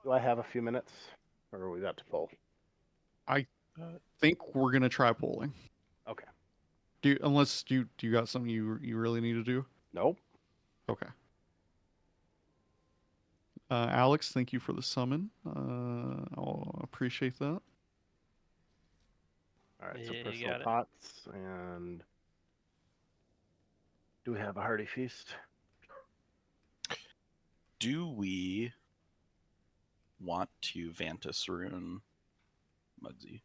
Do I have a few minutes, or are we got to pull? I Uh, think we're gonna try polling. Okay. Unless do you got something you really need to do? Nope. Okay. Alex, thank you for the summon. I'll appreciate that. All right. So Yeah, you personal got it. pots, and do we have a hearty feast? Do we want to Vantis rune Mugsy?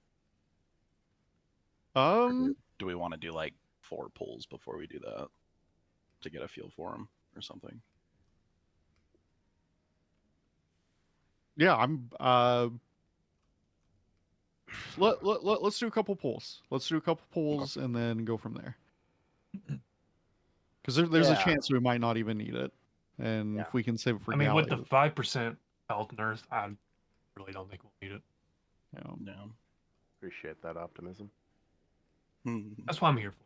Um, Do we want to do like 4 pulls before we do that to get a feel for him or something? yeah, I'm. Let's do a couple polls. Let's do a couple polls and then go from there. Because there's a Yeah. chance we might not even need it, and Yeah. if we can save it for I mean, with the Galley, 5% health and earth, I really don't think we'll need it. you know. No. Appreciate that optimism. That's what I'm here for.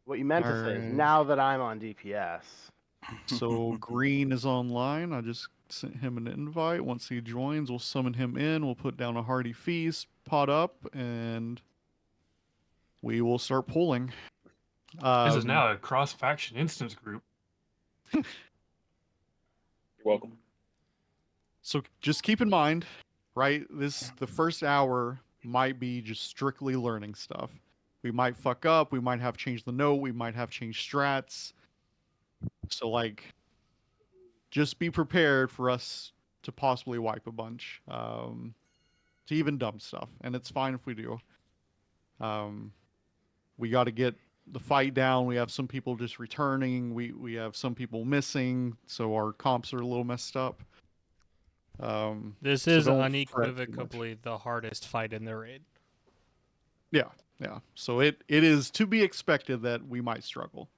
What you meant to say is Alright. now that I'm on DPS. So Green is online. I just sent him an invite. Once he joins, we'll summon him in. We'll put down a hearty feast, pot up, and we will start pulling. This is now a cross-faction instance group. You're welcome. So just keep in mind, right? The first hour might be just strictly learning stuff. We might fuck up. We might have changed the note. We might have changed strats. So like, just be prepared for us to possibly wipe a bunch, to even dumb stuff, and it's fine if we do. We got to get the fight down. We have some people just returning. We have some people missing, so our comps are a little messed up. This So is don't fret too much. unequivocally the hardest fight in the raid. Yeah, yeah. So it is to be expected that we might struggle.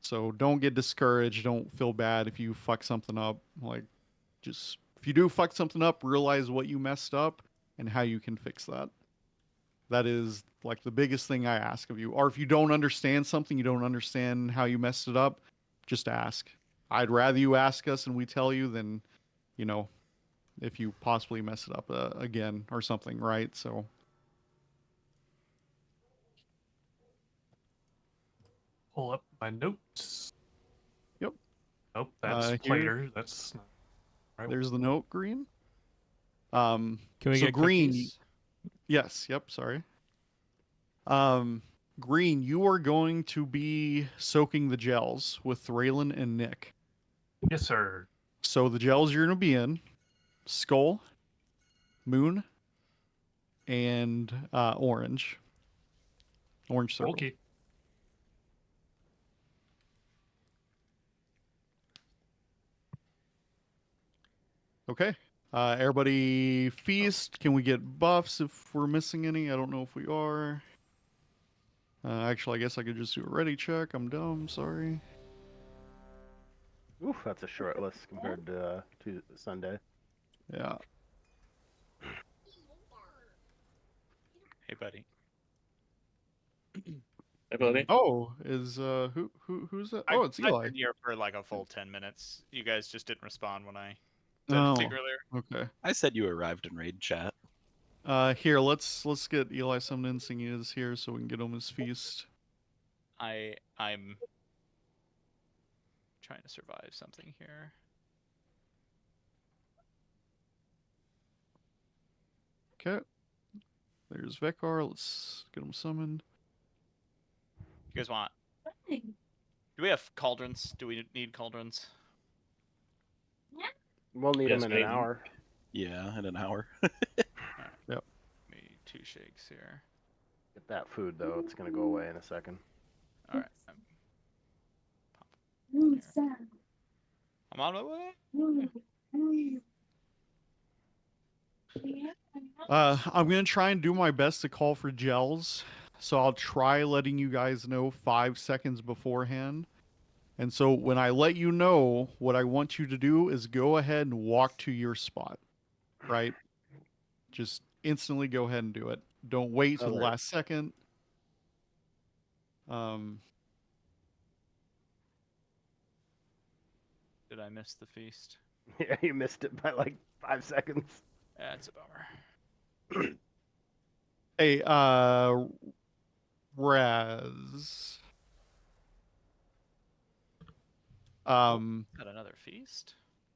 So don't get discouraged. Don't feel bad if you fuck something up. Like, just if you do fuck something up, realize what you messed up and how you can fix that. That is like the biggest thing I ask of you. Or if you don't understand something, you don't understand how you messed it up, just ask. I'd rather you ask us and we tell you than, you know, if you possibly mess it up again or something, right? So Pull up my notes. Yep. Nope, that's Here, plater. That's not right. there's the note, Green. Can we So get Green, cookies? yes, yep, sorry. Green, you are going to be soaking the gels with Thraylin and Nick. Yes, sir. So the gels you're going to be in, Skull, Moon, and Orange. Orange circle. Okay. Okay. Everybody feast. Can we get buffs if we're missing any? I don't know if we are. Actually, I guess I could just do a ready check. I'm dumb. Sorry. Oof, that's a short list compared to Sunday. Yeah. Hey, buddy. Hey, buddy. Oh, is who's that? Oh, it's I've Eli. been here for like a full 10 minutes. You guys just didn't respond when I Oh, said anything earlier. okay. I said you arrived in raid chat. Here, let's get Eli summoned in, seeing he is here, so we can get him his feast. I'm trying to survive something here. Okay. There's Vekar. Let's get him summoned. You guys want? Do we have cauldrons? Do we need cauldrons? We'll need Yes, them in an maybe. hour. Yeah, in an hour. Yep. Maybe 2 shakes here. Get that food though; it's gonna go away in a second. All right. I'm on my way. I'm gonna try and do my best to call for gels, so I'll try letting you guys know 5 seconds beforehand. And so when I let you know, what I want you to do is go ahead and walk to your spot, right? Just instantly go ahead and do it. Don't wait till the Alert. last second. Did I miss the feast? Yeah, you missed it by like 5 seconds. That's a bummer. Hey, Raz. Got another feast.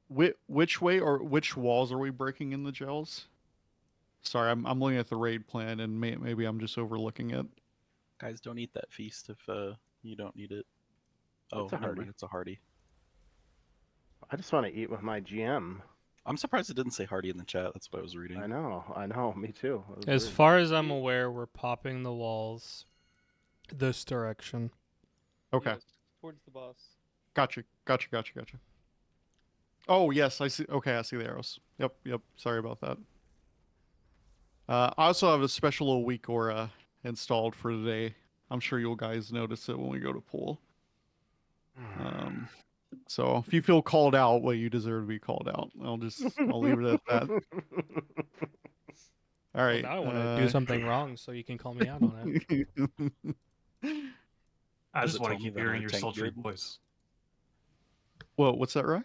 Which way or which walls are we breaking in the gels? Sorry, I'm looking at the raid plan and maybe I'm just overlooking it. Guys, don't eat that feast if you don't need it. Oh, It's a never hardy. mind. It's a hardy. I just want to eat with my GM. I'm surprised it didn't say hardy in the chat. That's what I was reading. I know, me too. It was As weird. far as I'm aware, we're popping the walls this direction. Okay. Yes, towards the boss. Gotcha. Oh, yes, I see. Okay, I see the arrows. Yep. Sorry about that. I also have a special little weak aura installed for today. I'm sure you'll guys notice it when we go to pool. So if you feel called out, well, you deserve to be called out. I'll leave it at that. All right. Well, now I want to do something wrong, so you can call me out on it. I Does just it want tell to me keep that hearing I your tank sultry good? voice. What's that, right?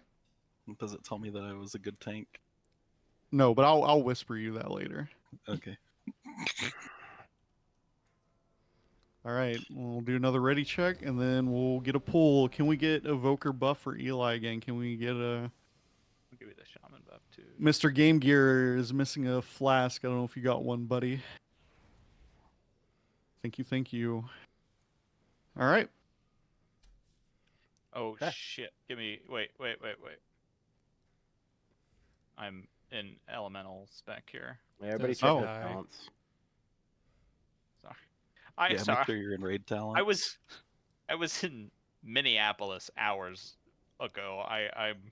Does it tell me that I was a good tank? No, but I'll whisper you that later. Okay. All right, we'll do another ready check, and then we'll get a pull. Can we get Evoker buff for Eli again? Can we get a... I'll give you the shaman buff too. Mr. Game Gear is missing a flask. I don't know if you got one, buddy. Thank you. All right. Oh Okay. shit! Give me wait. I'm in elemental spec here. Everybody That's check Oh. their okay. talents. Sorry. Yeah, make sure you're in raid talent. I was in Minneapolis hours ago. I'm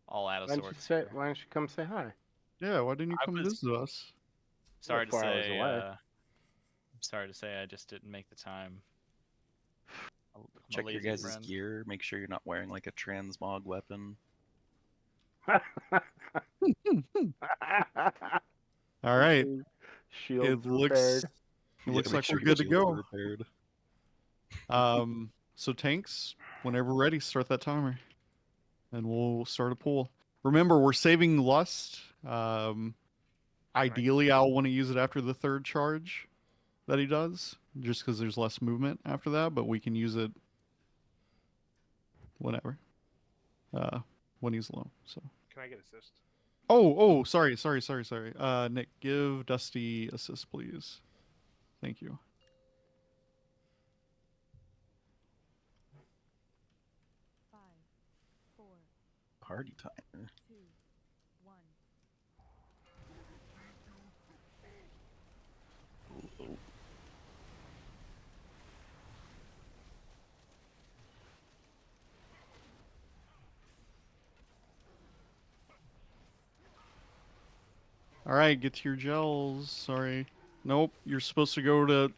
all out of sorts. Here. Why don't you come say hi? Yeah, why didn't you I come was- visit us? Sorry to 4 hours say. away. Sorry to say, I just didn't make the time. I'm a Check your lazy guys' friend. gear. Make sure you're not wearing like a transmog weapon. All right. Shields It looks repaired. it looks make like sure we're your good to shields are go. repaired. So tanks, whenever ready, start that timer, and we'll start a pool. Remember, we're saving lust. Ideally, I'll want to use it after the third charge that he does, just because there's less movement after that. But we can use it whenever, when he's low. So. Can I get assist? Oh, sorry. Nick, give Dusty assist, please. Thank you. Party timer. Ooh. All right, get to your gels. Sorry. Nope, you're supposed to go to...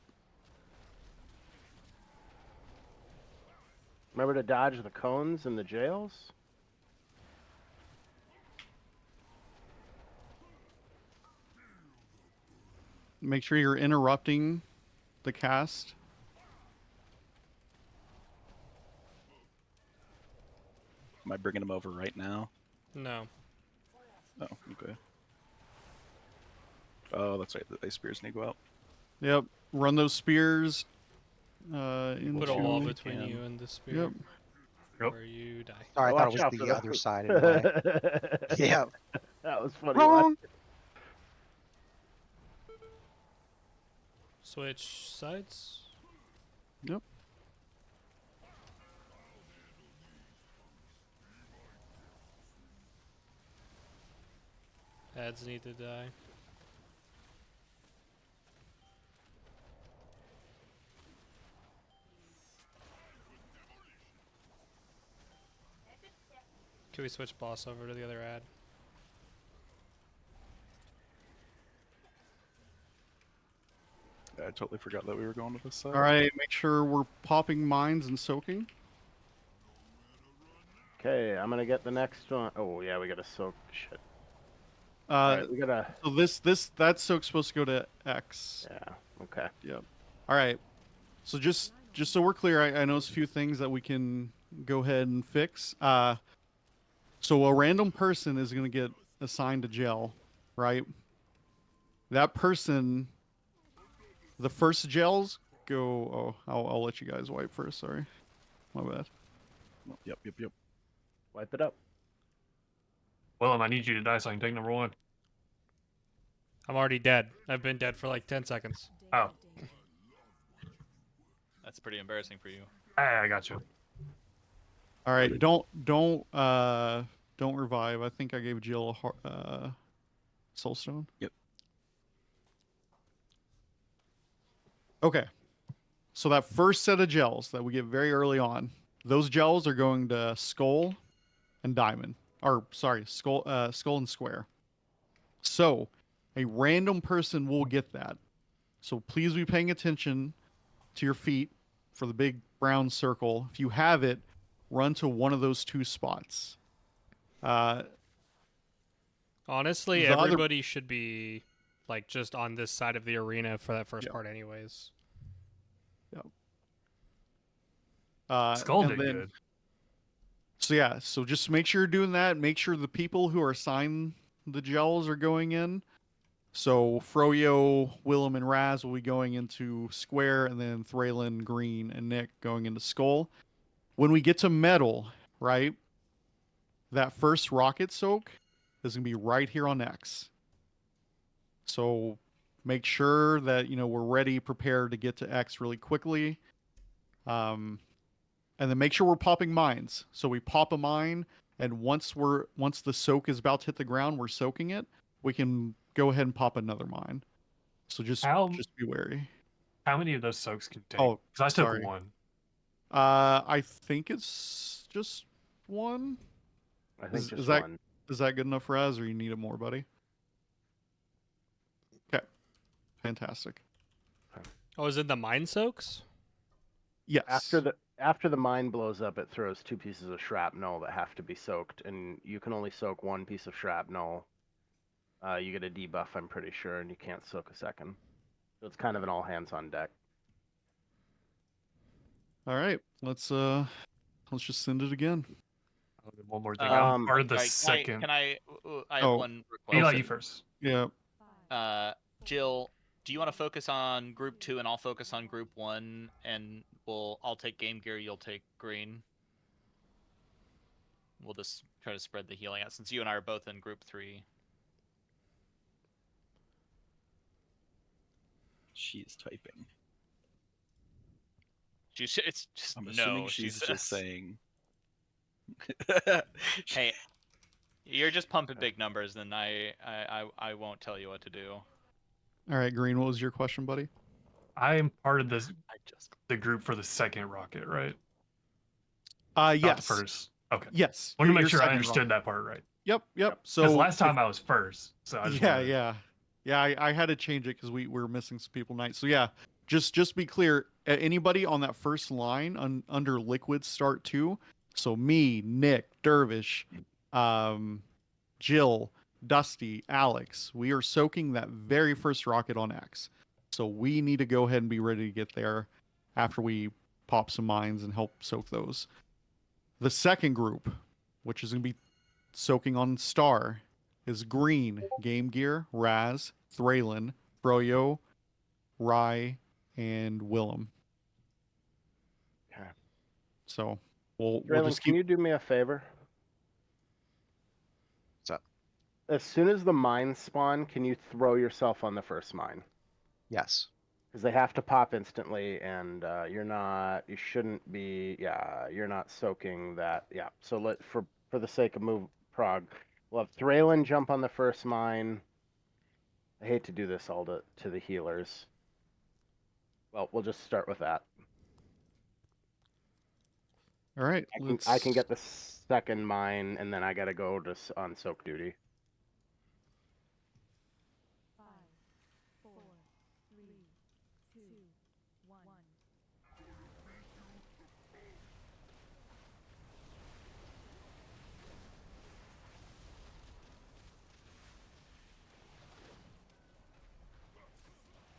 Remember to dodge the cones in the jails? Make sure you're interrupting the cast. Am I bringing him over right now? No. Oh, okay. Oh, that's right. The ice spears need to go out. Yep, run those spears into... Put a wall Two. between Can. you and the spear. Yep. Yep. Where you die. Sorry, I thought it Watch out was for the that. other side anyway. Yeah. That was funny. Wrong. Switch sides. Yep. Ads need to die. Can we switch boss over to the other ad? I totally forgot that we were going to this side. All right, make sure we're popping mines and soaking. Okay, I'm gonna get the next one. Oh yeah, we gotta soak shit. Alright, we gotta. So that soak's supposed to go to X. Yeah. Okay. Yep. All right. So just so we're clear, I noticed a few things that we can go ahead and fix. So a random person is going to get assigned a gel, right? That person, the first gels go. Oh, I'll let you guys wipe first. Sorry, my bad. Yep. Wipe it up. Willem, I need you to die so I can take number 1. I'm already dead. I've been dead for like 10 seconds. Oh, That's pretty embarrassing for you. I got you. All right, don't revive. I think I gave Jill a soul stone. Yep. Okay. So that first set of gels that we get very early on, those gels are going to skull and diamond. Or sorry, skull and square. So a random person will get that. So please be paying attention to your feet for the big brown circle. If you have it, run to one of those 2 spots. Honestly, The other- everybody should be like just on this side of the arena for that first Yeah. part, anyways. Skull and did then- good. So yeah, so just make sure you're doing that. Make sure the people who are assigned the gels are going in. So Froyo, Willem, and Raz will be going into square, and then Thraylin, Green, and Nick going into skull. When we get to metal, right, that first rocket soak is going to be right here on X. So make sure that, you know, we're ready, prepared to get to X really quickly. And then make sure we're popping mines. So we pop a mine, and once the soak is about to hit the ground, we're soaking it. We can go ahead and pop another mine. So just be wary. How many of those soaks can you take? Oh, Because I took sorry. 1. I think it's just 1. I think Is just that- one. Is that good enough, Raz, or you need it more, buddy? Okay. Fantastic. Oh, is it the mine soaks? Yes. After the mine blows up, it throws 2 pieces of shrapnel that have to be soaked, and you can only soak 1 piece of shrapnel. You get a debuff, I'm pretty sure, and you can't soak a second. So it's kind of an all hands on deck. All right. Let's just send it again. One more thing. Um, I'm part of the Alright, second. I have Oh, one I'll let request. you first. Yeah. Jill, do you want to focus on group 2 and I'll focus on group 1, and I'll take game gear, you'll take green. We'll just try to spread the healing out since you and I are both in group 3. She's typing. It's just I'm assuming no. she's she just says. saying. Hey, you're just pumping big numbers, then I won't tell you what to do. All right, Green. What was your question, buddy? I am part of this I just the group for the second rocket, right? Yes. Not the first. Okay. Yes. Want to make You're sure I second understood that part right. Yep. Because So last time I was first, so I just wanted- Yeah. I had to change it because we were missing some people tonight. So yeah, just be clear. Anybody on that first line under liquid start 2. So me, Nick, Dervish, Jill, Dusty, Alex. We are soaking that very first rocket on X. So we need to go ahead and be ready to get there after we pop some mines and help soak those. The second group, which is going to be soaking on Star, is Green, Game Gear, Raz, Thraylin, Froyo, Rye, and Willem. Okay. So we'll Draylen, just can keep. you do me a favor? What's up? As soon as the mines spawn, can you throw yourself on the first mine? Yes. Because they have to pop instantly, and you're not soaking that. Yeah. So for the sake of move prog, we'll have Thraylin jump on the first mine. I hate to do this all to the healers. Well, we'll just start with that. All right. I can get the second mine, and then I gotta go on soak duty.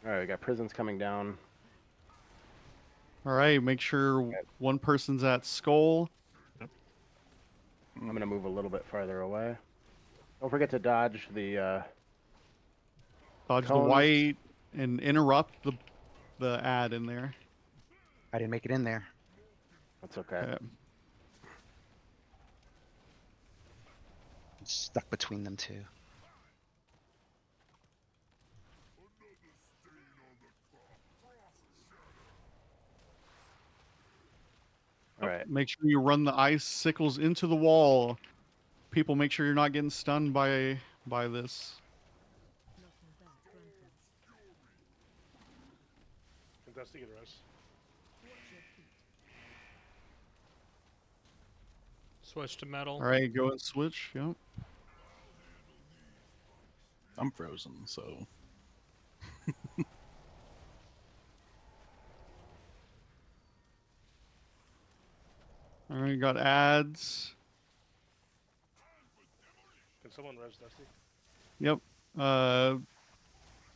All right, we got prisons coming down. All right. Make sure one person's at skull. I'm gonna move a little bit farther away. Don't forget to dodge the Dodge the cones. white and interrupt the ad in there. I didn't make it in there. That's okay. Okay. I'm stuck between them two. All right. Make sure you run the icicles into the wall. People, make sure you're not getting stunned by this. Investigate rest. Switch to metal. All right, go and switch. Yep. I'm frozen, so All right, got ads. Can someone res Dusty? Yep.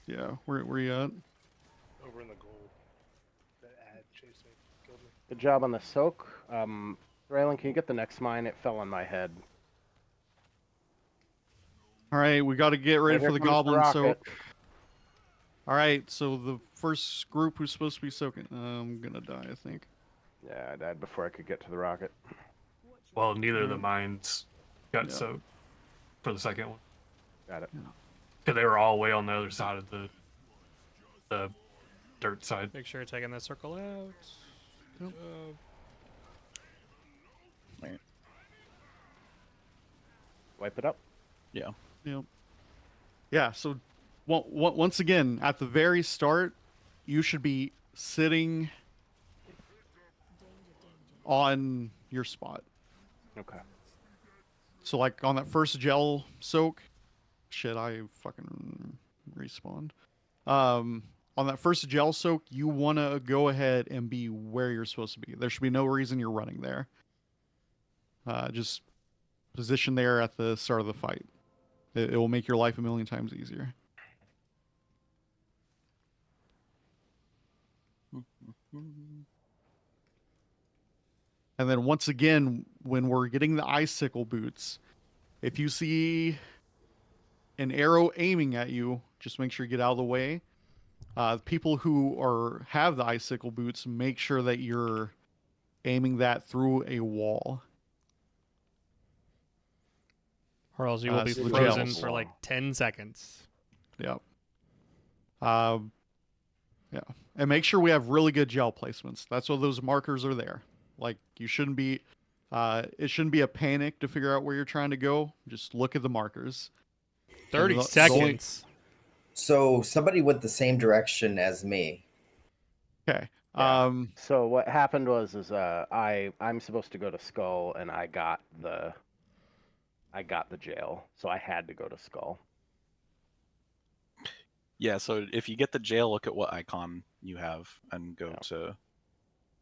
Yeah. Where you at? Over in the gold. That ad chased me. Killed me. Good job on the soak. Raylan, can you get the next mine? It fell on my head. All right, we got to get ready Here for the comes the goblin rocket. soak. All right, so the first group who's supposed to be soaking, I'm gonna die, I think. Yeah, I died before I could get to the rocket. Well, neither of the mines got Yeah. soaked for the second one. Got it. Because they were all way on the other side of the dirt side. Make sure you're taking that circle out. Yep. Wipe it up. yeah. Yep. Yeah, so once again, at the very start, you should be sitting on your spot. Okay. So, like, on that first gel soak, shit, I fucking respawned. On that first gel soak, you want to go ahead and be where you're supposed to be. There should be no reason you're running there. Just position there at the start of the fight. It will make your life a million times easier. And then once again, when we're getting the icicle boots, if you see an arrow aiming at you, just make sure you get out of the way. People who have the icicle boots, make sure that you're aiming that through a wall. Or else you will be So the frozen gels. for like 10 seconds. Yep. Yeah. And make sure we have really good gel placements. That's why those markers are there. Like, you shouldn't be, it shouldn't be a panic to figure out where you're trying to go. Just look at the markers. 30 the- seconds. So somebody went the same direction as me. Okay. Yeah. So what happened was I'm supposed to go to Skull, and I got the jail, so I had to go to Skull. Yeah, so if you get the jail, look at what icon you have and go to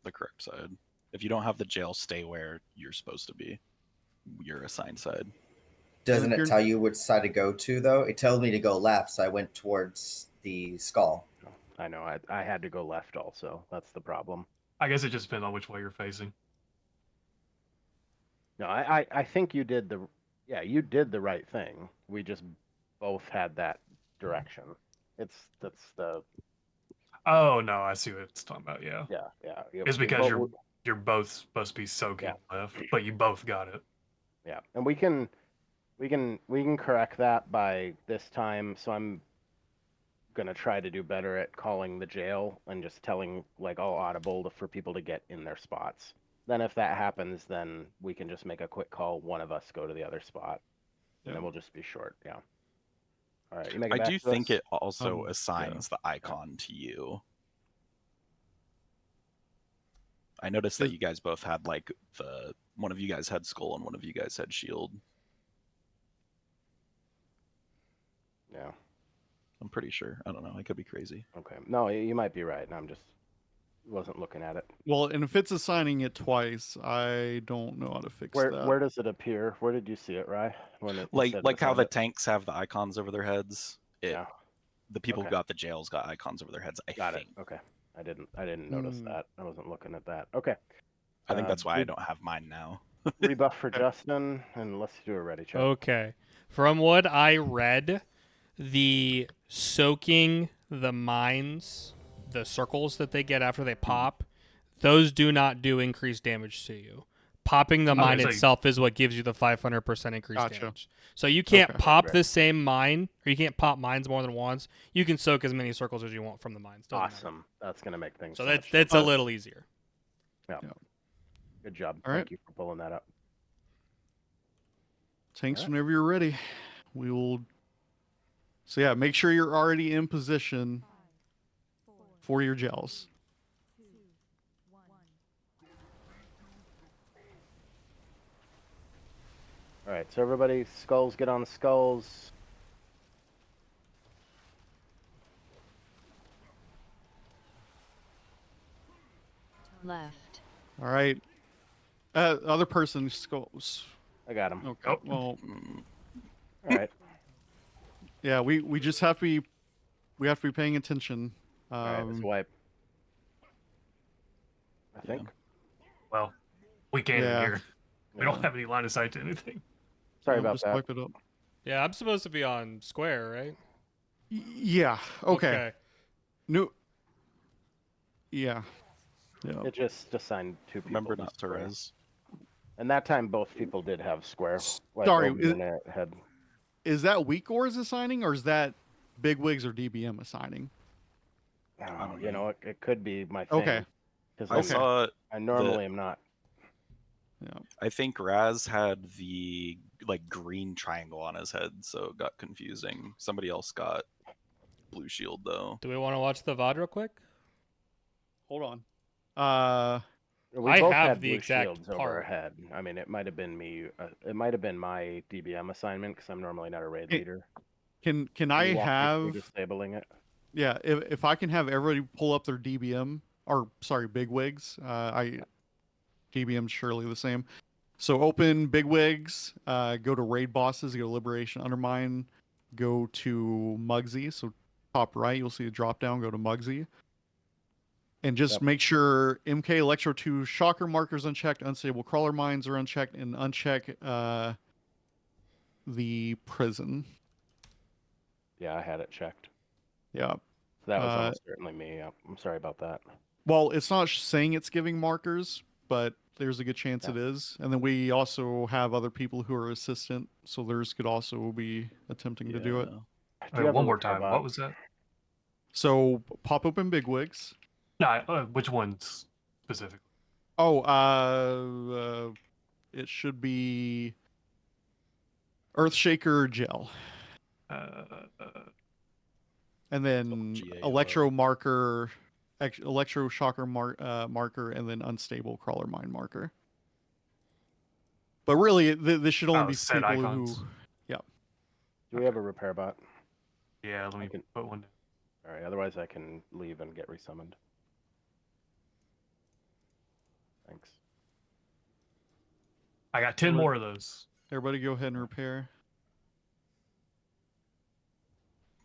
the correct side. If you don't have the jail, stay where you're supposed to be. Your assigned side. Doesn't If it you're- tell you which side to go to, though? It told me to go left, so I went towards the skull. I know. I had to go left also. That's the problem. I guess it just depends on which way you're facing. No, I think you did you did the right thing. We just both had that direction. That's the Oh no, I see what it's talking about. Yeah, yeah. it's because you're both supposed to be soaking left, but you both got it. Yeah, and we can correct that by this time. So I'm gonna try to do better at calling the jail and just telling like all audible for people to get in their spots. Then if that happens, then we can just make a quick call. One of us go to the other spot, and then we'll just be short. Yeah. All right. You make it I back do to think us? it also yeah. assigns the icon to you. I noticed that you guys both had like one of you guys had skull and one of you guys had shield. Yeah. I'm pretty sure. I don't know. I could be crazy. Okay. No, you might be right. I'm just wasn't looking at it. Well, and if it's assigning it twice, I don't know how to fix that. Where does it appear? Where did you see it, Rye? When it Like said how assigned the it? tanks have the icons over their heads. Yeah. The people who Okay. got the jails got icons over their heads. I Got think. it. Okay. I didn't notice that. I wasn't looking at that. Okay. I think that's why I good- don't have mine now. Rebuff for Justin, and let's do a ready check. Okay. From what I read, the soaking the mines, the circles that they get after they pop, those do not do increased damage to you. Popping the Okay, mine so itself is what gives you the 500% increased Gotcha. damage. So you can't Okay. pop Right. the same mine, or you can't pop mines more than once. You can soak as many circles as you want from the mines. Doesn't matter. Awesome. That's gonna make things So much that's a simpler. little easier. Good job. All Thank right. you for pulling that up. Tanks, Alright. whenever you're ready. We will. So yeah, make sure you're already in position for your gels. All right, so everybody, skulls, get on the skulls. Left. All right. Other person skulls. I got him. Okay. Oh. Well, All right. yeah, we just have to be paying attention. All right, let's wipe. I Yeah. think. Well, we can't Yeah. here. We don't have any line of sight to anything. Sorry Yeah, about just that. wipe it up. Yeah, I'm supposed to be on square, right? Yeah. Okay. New. Yeah. Yeah. It just assigned two people. Remember to not to square. res. And that time, both people did have square. Like Sorry, Obi and Eric had. Is that Weak Ores assigning, or is that Big Wigs or DBM assigning? Oh, you know, it could be my thing. Okay. Because I saw. I normally am not. Yeah. I think Raz had the like green triangle on his head, so it got confusing. Somebody else got blue shield though. Do we want to watch the VOD real quick? Hold on. We I both have had the blue exact shields over our part. head. I mean, it might have been me. It might have been my DBM assignment because I'm normally not a raid leader. Can Can I you walk me have? through disabling it? Yeah. If I can have everybody pull up their DBM, or sorry, Big Wigs. DBM's surely the same. So open Big Wigs. Go to raid bosses. Go to Liberation, Undermine. Go to Mugsy. So top right, you'll see a drop down. Go to Mugsy. And just Yep. make sure MK Electro 2 shocker markers unchecked, unstable crawler mines are unchecked, and uncheck the prison. Yeah, I had it checked. Yeah. So that was almost certainly me. Yeah. I'm sorry about that. Well, it's not saying it's giving markers, but there's a good chance it Yeah. is. And then we also have other people who are assistant, so theirs could also be attempting to do it. Do you Wait, have a one more repair time. bot? What was that? So pop open Big Wigs. No, which ones specifically? Oh, it should be Earthshaker Gel. And then GAO. Electro Marker, Electro Shocker marker, and then Unstable Crawler Mine marker. But really, this should only be set people icons. who. Yeah. Do we have a repair bot? Yeah, let me can- put one. All right. Otherwise, I can leave and get resummoned. Thanks. I got 10 more of those. Everybody go ahead and repair.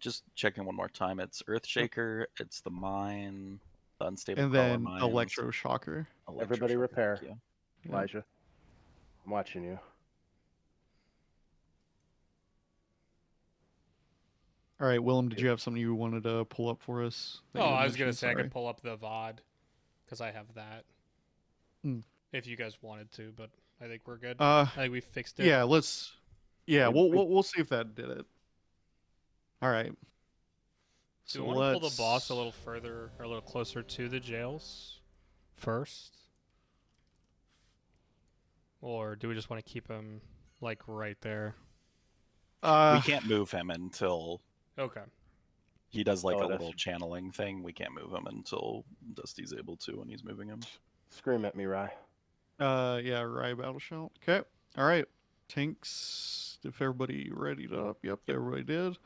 Just checking one more time. It's Earthshaker, it's the mine, the unstable And crawler then mines, Electro Shocker. Everybody Electroshocker, repair. thank you. Yeah. Elijah, I'm watching you. All right, Willem, did you have something you wanted to pull up for us? that Oh, you had I was gonna mentioned? say I Sorry. could pull up the VOD because I have that. Hmm. If you guys wanted to, but I think we're good. Uh, I think we fixed it. yeah, let's. Yeah, We- we'll see if that did it. All right. Do So we want to pull the let's- boss a little further or a little closer to the jails first? Or do we just want to keep him like right there? We can't move him until Okay. he does like Oh, a that's- little channeling thing. We can't move him until Dusty's able to when he's moving him. Scream at me, Rye. Yeah, Rye Battle Shout. Okay. All right. Tanks. If everybody readied up. Yep, everybody did.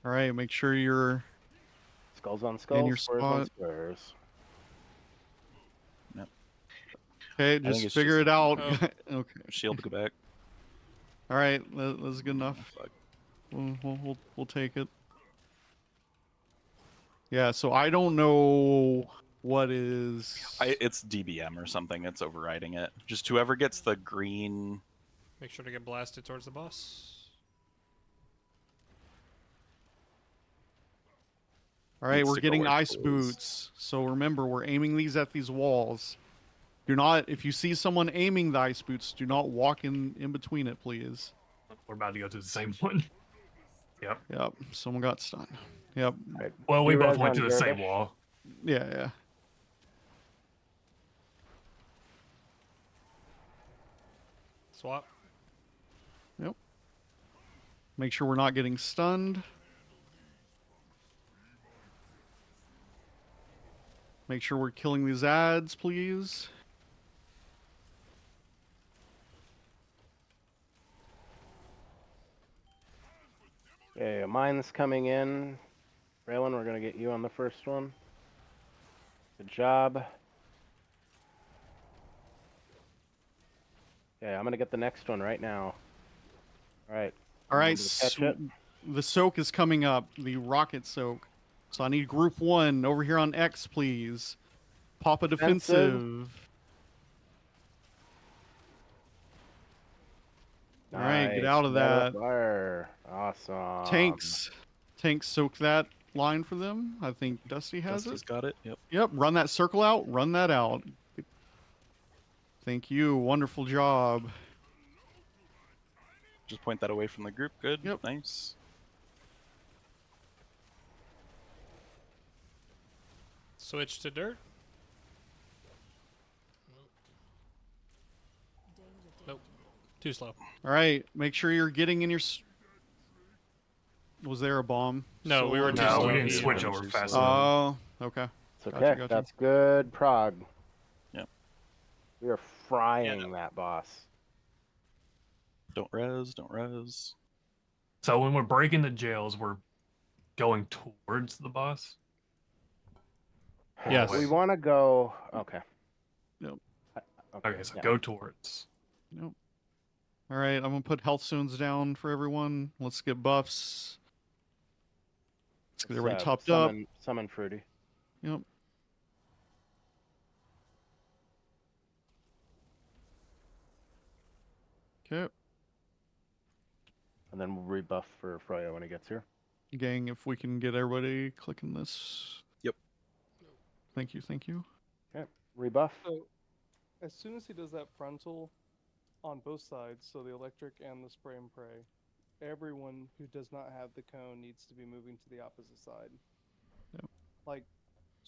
All right, make sure you're Skulls on in your skulls, squares on spot. squares. Okay, think just it's figure just- it out. Oh. Okay. Shield, go back. All right, that's good Oh, enough. fuck. We'll take it. Yeah, so I don't know what is. It's DBM or something. It's overriding it. Just whoever gets the green. Make sure to get blasted towards the boss. All right, needs we're to go getting where ice Tool is. boots. So remember, we're aiming these at these walls. Do not, if you see someone aiming the ice boots, do not walk in between it, please. We're about to go to the same one. Yep. Yep, someone got stunned. Yep, Right. Well, we both D-res went on to the same Dervish. wall. yeah. Swap. Yep. Make sure we're not getting stunned. Make sure we're killing these ads, please. Okay, a mine's coming in. Braylon, we're gonna get you on the first one. Good job. Okay, I'm gonna get the next one right now. All right. All right, Remember to catch it. the soak is coming up, the rocket soak. So I need group 1 over here on X, please. Pop a defensive. All right, get Nice. out of Yellow that. fire. Awesome. Tanks soak that line for them. I think Dusty has Dusty's it. got it. Yep. Yep, run that circle out. Run that out. Thank you. Wonderful job. Just point that away from the group. Good. Yep. Nice. Switch to dirt. Nope. Too slow. All right, make sure you're getting in your. Was there a bomb? No, we were Solar? too No, slow. we didn't Yeah. switch over fast enough. Oh, okay. It's okay. Gotcha, gotcha. That's good prog. Yep. We are frying that boss. Don't res. Don't res. So when we're breaking the jails, we're going towards the boss. Yes. We want to go. Okay. Yep. Okay, so yeah. go towards. Nope. All right, I'm gonna put health zones down for everyone. Let's get buffs. Let's get everybody topped up. Summon Fruity. Yep. Okay. And then we'll rebuff for Froyo when he gets here. Gang, if we can get everybody clicking this. Yep. Thank you, thank you. Okay. Rebuff. So, as soon as he does that frontal on both sides, so the electric and the spray and pray, everyone who does not have the cone needs to be moving to the opposite side. Yep. Like,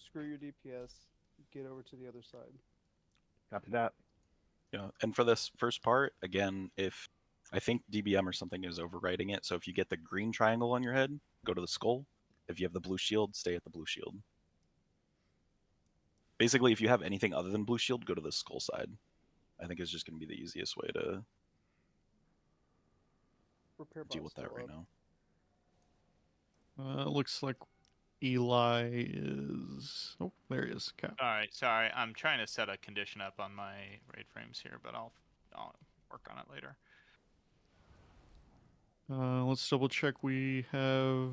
screw your DPS, get over to the other side. Copy that. Yeah. And for this first part, again, if I think DBM or something is overriding it, so if you get the green triangle on your head, go to the skull. If you have the blue shield, stay at the blue shield. Basically, if you have anything other than blue shield, go to the skull side. I think is just going to be the easiest way to Repair deal bot's with that still right up. now. It looks like Eli is. Oh, there he is. Okay. All right, sorry. I'm trying to set a condition up on my raid frames here, but I'll work on it later. Let's double check. We have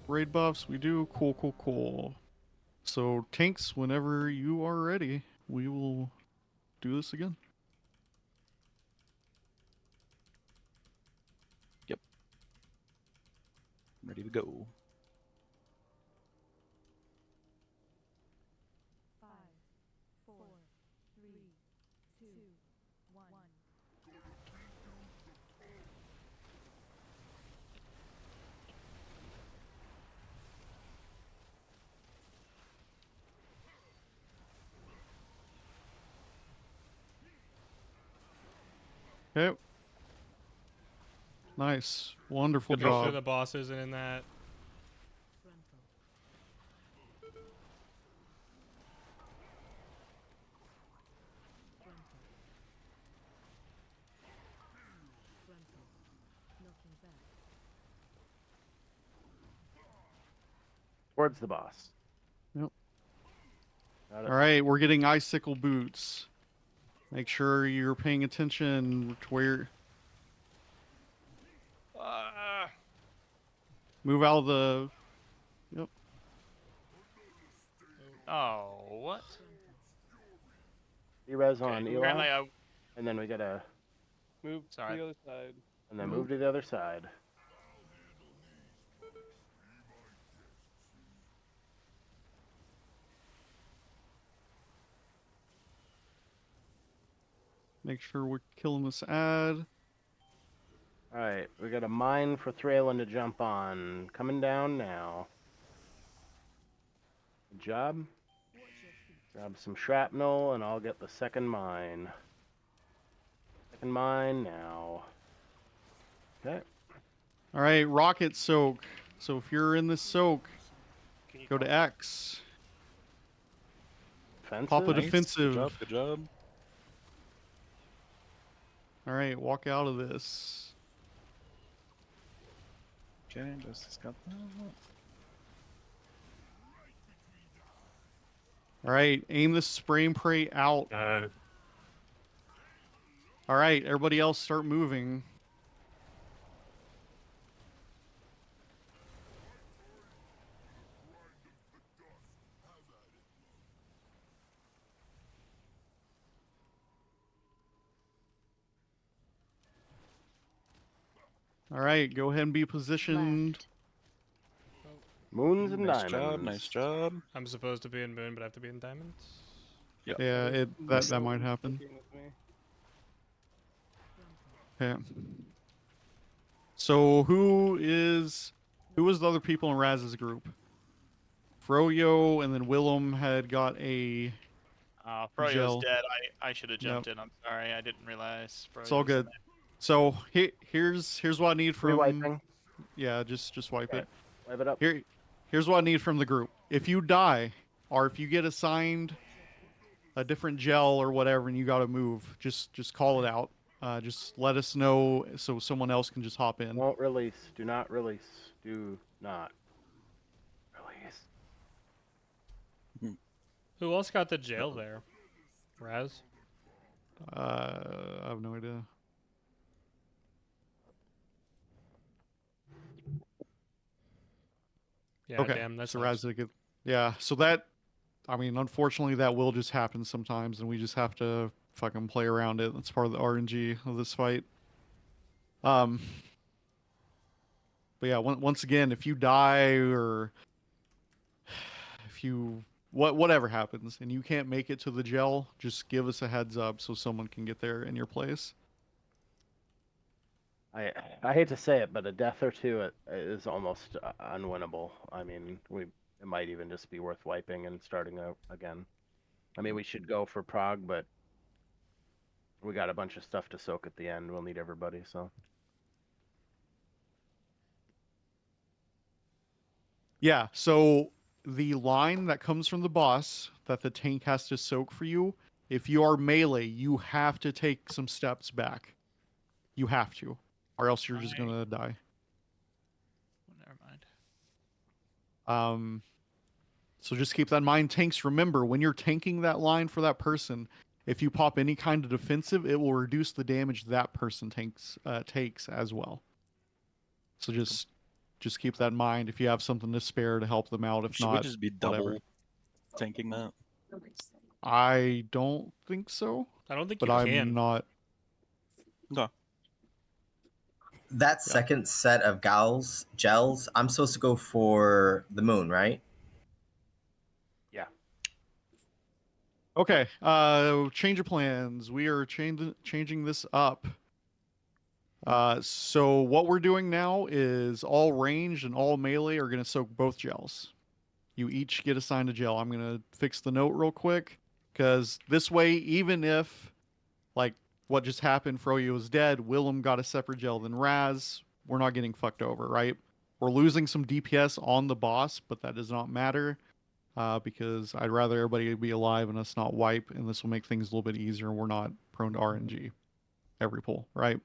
raid buffs. We do. Cool, cool, cool. So tanks, whenever you are ready, we will do this again. Yep. Ready to go. Okay. Nice. Wonderful Make sure job. the boss isn't in that. Towards the boss. Yep. Got it. All right, we're getting icicle boots. Make sure you're paying attention to where. Move out of the. Yep. Oh, what? Res Okay, on apparently Eli, I. and then we gotta, Move Sorry. to the other side. and then move to the other side. Make sure we're killing this ad. All right, we got a mine for Thraylin to jump on. Coming down now. Good job. Grab some shrapnel, and I'll get the second mine. Second mine now. Okay. All right, rocket soak. So if you're in this soak, Can you go to call- X. Defensive. Pop a Nice. defensive. Good job. Good job. All right, walk out of this. Okay, Justice got that. All right, aim the spray and pray out. All right, everybody else start moving. All right, go ahead and be positioned. Left. Moons and Nice diamonds. job. Nice job. I'm supposed to be in moon, but I have to be in diamonds. Yep. Yeah, that might happen. Working with me. Okay. So who was the other people in Raz's group? Froyo and then Willem had got a. Froyo's Gel. dead. I should have jumped in. I'm sorry. I didn't realize. It's all Froyo's in good. there. So here's what I need from. Rewiping. Yeah, just wipe Okay. it. Wipe it up. Here's what I need from the group. If you die, or if you get assigned a different gel or whatever, and you got to move, just call it out. Just let us know so someone else can just hop in. Won't release. Do not release. Do not release. Who else got the jail there? Raz? I have no idea. Yeah, Okay, damn, that's so nice. Raz, yeah. So that, I mean, unfortunately, that will just happen sometimes, and we just have to fucking play around it. That's part of the RNG of this fight. But yeah, once again, if you die or if you whatever happens and you can't make it to the gel, just give us a heads up so someone can get there in your place. I hate to say it, but a death or two is almost unwinnable. I mean, it might even just be worth wiping and starting out again. I mean, we should go for Prague, but we got a bunch of stuff to soak at the end. We'll need everybody, so. Yeah, so the line that comes from the boss that the tank has to soak for you, if you are melee, you have to take some steps back. You have to, or else you're just gonna die. Never mind. So just keep that in mind. Tanks, remember, when you're tanking that line for that person, if you pop any kind of defensive, it will reduce the damage that person takes as well. So just keep that in mind if you have something to spare to help them out. If Should not, we just be double whatever. tanking that? I don't think so, I don't think but you I'm can. not. No. That second set of gels, I'm supposed to go for the moon, right? Yeah. Okay, change of plans. We are changing this up. So what we're doing now is all ranged and all melee are going to soak both gels. You each get assigned a gel. I'm going to fix the note real quick because this way, even if like what just happened, Froyo was dead, Willem got a separate gel than Raz, we're not getting fucked over, right? We're losing some DPS on the boss, but that does not matter because I'd rather everybody be alive and us not wipe, and this will make things a little bit easier and we're not prone to RNG every pull, right?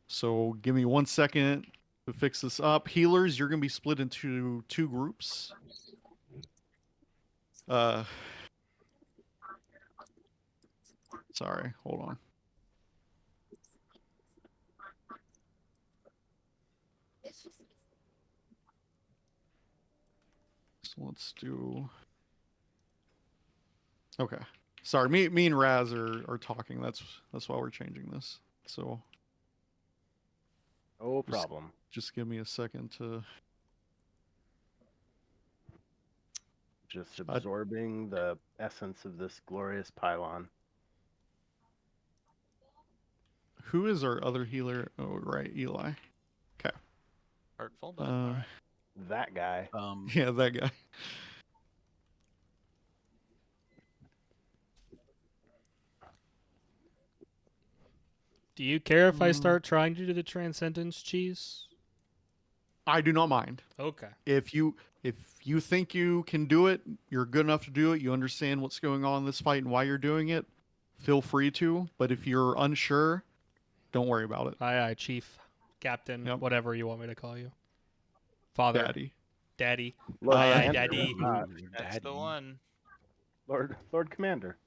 So give me 1 second to fix this up. Healers, you're going to be split into 2 groups. So Sorry, hold on. So let's do. Okay. Sorry, me and Raz are talking. That's why we're changing this. So No problem. just give me a second to. Just absorbing the essence of this glorious pylon. Who is our other healer? Oh, right, Eli. Okay. Hurtful, but all right. That guy. Yeah, that guy. Do you care if I start trying to do the Transcendence cheese? I do not mind. Okay. If you think you can do it, you're good enough to do it. You understand what's going on in this fight and why you're doing it. Feel free to. But if you're unsure, don't worry about it. Aye, aye, Chief, Captain, Yep. whatever you want me to call you. Father, Daddy. Daddy. Lord Aye, aye, Commander, Daddy. That's the one. Lord Commander.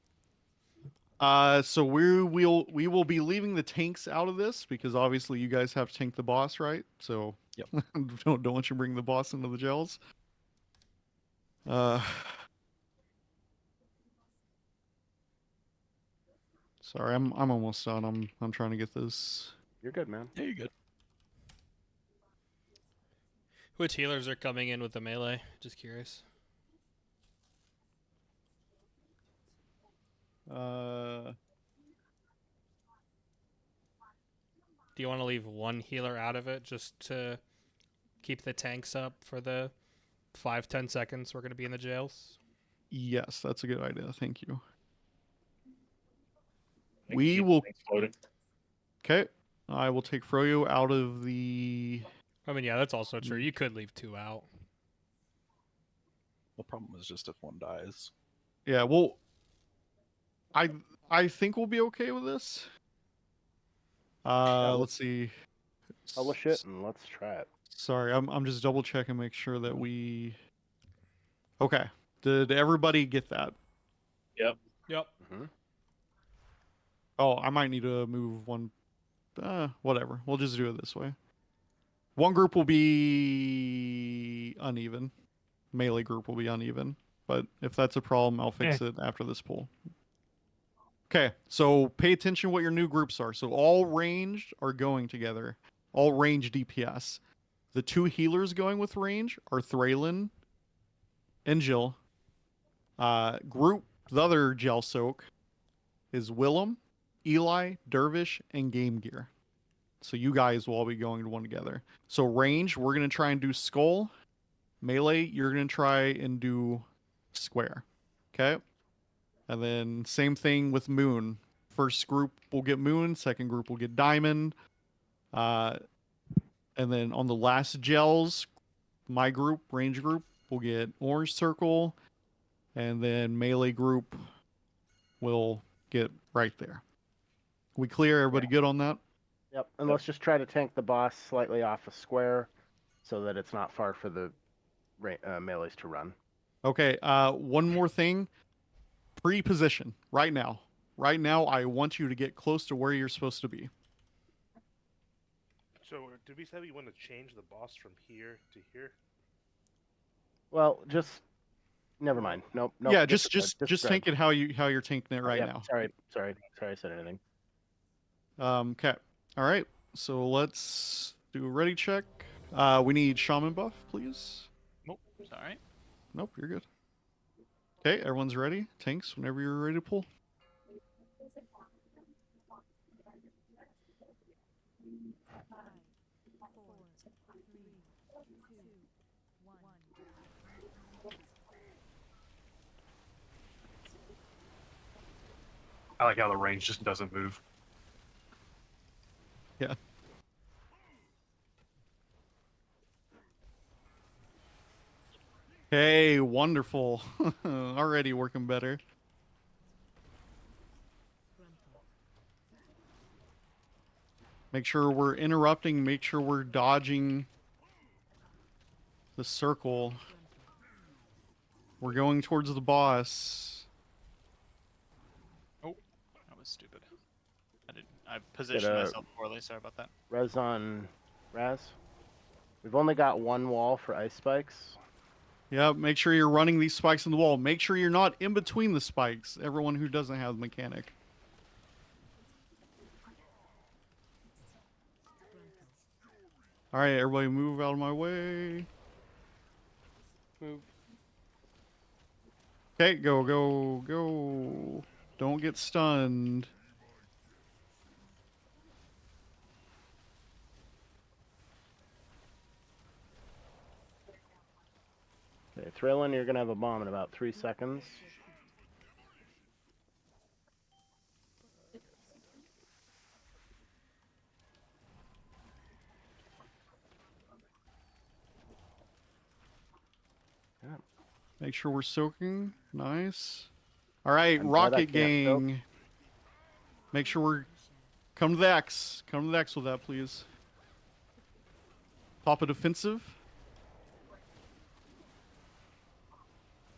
So we will be leaving the tanks out of this because obviously you guys have to tank the boss, right? So Yep. don't want you to bring the boss into the gels. Sorry, I'm almost done. I'm trying to get this. You're good, man. Yeah, you're good. Which healers are coming in with the melee? Just curious. Uh, Do you want to leave one healer out of it just to keep the tanks up for the 5-10 seconds we're going to be in the jails? yes, that's a good idea. Thank you. I can We keep will. things floating. Okay, I will take Froyo out of the. I mean, yeah, that's also true. You could leave 2 out. The problem is just if one dies. Yeah, well, I think we'll be okay with this. Let's see. Publish it and let's try it. Sorry, I'm just double checking, make sure that we. Okay, did everybody get that? Yep. Yep. Mm-hmm. Oh, I might need to move one. Whatever. We'll just do it this way. One group will be uneven. Melee group will be uneven. But if that's a problem, I'll fix it after this poll. Okay, so pay attention what your new groups are. So all ranged are going together. All range DPS. The 2 healers going with range are Thraylin and Jill. The other Gel Soak is Willem, Eli, Dervish, and Game Gear. So you guys will all be going to one together. So range, we're going to try and do Skull. Melee, you're going to try and do Square. Okay? And then same thing with Moon. First group will get Moon, second group will get Diamond. And then on the last gels, my group, range group, will get Orange Circle. And then melee group will get right there. We clear? Everybody good on that? Yep. And let's just try to tank the boss slightly off a square so that it's not far for the melees to run. Okay, one more thing. Pre-position right now. Right now, I want you to get close to where you're supposed to be. So, did we say we want to change the boss from here to here? Well, just never mind. Nope. Yeah, disregard, just disregard. tank it how you're tanking it right Yep, now. Sorry, I said anything. Okay. All right. So let's do a ready check. We need shaman buff, please. Nope. Sorry. Nope, you're good. Okay, everyone's ready. Tanks, whenever you're ready to pull. I like how the range just doesn't move. Yeah. Hey, wonderful. Already working better. Make sure we're interrupting, make sure we're dodging the circle. We're going towards the boss. Oh, I was was stupid. I positioned a- myself poorly. Sorry about that. Res on Raz. We've only got one wall for ice spikes. Yeah, make sure you're running these spikes in the wall. Make sure you're not in between the spikes. Everyone who doesn't have the mechanic. All right, everybody move out of my way. Move. Okay, go, go, go. Don't get stunned. Okay, Thrillin, you're gonna have a bomb in about 3 seconds. Yeah. Make sure we're soaking. Nice. All right, I'm dead, I Rocket can't soak. Gang. Make sure we're... Come to the X. Come to the X with that, please. Pop a defensive.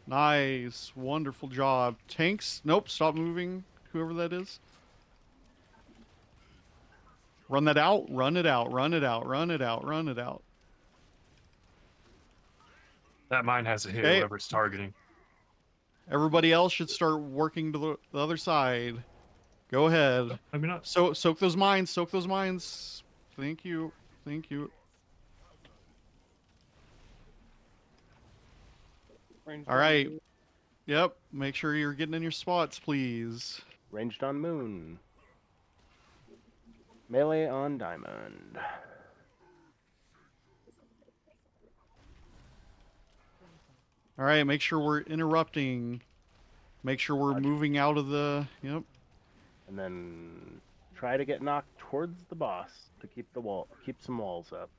Nice. Wonderful job. Tanks. Nope, stop moving. Whoever that is. Run that out. Run it out. Run it out. Run it out. Run it out. That mine has to hit Okay. whoever's targeting. Everybody else should start working to the other side. Go ahead. Maybe not. So soak those mines. Soak those mines. Thank you. Thank you. Range All right. Yep. Make sure you're getting in your spots, please. Ranged on Moon. Melee on Diamond. All right. Make sure we're interrupting. Make sure we're moving out of the... Yep. And then try to get knocked towards the boss to keep some walls up.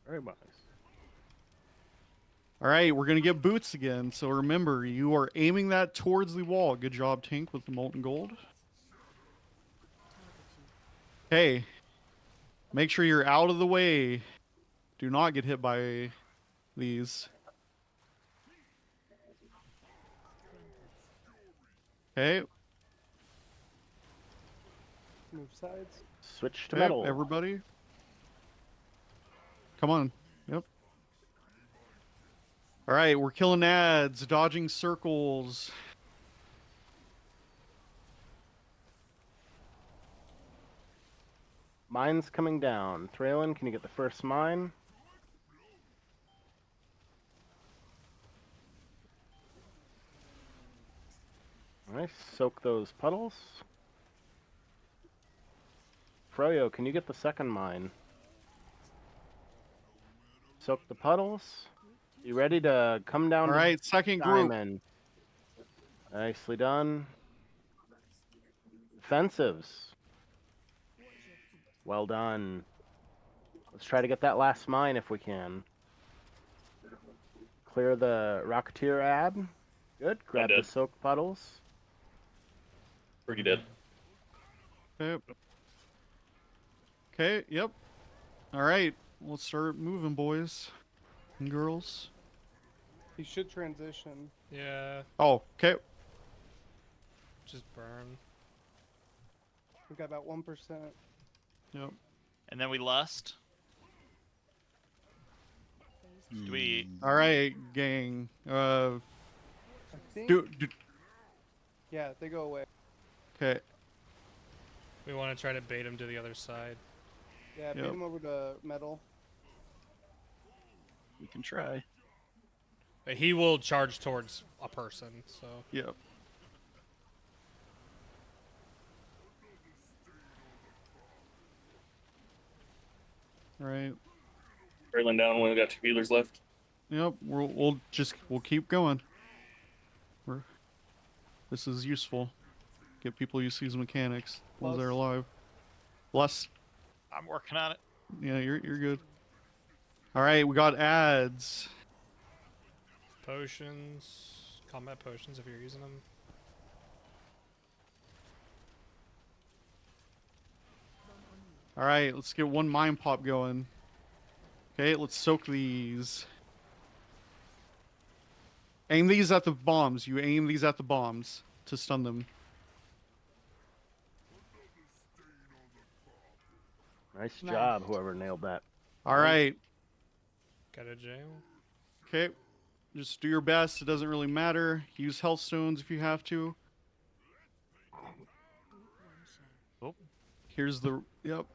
Very nice. All right. We're going to get boots again. So remember, you are aiming that towards the wall. Good job, Tank, with the molten gold. Okay. Make sure you're out of the way. Do not get hit by these. Okay. Move sides. Switch to Okay, metal. everybody. Come on. Yep. All right, we're killing ads, dodging circles. Mine's coming down. Thralin, can you get the first mine? Nice. Soak those puddles. Froyo, can you get the second mine? Soak the puddles. You ready to come down All to right, second group. Diamond? Nicely done. Defensives. Well done. Let's try to get that last mine if we can. Clear the Rocketeer ad. Good. Grab the did. soak puddles. Pretty dead. Okay. Okay, yep. All right, let's start moving, boys and girls. He should transition. Yeah, Oh, okay. just burn. We got about 1%. Yep. And then we lust. Do we? All right, gang. I think. Do. Yeah, they go away. Okay. We want to try to bait him to the other side. Yeah, beat Yep. him over to metal. We can try. But he will charge towards a person, so. Yep. All right. Trailing down. We only got 2 healers left. Yep. We'll keep going. This is useful. Get people used to these mechanics. Ones that are alive. Bless. I'm working on it. Yeah, you're good. All right, we got ads. Potions. Combat potions if you're using them. All right, let's get one mine pop going. Okay, let's soak these. Aim these at the bombs. You aim these at the bombs to stun them. Nice job, whoever nailed that. All right. Got a jail. Okay. Just do your best. It doesn't really matter. Use health stones if you have to. Oh. Here's the... Yep.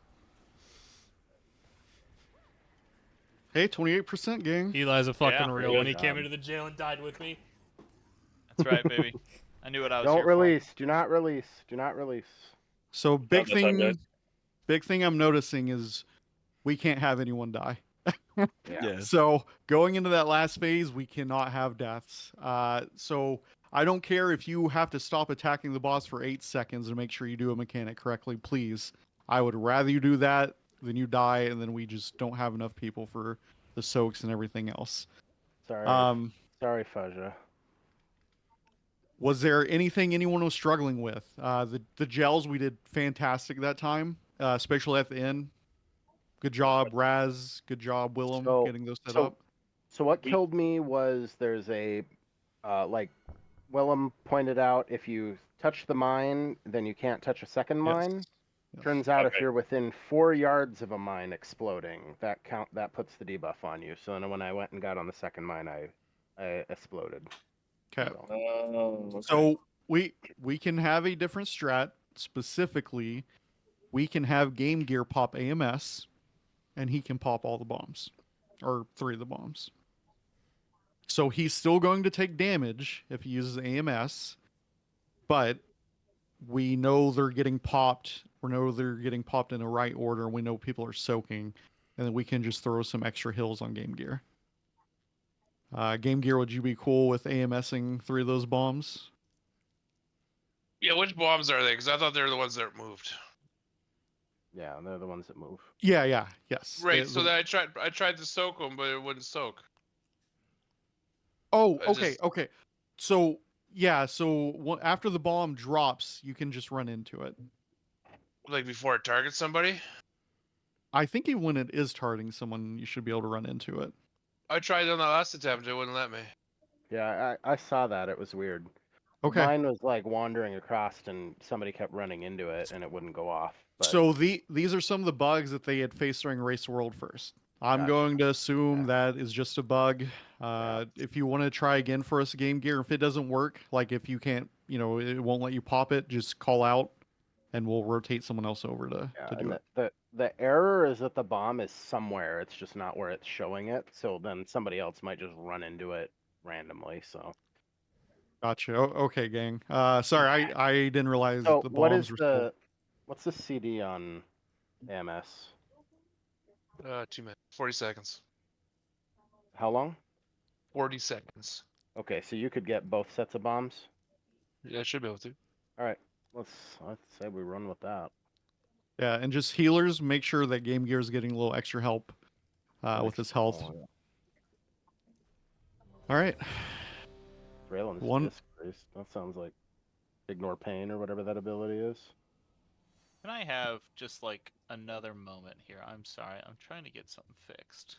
Hey, 28%, gang. Eli's a fucking Yeah. real one. He Good came job. into the jail and died with me. That's right, baby. I knew what I was Don't here release. Do not release. Do not release. So big That's time, guys. thing I'm noticing is we can't have anyone die. Yeah. So going into that last phase, we cannot have deaths. So I don't care if you have to stop attacking the boss for 8 seconds to make sure you do a mechanic correctly, please. I would rather you do that than you die and then we just don't have enough people for the soaks and everything else. Sorry. Sorry, Faja. Was there anything anyone was struggling with? The gels, we did fantastic that time, especially at the end. Good job, Raz. Good job, Willem, So- getting those set so- up. So what killed me was there's a, like Willem pointed out, if you touch the mine, then you can't touch a second mine. Yes. Turns out if Okay. you're within 4 yards of a mine exploding, that puts the debuff on you. So then when I went and got on the second mine, I exploded. Okay. So, Okay. So we can have a different strat. Specifically, we can have Game Gear pop AMS, and he can pop all the bombs, or 3 of the bombs. So he's still going to take damage if he uses AMS, but we know they're getting popped. We know they're getting popped in the right order. We know people are soaking, and then we can just throw some extra hills on Game Gear. Game Gear, would you be cool with AMSing 3 of those bombs? Yeah, which bombs are they? Because I thought they were the ones that moved. yeah, they're the ones that move. Yeah, yes. Right. So then I tried to soak them, but it wouldn't soak. Oh, I okay, just- okay. So yeah, so after the bomb drops, you can just run into it. Like before it targets somebody. I think even when it is targeting someone, you should be able to run into it. I tried on that last attempt. It wouldn't let me. Yeah, I saw that. It was weird. Okay. Mine was like wandering across, and somebody kept running into it, and it wouldn't go off. But So these are some of the bugs that they had faced during Race World first. I'm Gotcha. going to assume that is just a bug. If you want to try again for us, Game Gear, if it doesn't work, like if you can't, it won't let you pop it, just call out, and we'll rotate someone else over to do and it. the error is that the bomb is somewhere. It's just not where it's showing it. So then somebody else might just run into it randomly. So Gotcha. Okay, gang. Sorry, I didn't realize so the what is bombs were still... what's the CD on AMS? 2 minutes. 40 seconds. How long? 40 seconds. Okay, so you could get both sets of bombs. Yeah, I should be able to. All right, let's say we run with that. Yeah, and just healers, make sure that Game Gear is getting a little extra help with his health. All right. Raylan's One- disc race. That sounds like ignore pain or whatever that ability is. Can I have just like another moment here? I'm sorry. I'm trying to get something fixed.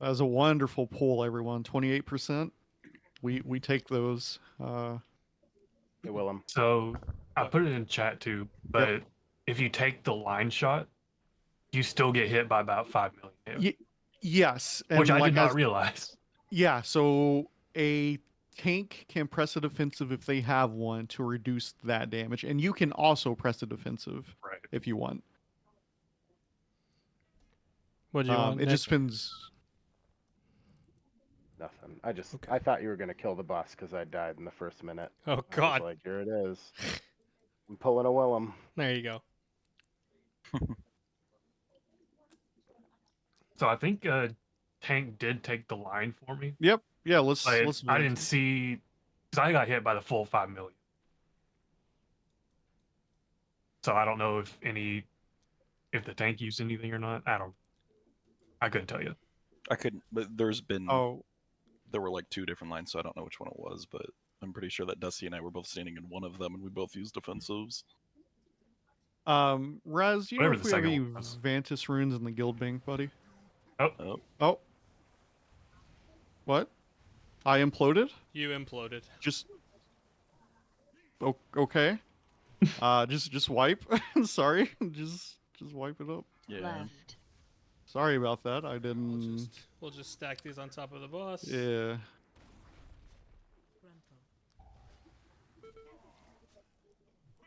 That was a wonderful poll, everyone. 28%. We take those. Hey, Willem. So I put it in chat too, but if you take the line shot, you still get hit by about 5 million hits, Yes, and which I like did not as- realize. Yeah, so a tank can press a defensive if they have one to reduce that damage, and you can also press a defensive Right. if you want. What do you want? It Nick? just depends. Nothing. I thought you were gonna kill the boss because I died in the first minute. Oh I was God! like, here it is. I'm pulling a Willem. There you go. So I think Tank did take the line for me, Yep. Yeah. Let's. but Let's. I didn't see because I got hit by the full 5 million. So I don't know if the tank used anything or not. I couldn't tell you. I couldn't, but Oh, there were like 2 different lines, so I don't know which one it was, but I'm pretty sure that Dusty and I were both standing in one of them, and we both used defensives. Raz, you know Whatever if the we have second any one was. Vantis runes in the guild bank, buddy? Oh, Oh. What? I imploded? You imploded. Just... okay. Just wipe. Sorry, just wipe it up. Yeah. Sorry about that. I didn't. We'll just stack these on top of the boss. Yeah.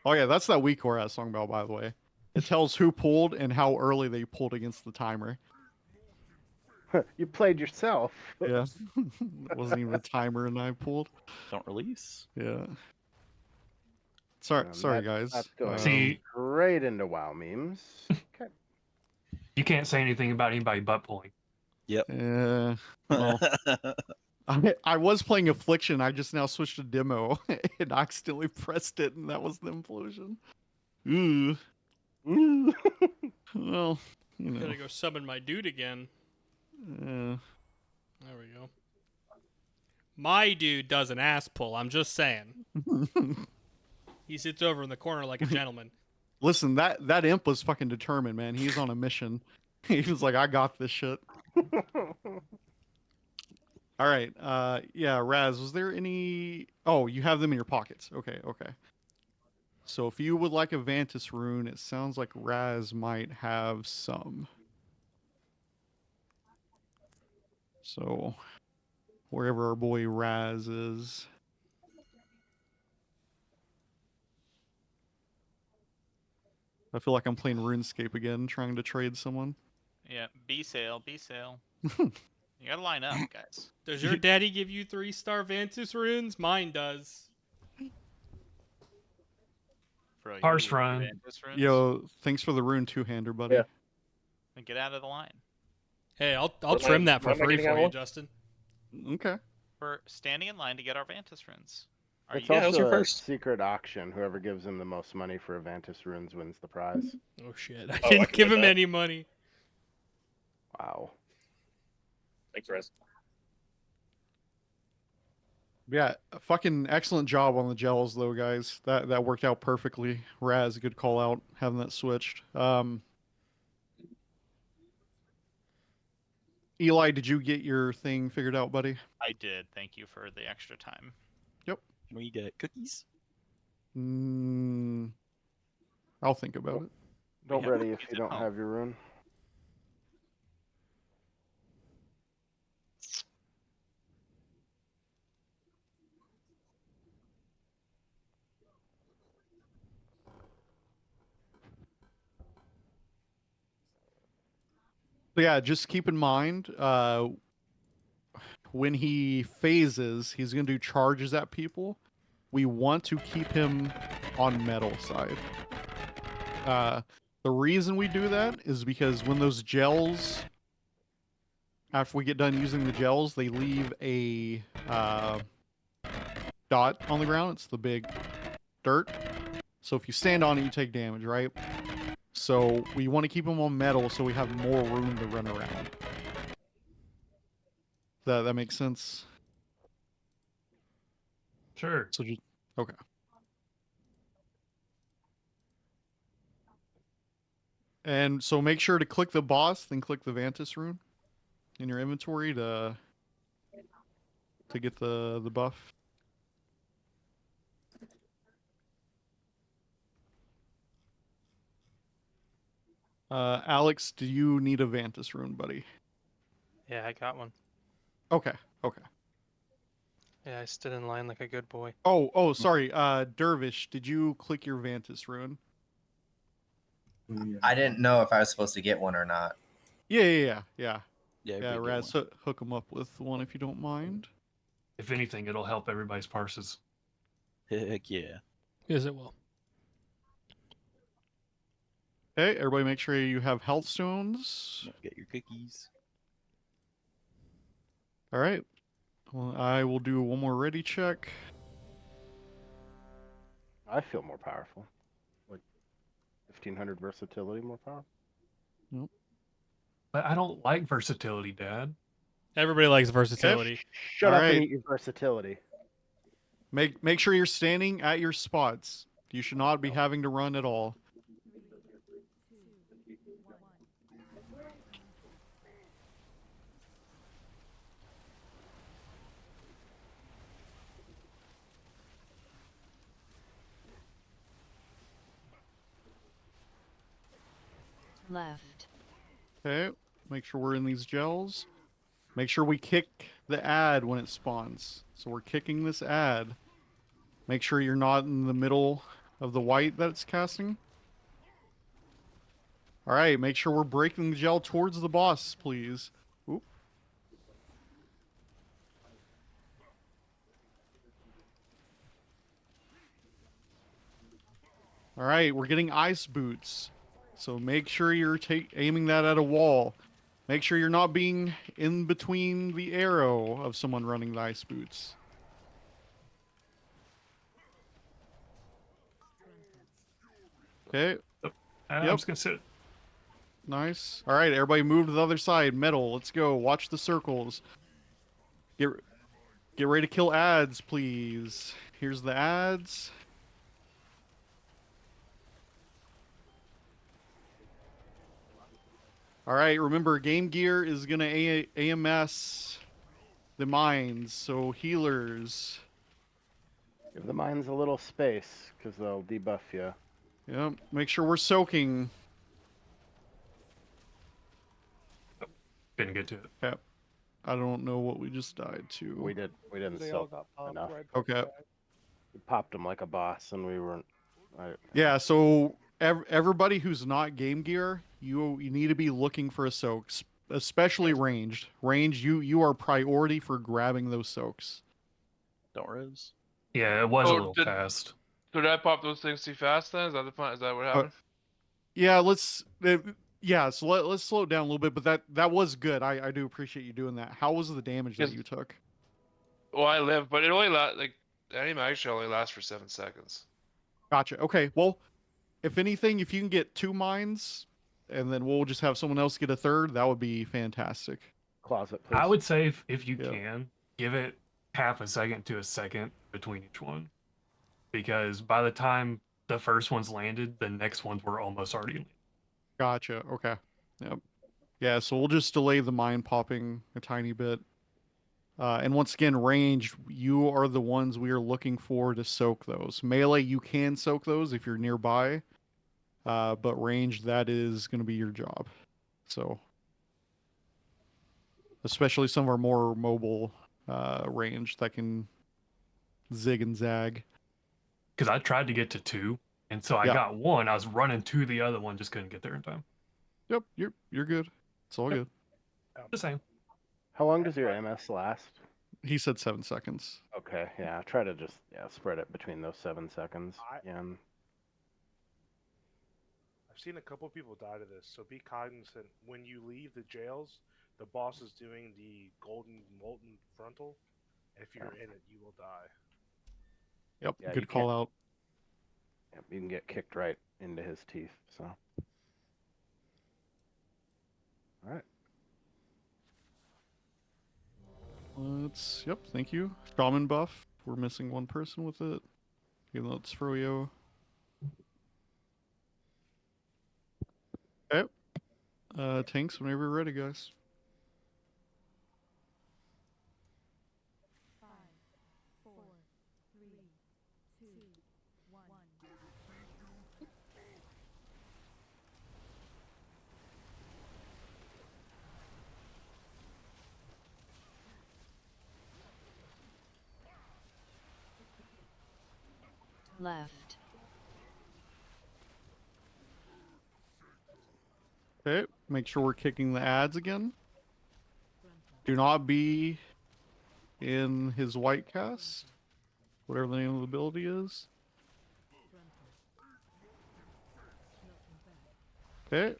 Oh yeah, that's that weak core I was talking about, by the way. It tells who pulled and how early they pulled against the timer. You played yourself. Yeah. It wasn't even a timer and I pulled. Don't release. Yeah. Sorry guys. That's going See- straight into WoW memes. Okay. You can't say anything about anybody butt pulling. Yep. Yeah. Well, I was playing Affliction. I just now switched to demo and accidentally pressed it, and that was the implosion. Ooh. Well, you know. Gotta go summon my dude again. Yeah. There we go. My dude does an ass pull. I'm just saying. He sits over in the corner like a gentleman. Listen, that imp was fucking determined, man. He's on a mission. He was like, I got this shit. All right. Yeah, Raz, was there any... Oh, you have them in your pockets. Okay. So if you would like a Vantis rune, it sounds like Raz might have some. So, wherever our boy Raz is. I feel like I'm playing RuneScape again, trying to trade someone. Yeah, B sale, B sale. You gotta line up, guys. Does your daddy give you 3-star Vantis runes? Mine does. Bro, you Parse need run. Vantis runes? Yo, thanks for the rune two-hander, buddy. Yeah. And get out of the line. Hey, I'll What am trim I- that for what am I free getting for out you, of? Justin. Okay. We're standing in line to get our Vantis runes. Are It's you Yeah, how's also your a first? secret auction. Whoever gives him the most money for Avantis runes wins the prize. Oh shit! I I didn't can give win him that. any money. Wow. Thanks, Rez. Yeah, fucking excellent job on the gels, though, guys. That worked out perfectly. Raz, good call out having that switched. Eli, did you get your thing figured out, buddy? I did. Thank you for the extra time. Yep. Can we get cookies? I'll think about it. Don't have ready if cookies you at don't home. have your rune. So yeah, just keep in mind, when he phases, he's going to do charges at people. We want to keep him on metal side. The reason we do that is because when those gels, after we get done using the gels, they leave a dot on the ground. It's the big dirt. So if you stand on it, you take damage, right? So we want to keep them on metal so we have more room to run around. That makes sense? Sure. So just okay. And so make sure to click the boss, then click the Vantis rune in your inventory to get the buff. Alex, do you need a Vantis rune, buddy? Yeah, I got one. Okay. Yeah, I stood in line like a good boy. Oh, sorry. Dervish, did you click your Vantis rune? I didn't know if I was supposed to get one or not. Yeah. Yeah, Raz, hook him up with one if you don't mind. If anything, it'll help everybody's parses. Heck yeah. Yes, it will. Okay, everybody make sure you have health stones. Get your cookies. All right. Well, I will do one more ready check. I feel more powerful. Like 1500 versatility more powerful. Nope. But I don't like versatility, Dad. Everybody likes versatility. Shut All up right. and eat your versatility. Make sure you're standing at your spots. You should not be having to run at all. Left. Okay, make sure we're in these gels. Make sure we kick the ad when it spawns. So we're kicking this ad. Make sure you're not in the middle of the white that it's casting. All right, make sure we're breaking the gel towards the boss, please. Oop. All right, we're getting ice boots. So make sure you're aiming that at a wall. Make sure you're not being in between the arrow of someone running the ice boots. Okay. I'm Yep. just gonna sit. Nice. All right, everybody move to the other side. Metal, let's go. Watch the circles. Get ready to kill ads, please. Here's the ads. All right, remember, Game Gear is going to AMS the mines, so healers. Give the mines a little space, because they'll debuff you. Yep, make sure we're soaking. Didn't get to it. Yep. I don't know what we just died to. We didn't They all soak got popped enough. right back Okay. to back. We popped them like a boss, and we weren't. Yeah, so everybody who's not Game Gear, you need to be looking for a soak, especially ranged. Ranged, you are priority for grabbing those soaks. Don't res. Yeah, it was a Oh, little fast. Did I pop those things too fast then? Is that the point? Is that what happened? Yeah, so let's slow it down a little bit, but that was good. I do appreciate you doing that. How was the damage that you took? Well, I live, but it only like animation only lasts for 7 seconds. Gotcha. Okay, well, if anything, if you can get 2 mines, and then we'll just have someone else get a third, that would be fantastic. Closet, please. I would say if you can, give it half a second to a second between each one. Because by the time the first one's landed, the next ones were almost already landed. Gotcha. Okay. Yep. Yeah, so we'll just delay the mine popping a tiny bit. And once again, range, you are the ones we are looking for to soak those. Melee, you can soak those if you're nearby. But range, that is going to be your job. So, especially some of our more mobile range that can zig and zag. Because I tried to get to 2, and so I got 1. I was running to the other one, just couldn't get there in time. Yep, you're good. It's all good. The same. How long does your MS last? He said 7 seconds. Okay, yeah. Try to just spread it between those 7 seconds. I've seen a couple people die to this, so be cognizant. When you leave the jails, the boss is doing the golden molten frontal. If you're in it, you will die. Yep, Yeah, good call out. Yep, you can get kicked right into his teeth, so. Alright. Yep, thank you. Shaman buff. We're missing one person with it. Even though it's Froyo. Okay. Tanks, whenever you're ready, guys. Left. Okay, make sure we're kicking the ads again. Do not be in his white cast, whatever the name of the ability is. Okay.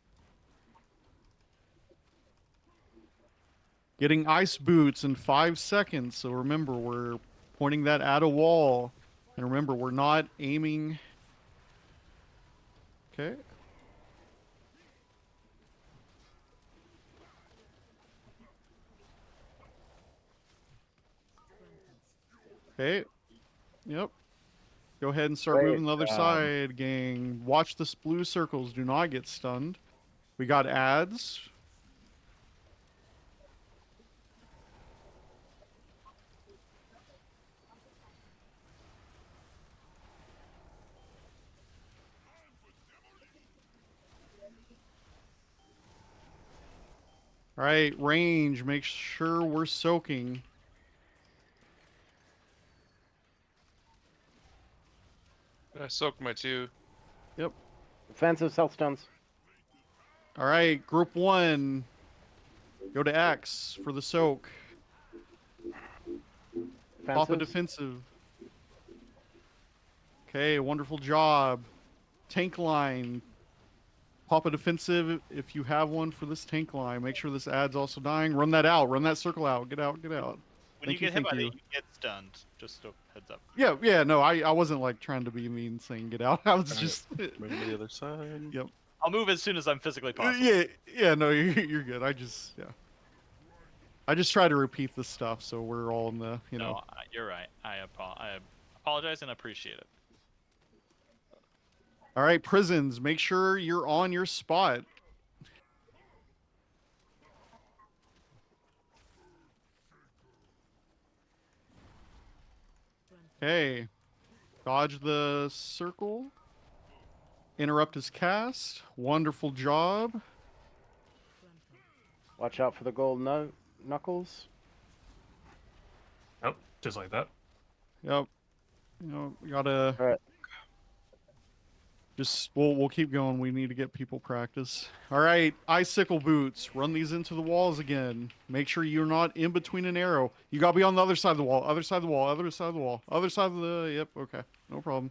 Getting ice boots in 5 seconds. So remember, we're pointing that at a wall. And remember, we're not aiming. Okay. Okay. Yep. Go ahead and start moving the other side, gang. Watch the blue circles. Do not get stunned. We got ads. All right, range. Make sure we're soaking. I soaked my 2. Yep. Defensive Self-Stones. All right, group 1. Go to X for the soak. Pop a Defensives. defensive. Okay, wonderful job. Tank line. Pop a defensive if you have one for this tank line. Make sure this ad's also dying. Run that out. Run that circle out. Get out. Get out. When you get hit by that, you get stunned. Just a heads up. Yeah, no, I wasn't like trying to be mean saying get out. I was just moving to the other side. Yep. I'll move as soon as I'm physically possible. Yeah, no, you're good. I just try to repeat this stuff so we're all in the, you know. No, you're right. I apologize and appreciate it. All right, prisons, make sure you're on your spot. Okay. Dodge the circle. Interrupt his cast. Wonderful job. Watch out for the gold knuckles. Oh, just like that. Yep. You know, we gotta. All right. Just we'll keep going. We need to get people practice. All right, icicle boots. Run these into the walls again. Make sure you're not in between an arrow. You gotta be on the other side of the wall. Other side of the wall. Other side of the wall. Other side of the. Yep. Okay. No problem.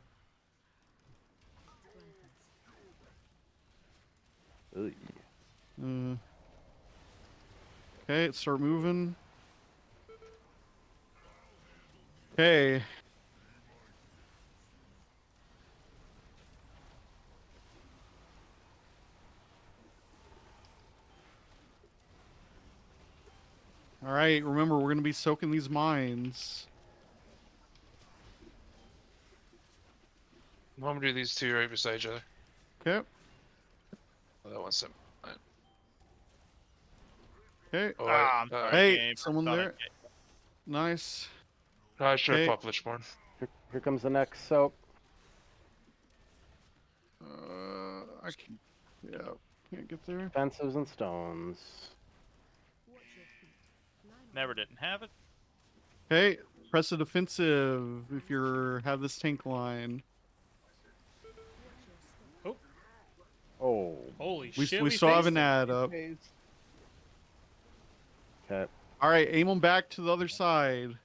Okay, start moving. Okay. All right, remember, we're going to be soaking these mines. I'm gonna do these 2 right beside each other. Okay. Oh, that one's 7. Okay. Oh, I'm sorry, hey, game. someone there. Nice. I should have Okay. popped Lichborn. Here comes the next soak. Can't get there. Defensives and stones. Never didn't have it. Okay, press a defensive if you have this tank line. Oh. Holy We shit! still have an faced it. ad up. Okay. All right, aim them back to the other side.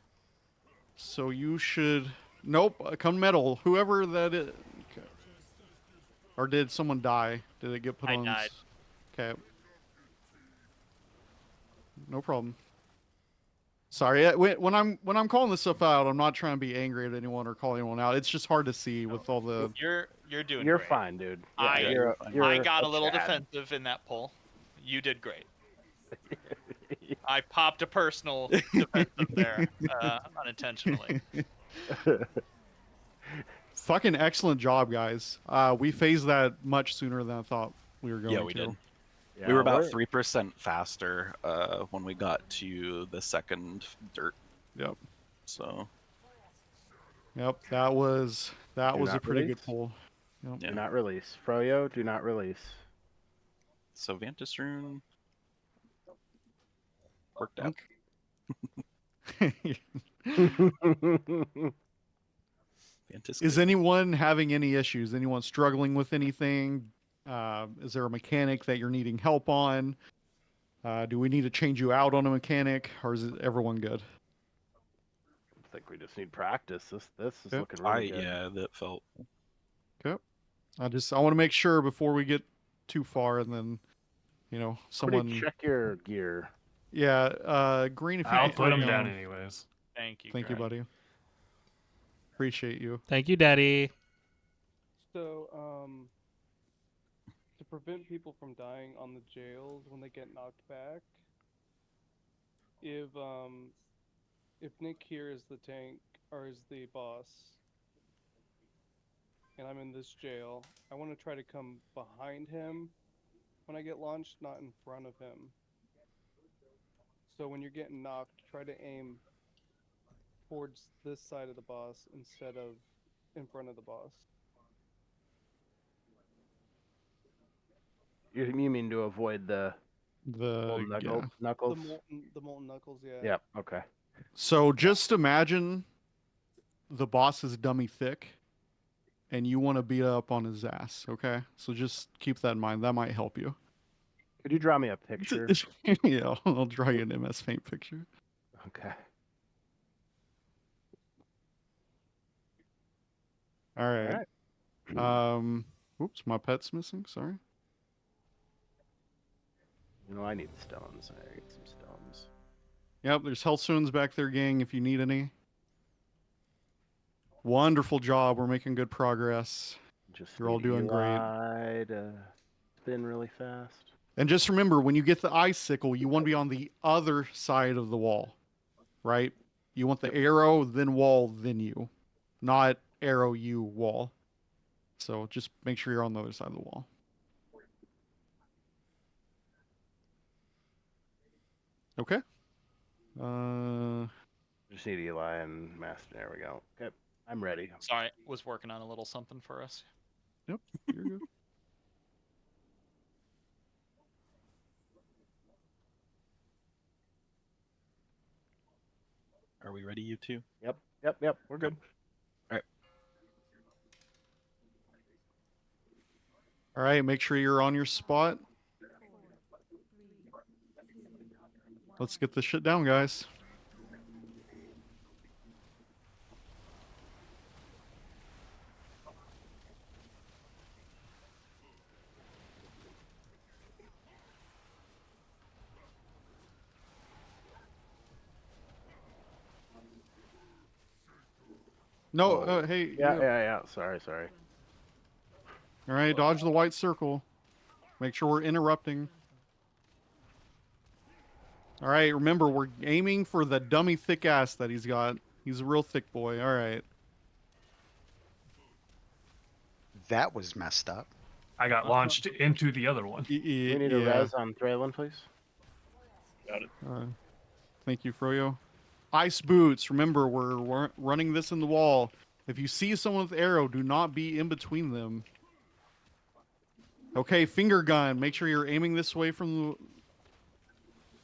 So you should. Nope, come metal. Whoever that is. Okay. Or did someone die? Did it get put I on? died. Okay. No problem. Sorry, when I'm calling this stuff out, I'm not trying to be angry at anyone or call anyone out. It's just hard to see with all the. You're doing. You're great. fine, dude. Yeah, I got a little Chad. defensive in that pull. You did great. I popped a personal defensive there, unintentionally. Fucking excellent job, guys. We phased that much sooner than I thought we were going to. Yeah, we did. Yeah, We were about 3% faster when we got to the second dirt. Yep. So. Yep, that was a pretty release. good pull. Yep. Yeah. Do not release. Froyo, do not release. So Vantis Rune worked out. Is anyone having any issues? Anyone struggling with anything? Is there a mechanic that you're needing help on? Do we need to change you out on a mechanic, or is everyone good? I think we just need practice. This is Yep. looking really good. Yeah, that felt. Okay. I want to make sure before we get too far, and then, someone check your gear. Yeah, Green. If you I'll could put them bring down on- Thank anyways. you. Thank you, Greg. buddy. Appreciate you. Thank you, Daddy. So, to prevent people from dying on the jails when they get knocked back, if Nick here is the tank or is the boss, and I'm in this jail, I want to try to come behind him when I get launched, not in front of him. So when you're getting knocked, try to aim towards this side of the boss instead of in front of the boss. You mean to avoid the Little Yeah. knuckles. The molten knuckles, yeah. Yep. Okay. So just imagine the boss is dummy thick, and you want to beat up on his ass. Okay, so just keep that in mind. That might help you. Could you draw me a picture? Yeah, I'll draw you an MS Paint picture. Okay. All right. All right. Oops, my pet's missing. Sorry. I need stones. I need some stones. Yep, there's health stones back there, gang, if you need any. Wonderful job. We're making good progress. Just You're all need doing great. Eli to spin really fast. And just remember, when you get the icicle, you want to be on the other side of the wall, right? You want the arrow, then wall, then you. Not arrow, you, wall. So just make sure you're on the other side of the wall. Okay. Just need Eli and Master. There we go. Okay. I'm ready. Sorry, was working on a little something for us. Yep, you're good. Are we ready, you two? Yep. We're good. All right. All right, make sure you're on your spot. Let's get this shit down, guys. No, hey. Yeah. Sorry. All right, dodge the white circle. Make sure we're interrupting. All right, remember, we're aiming for the dummy thick ass that he's got. He's a real thick boy. All right. That was messed up. I got launched into the other one. We need a res on Thraylin, please. Got it. Thank you, Froyo. Ice boots. Remember, we're running this in the wall. If you see someone with arrow, do not be in between them. Okay, finger gun. Make sure you're aiming this way from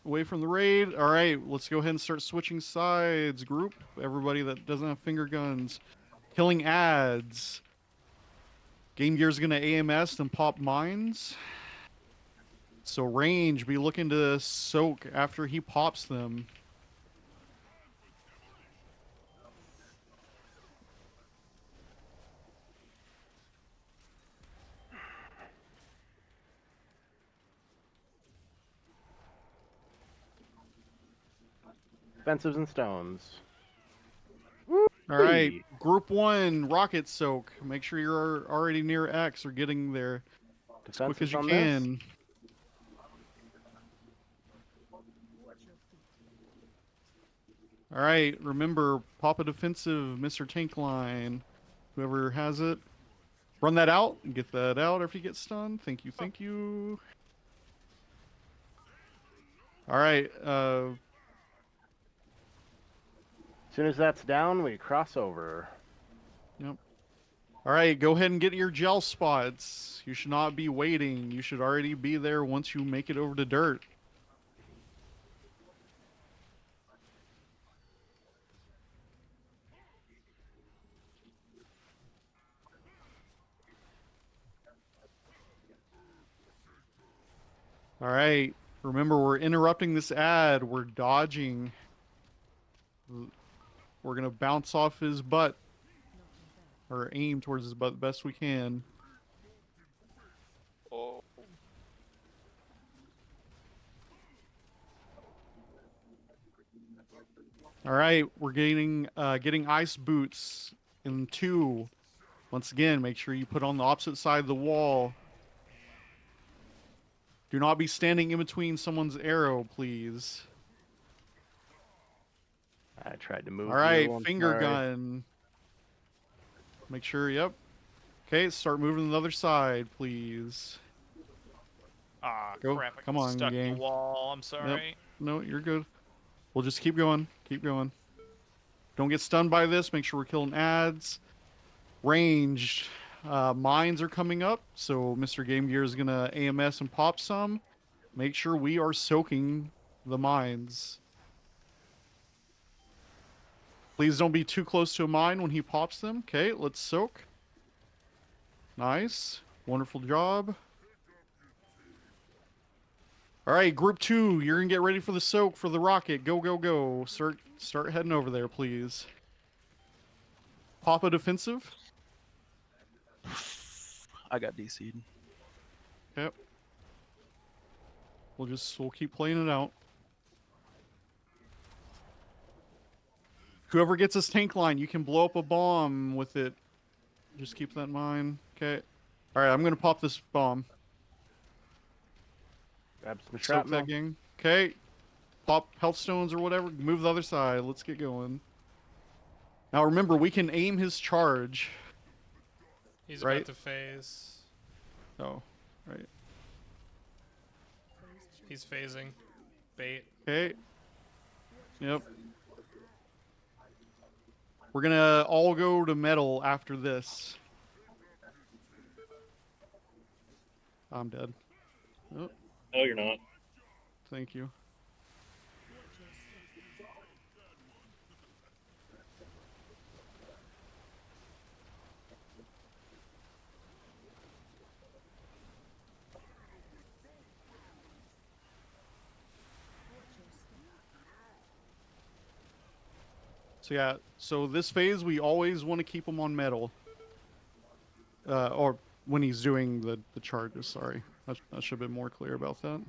the raid. All right, let's go ahead and start switching sides. Group, everybody that doesn't have finger guns. Killing ads. Game Gear's gonna AMS and pop mines. So range, be looking to soak after he pops them. Defensives and stones. All right, group 1, rocket soak. Make sure you're already near X or getting there as quick as you can. All right, remember, pop a defensive, Mr. Tank Line. Whoever has it, run that out and get that out after you get stunned. Thank you. All right. As soon as that's down, we cross over. Yep. All right, go ahead and get your gel spots. You should not be waiting. You should already be there once you make it over to dirt. All right, remember, we're interrupting this ad. We're dodging. We're going to bounce off his butt. Or aim towards his butt the best we can. Oh. All right, we're getting ice boots in 2. Once again, make sure you put on the opposite side of the wall. Do not be standing in between someone's arrow, please. I tried to move. All right, finger gun. Make sure, yep. Okay, start moving to the other side, please. Ah, Go. crap. I Come got on, stuck in gang. the wall. I'm sorry. Yep. No, you're good. We'll just keep going. Don't get stunned by this. Make sure we're killing ads. Ranged. Mines are coming up, so Mr. Game Gear is going to AMS and pop some. make sure we are soaking the mines. Please don't be too close to a mine when he pops them. Okay, let's soak. Nice. Wonderful job. All right, group 2, you're going to get ready for the soak for the rocket. Go, go, go. Start heading over there, please. Pop a defensive. I got DC'd. Yep. We'll keep playing it out. Whoever gets this tank line, you can blow up a bomb with it. Just keep that in mind. Okay. All right, I'm going to pop this bomb. Grab some Soak shrapnel. that gang. Okay. Pop health stones or whatever. Move the other side. Let's get going. Now remember, we can aim his charge. He's right? about to phase. Oh, right. He's phasing. Bait. Okay. Yep. We're gonna all go to metal after this. I'm dead. Oh, No, you're not. thank you. So yeah, so this phase we always want to keep him on metal. Or when he's doing the charges, sorry. I should have been more clear about that.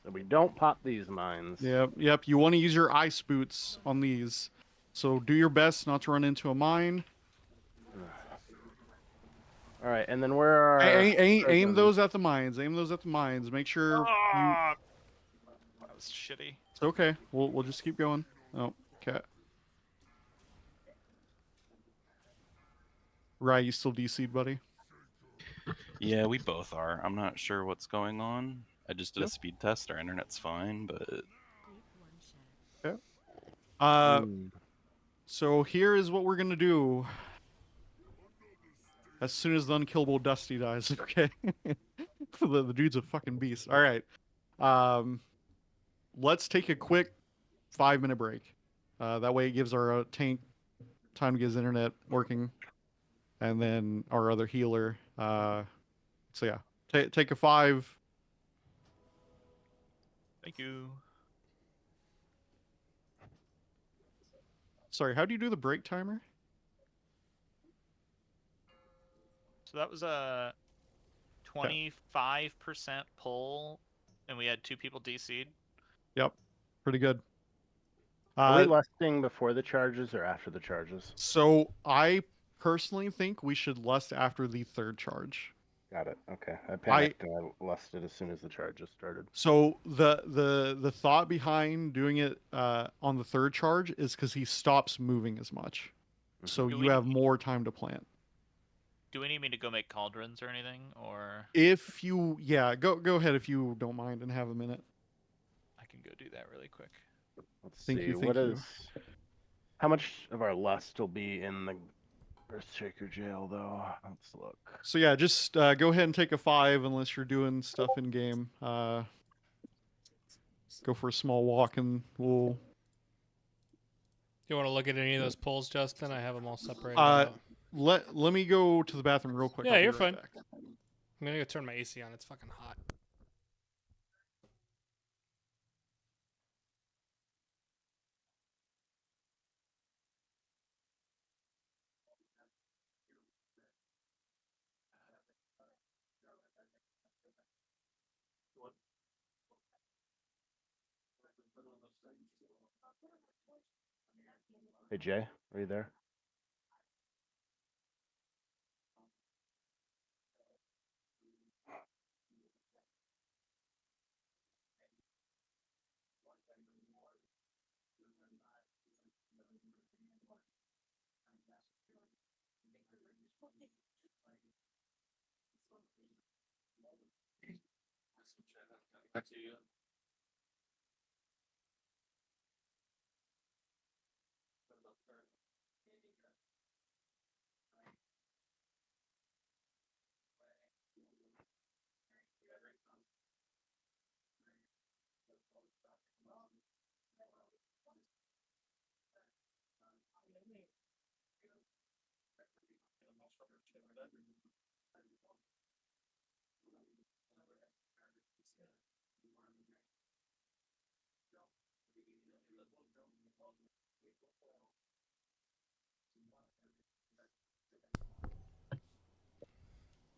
So we don't pop these mines. Yep. You want to use your ice boots on these. So do your best not to run into a mine. All right, and then where are Aim those at the mines. Aim those at the mines. Make sure you... That was shitty. It's okay. We'll just keep going. Oh, okay. Right, you still DC'd, buddy? Yeah, we both are. I'm not sure what's going on. I just did a Yep. speed test. Our internet's fine, but Okay. Hmm. So here is what we're gonna do. As soon as the unkillable Dusty dies, okay? the dude's a fucking beast. All right. Let's take a quick 5-minute break. That way it gives our tank time to get his internet working, and then our other healer. So yeah, take a 5. Thank you. Sorry, how do you do the break timer? So that was a 25% pull, and we had 2 people DC'd. Yep, pretty good. Are we lusting before the charges or after the charges? So I personally think we should lust after the 3rd charge. Got it. Okay. I panicked and I lusted as soon as the charges started. So the thought behind doing it on the 3rd charge is because he stops moving as much, so Do you we- have more time to plant. Do we need me to go make cauldrons or anything, or If you, yeah, go ahead if you don't mind and have a minute. I can go do that really quick. Let's Thank see. you, What thank you. is? How much of our lust will be in the Earthshaker jail, though? Let's look. So yeah, just go ahead and take a 5 unless you're doing stuff in game. Go for a small walk and we'll. You want to look at any of those polls, Justin? I have them all separated Uh, out. let me go to the bathroom real quick. Yeah, I'll be you're right fine. back. I'm gonna go turn my AC on. It's fucking hot. Hey Jay, are you there?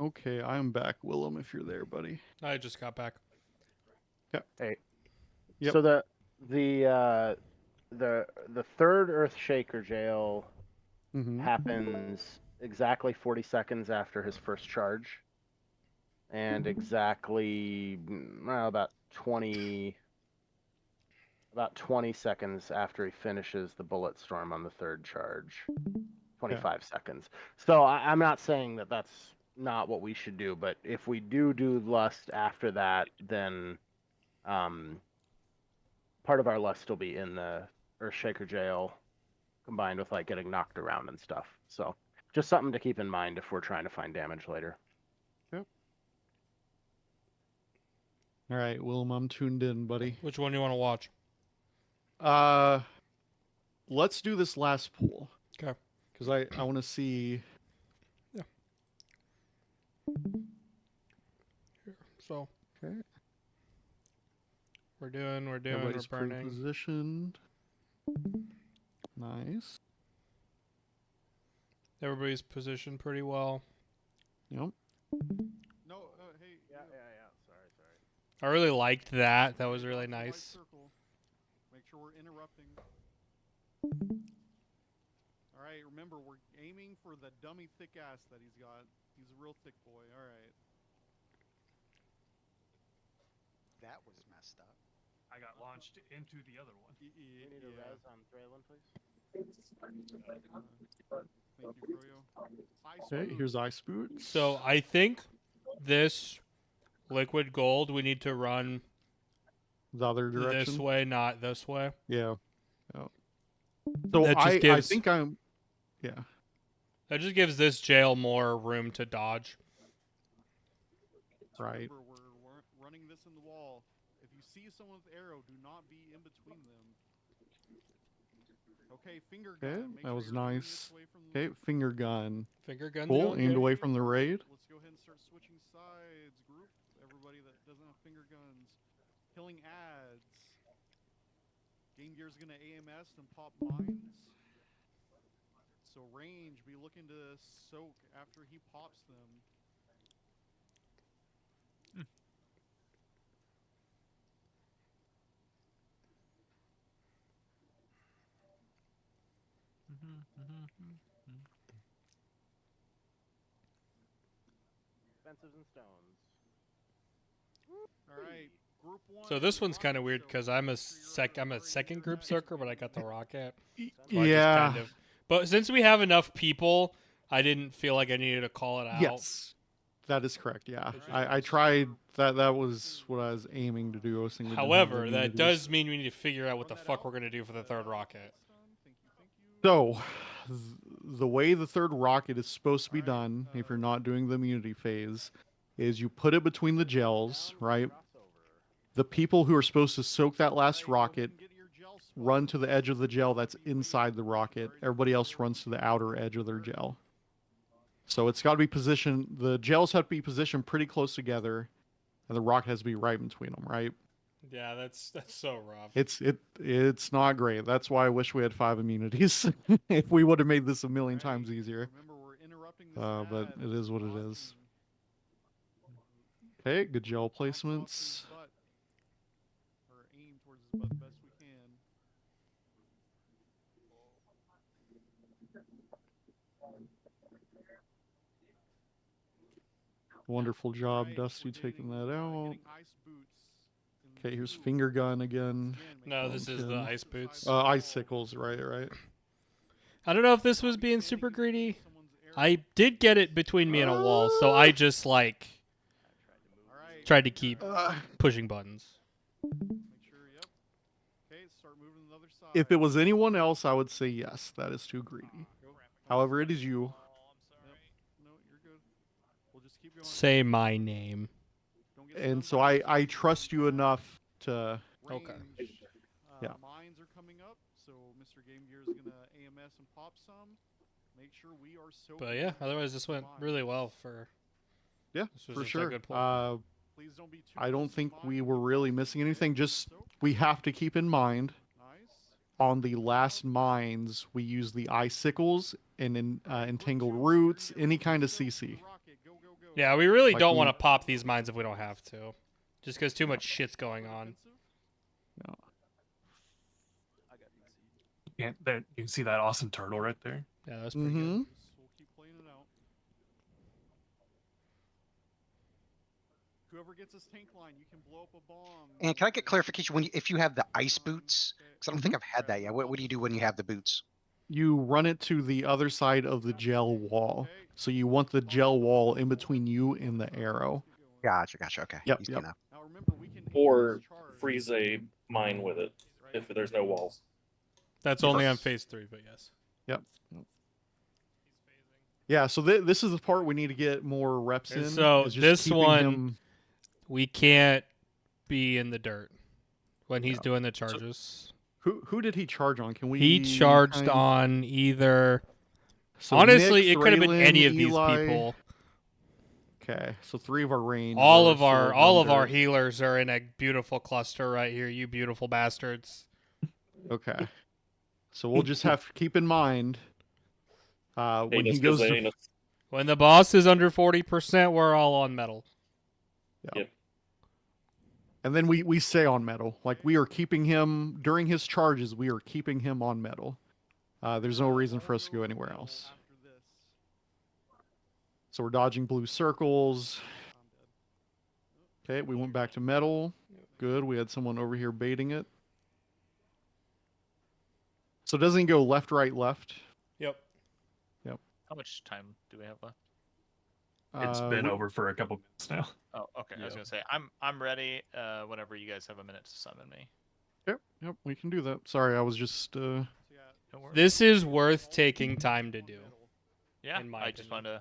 Okay, I'm back, Willem. If you're there, buddy. I just got back. Hey. Yep. So the third Earthshaker jail happens exactly 40 seconds after his first charge, and exactly about 20 seconds after he finishes the bullet storm on the third charge. 25 seconds. So I'm not saying that that's not what we should do, but if we do lust after that, then part of our lust will be in the Earthshaker jail, combined with like getting knocked around and stuff. So just something to keep in mind if we're trying to find damage later. Yep. All right, Willem, I'm tuned in, buddy. Which one do you want to watch? Let's do this last pool. Okay. Because I want to see. Yeah. Here. So. Okay. We're burning. Everybody's pre-positioned. Nice. Everybody's positioned pretty well. Yep. No, hey. Yeah. Sorry. I really liked that. That was really nice. Make sure we're interrupting. All right, remember, we're aiming for the dummy thick ass that he's got. He's a real thick boy. All right. That was messed up. I got launched into the other one. We need a res on Draylon, please. Thank you, Froyo. Okay, here's Ice Boots. So I think this liquid gold we need to run the other direction. This way, not this way. Yeah. Oh. So I think I'm. Yeah. That just gives this jail more room to dodge. Right. Remember, we're running this in the wall. If you see someone with arrow, do not be in between them. Okay, finger gun. Okay, that was nice. Okay, finger gun. Finger gun. Cool. Aimed away from the raid. Let's go ahead and start switching sides. Group everybody that doesn't have finger guns. Killing ads. Game Gear's gonna AMS and pop mines. So range, be looking to soak after he pops them. Expensives and stones. All right, group one. So this one's kind of weird because I'm a second group circle, but I got the rocket. So yeah. But since we have enough people, I didn't feel like I needed to call it out. Yes, that is correct. Yeah, I tried that. That was what I was aiming to do. I was thinking. However, that does mean we need to figure out what the fuck we're gonna do for the third rocket. So, the way the third rocket is supposed to be done, if you're not doing the immunity phase, is you put it between the gels, right? The people who are supposed to soak that last rocket run to the edge of the gel that's inside the rocket. Everybody else runs to the outer edge of their gel. So it's got to be positioned, the gels have to be positioned pretty close together, and the rocket has to be right between them, right? Yeah, that's so rough. It's not great. That's why I wish we had 5 immunities. If we would have made this a million times easier. But it is what it is. Okay, good gel placements. Or aim towards his butt the best we can. Wonderful job, Dusty, taking that out. Okay, here's finger gun again. No, this is the ice boots. Icicles, right. I don't know if this was being super greedy. I did get it between me and a wall, so I just like tried to keep pushing buttons. If it was anyone else, I would say yes, that is too greedy. However, it is you. Say my name. And so I trust you enough to... Okay. Yeah. Mines are coming up, so Mr. Game Gear is going to AMS and pop some. Make sure we are so. But yeah, otherwise this went really well for. Yeah, This was for just sure. a good pull. I don't think we were really missing anything. Just we have to keep in mind on the last mines we use the icicles and entangled roots, any kind of CC. Yeah, we really Like don't we- want to pop these mines if we don't have to, just because too much shit's going on. Yeah. You can see that awesome turtle right there. Yeah, that's pretty good. Mm-hmm. Whoever gets this tank line, you can blow up a bomb. And can I get clarification when if you have the ice boots? Because I don't think Mhm. I've had that yet. What do you do when you have the boots? You run it to the other side of the gel wall. So you want the gel wall in between you and the arrow. Gotcha. Okay. Yep, Easy yep. enough. Or freeze a mine with it if there's no walls. That's only on phase 3, but yes. Yep. Yeah, so this is the part we need to get more reps in. So is just this keeping one, him- we can't be in the dirt when he's doing the charges. Who did he charge on? Can we? He charged on either. So Honestly, Nick, it could have been Thraylin, any of these Eli. people. Okay, so 3 of our range. All are of our still all of our under- healers are in a beautiful cluster right here. You beautiful bastards. Okay, so we'll just have to keep in mind when he goes to. When the boss is under 40%, we're all on metal. Yeah. And then we stay on metal. Like we are keeping him during his charges. We are keeping him on metal. There's no reason for us to go anywhere else. So we're dodging blue circles. Okay, we went back to metal. Good. We had someone over here baiting it. So doesn't he go left, right, left? Yep. Yep. How much time do we have left? It's been over for a couple minutes now. Oh, okay. I was gonna say I'm ready. Whenever you guys have a minute to summon me. Yep, we can do that. Sorry, I was just Don't worry. This is worth taking time to do. Yeah, in my I just opinion.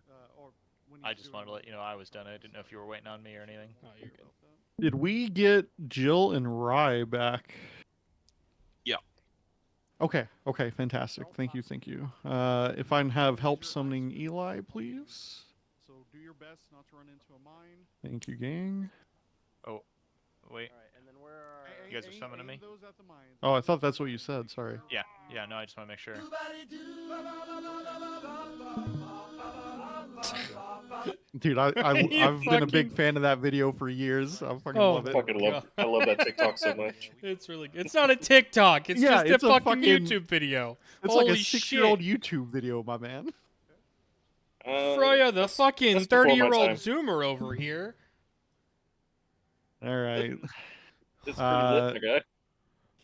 wanted to let you know I was done. I didn't know if you were waiting on me or anything. Oh, you're good. Did we get Jill and Rye back? Yeah. Okay, fantastic. Thank you. If I can have help summoning Eli, please. So do your best not to run into a mine. Thank you, gang. Oh, wait. And then where are You guys are summoning me? Oh, I thought that's what you said. Sorry. Yeah. No, I just want to make sure. Dude, I've been a big fan of that video for years. I fucking love it. I love that TikTok so much. It's really good. It's not a TikTok. It's just it's a fucking YouTube video. It's Holy like a 6-year-old shit. YouTube video, my man. Freya, the fucking that's before my 30-year-old time. zoomer over here. All right. It's pretty lit, my guy.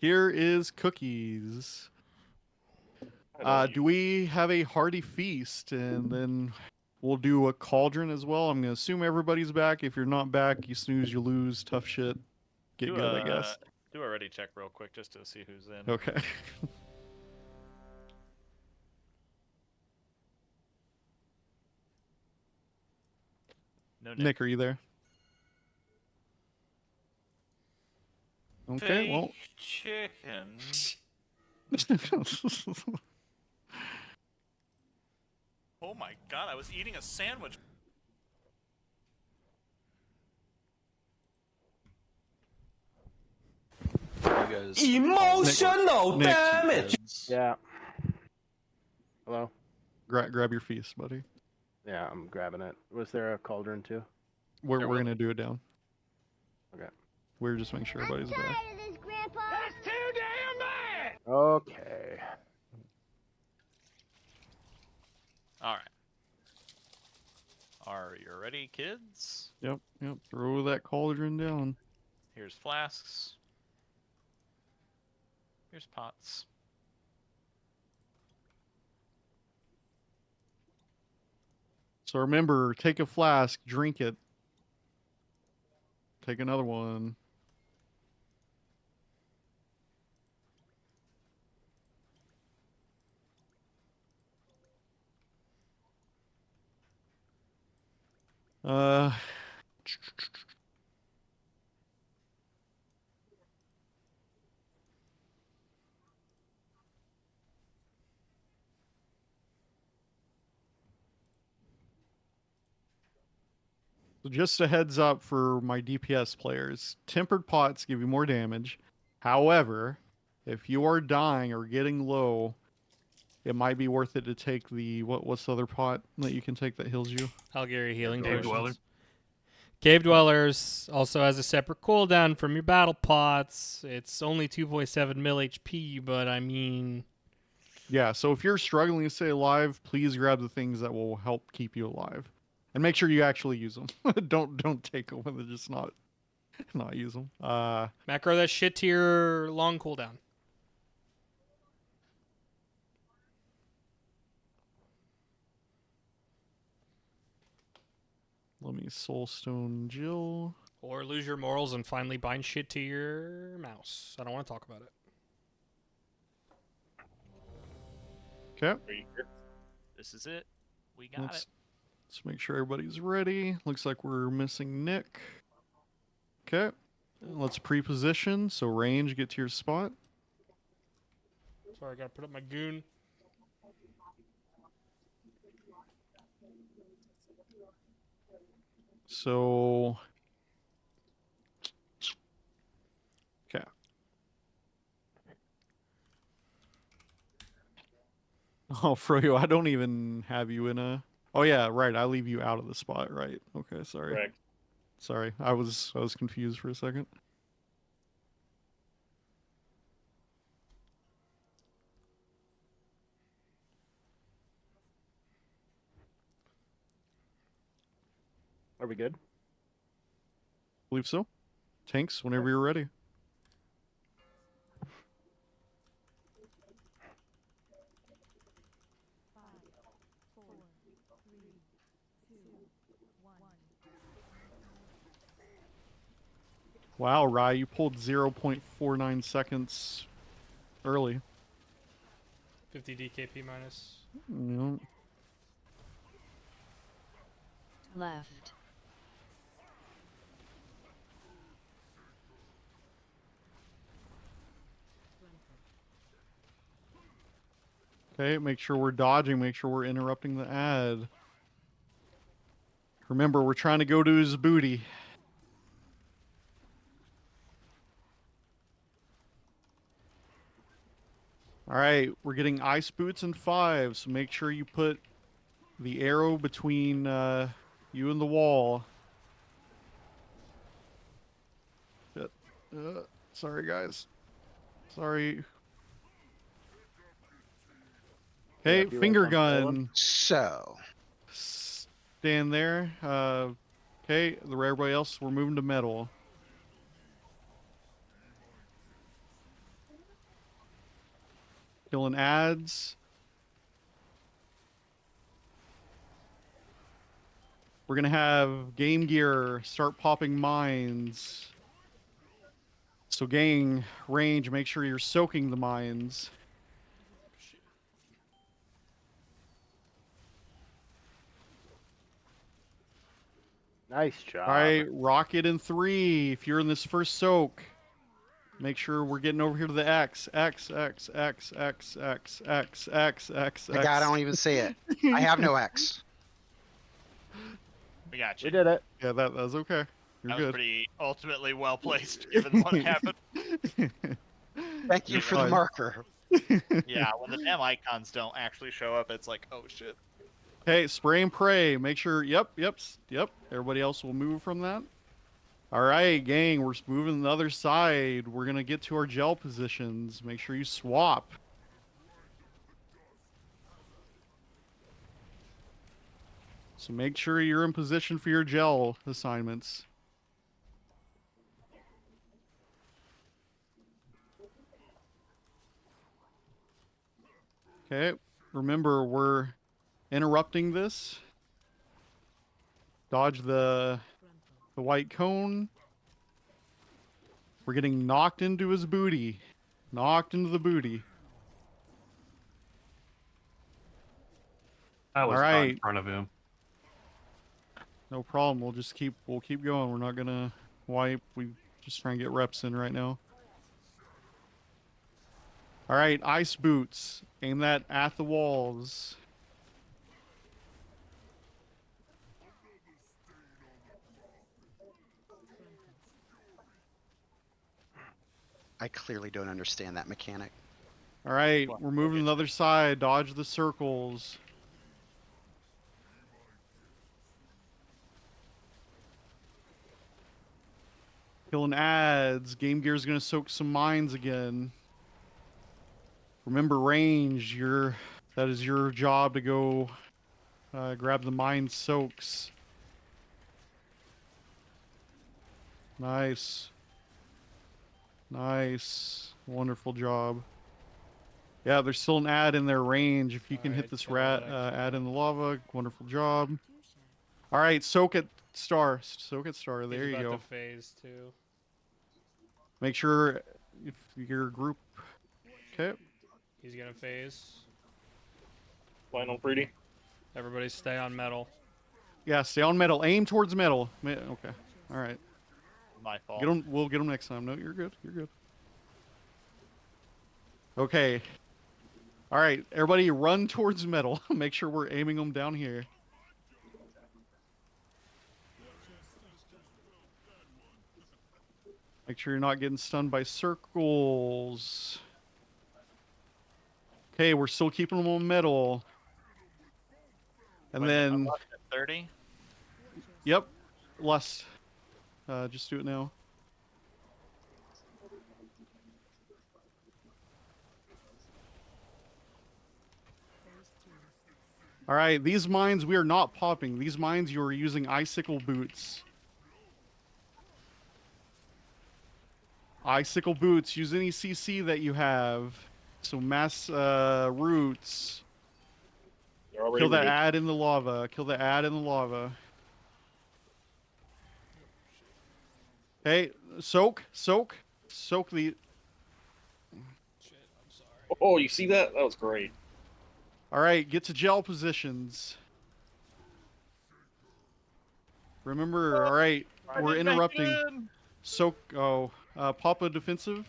Here is cookies. Do we have a hearty feast? And then we'll do a cauldron as well. I'm going to assume everybody's back. If you're not back, you snooze, you lose. Tough shit. Get good, I guess. Do a ready check real quick just to see who's in. Okay. No Nick, are you there? Okay, well. Chicken. Oh my god, I was eating a sandwich. Emotional damage. Yeah. Hello. Grab your feast, buddy. Yeah, I'm grabbing it. Was there a cauldron too? We're gonna do it down. Okay. We're just making sure everybody's back. That's too damn bad! Okay. All right. Are you ready, kids? Yep. Throw that cauldron down. Here's flasks. Here's pots. So remember, take a flask, drink it. Take another one. Uh, So just a heads up for my DPS players. Tempered pots give you more damage. However, if you are dying or getting low, it might be worth it to take the what's the other pot that you can take that heals you? Algary healing Cave Dweller. potions. Cave Dwellers also has a separate cooldown from your battle pots. It's only 2.7 mil HP, but I mean, Yeah, so if you're struggling to stay alive, please grab the things that will help keep you alive. And make sure you actually use them. don't take them when they're just not use them. macro that shit to your long cooldown. Let me soulstone Jill. Or lose your morals and finally bind shit to your mouse. I don't want to talk about it. Okay. This is it. We got it. Let's make sure everybody's ready. Looks like we're missing Nick. Okay. Let's pre-position. So range, get to your spot. Sorry, I gotta put up my goon. So, okay. Oh, Froyo, I don't even have you in a. Oh yeah, right. I leave you out of the spot, right? Okay, sorry. Correct. Sorry, I was confused for a second. Are we good? Believe so. Tanks, whenever you're ready. Wow, Rye, you pulled 0.49 seconds early. 50 DKP minus. Yeah. Left. Okay, make sure we're dodging, make sure we're interrupting the ad. Remember, we're trying to go to his booty. All right, we're getting ice boots in 5, so make sure you put the arrow between you and the wall. Shit. Sorry, guys. Sorry. Okay, be right finger on Caleb. gun. So, Stand there. Okay, everybody else, we're moving to metal. Killing ads. We're gonna have Game Gear start popping mines. So gang, range, make sure you're soaking the mines. Nice job. All right, rocket in 3. If you're in this first soak, make sure we're getting over here to the X. X, X, X, X, X, X, X, X, my God, I don't even see it. I have no X. We got you. We did it. Yeah, that was okay. You're That good. was pretty ultimately well placed given what happened. Thank you for the marker. Yeah, when the damn icons don't actually show up, it's like, oh shit. Okay, spray and pray. Make sure. Yep. Everybody else will move from that. All right, gang. We're moving the other side. We're gonna get to our gel positions. Make sure you swap. So make sure you're in position for your gel assignments. Okay. Remember, we're interrupting this. Dodge the white cone. We're getting knocked into his booty. Knocked into the booty. I was All not in right. front of him. No problem. We'll keep going. We're not gonna wipe. We just try and get reps in right now. All right, ice boots. Aim that at the walls. I clearly don't understand that mechanic. All right, we're moving to the other side. Dodge the circles. Killing ads. Game Gear's gonna soak some mines again. Remember range. That is your job to go grab the mine soaks. Nice. Nice. Wonderful job. Yeah, there's still an ad in their range. If you can hit this ad in the lava, wonderful job. All right, soak it, star. Soak it, star. There He's you about go. to phase too. Make sure if your group. Okay. He's gonna phase. Final pretty. Everybody stay on metal. Yeah, stay on metal. Aim towards metal. Okay. All right. My fault. Get them. We'll get them next time. No, you're good. You're good. Okay. All right, everybody, run towards metal. Make sure we're aiming them down here. Make sure you're not getting stunned by circles. Okay, we're still keeping them on metal. And then, 30. yep, lust. Just do it now. All right, these mines we are not popping. These mines you are using icicle boots. Icicle boots. Use any CC that you have. So mass roots. Kill that ad in the lava. Kill the ad in the lava. Hey, soak the. Oh, you see that? That was great. All right, get to gel positions. Remember, all right, we're interrupting. Soak. Oh, pop a defensive.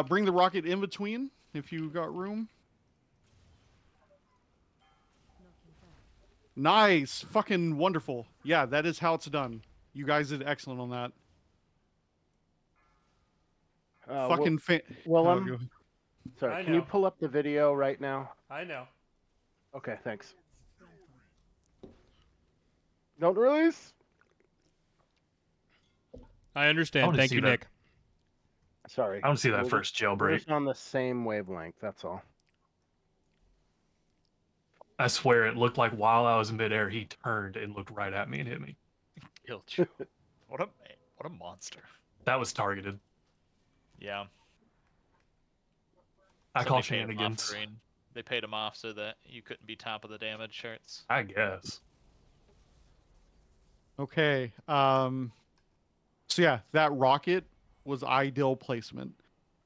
Bring the rocket in between if you got room. Nice, fucking wonderful. Yeah, that is how it's done. You guys did excellent on that. Fucking Willem, sorry, I can you know. pull up the video right now? I know. Okay, thanks. Don't release. I I understand. wanna Thank see you, that. Nick. Sorry. I don't see that We're first just- We're jailbreak. just on the same wavelength. That's all. I swear it looked like while I was in midair, he turned and looked right at me and hit me. Killed you. What a monster. That was targeted. Yeah. I call Somebody paid him off, shenanigans. Green. They paid him off so that you couldn't be top of the damage charts. I guess. Okay. So yeah, that rocket was ideal placement.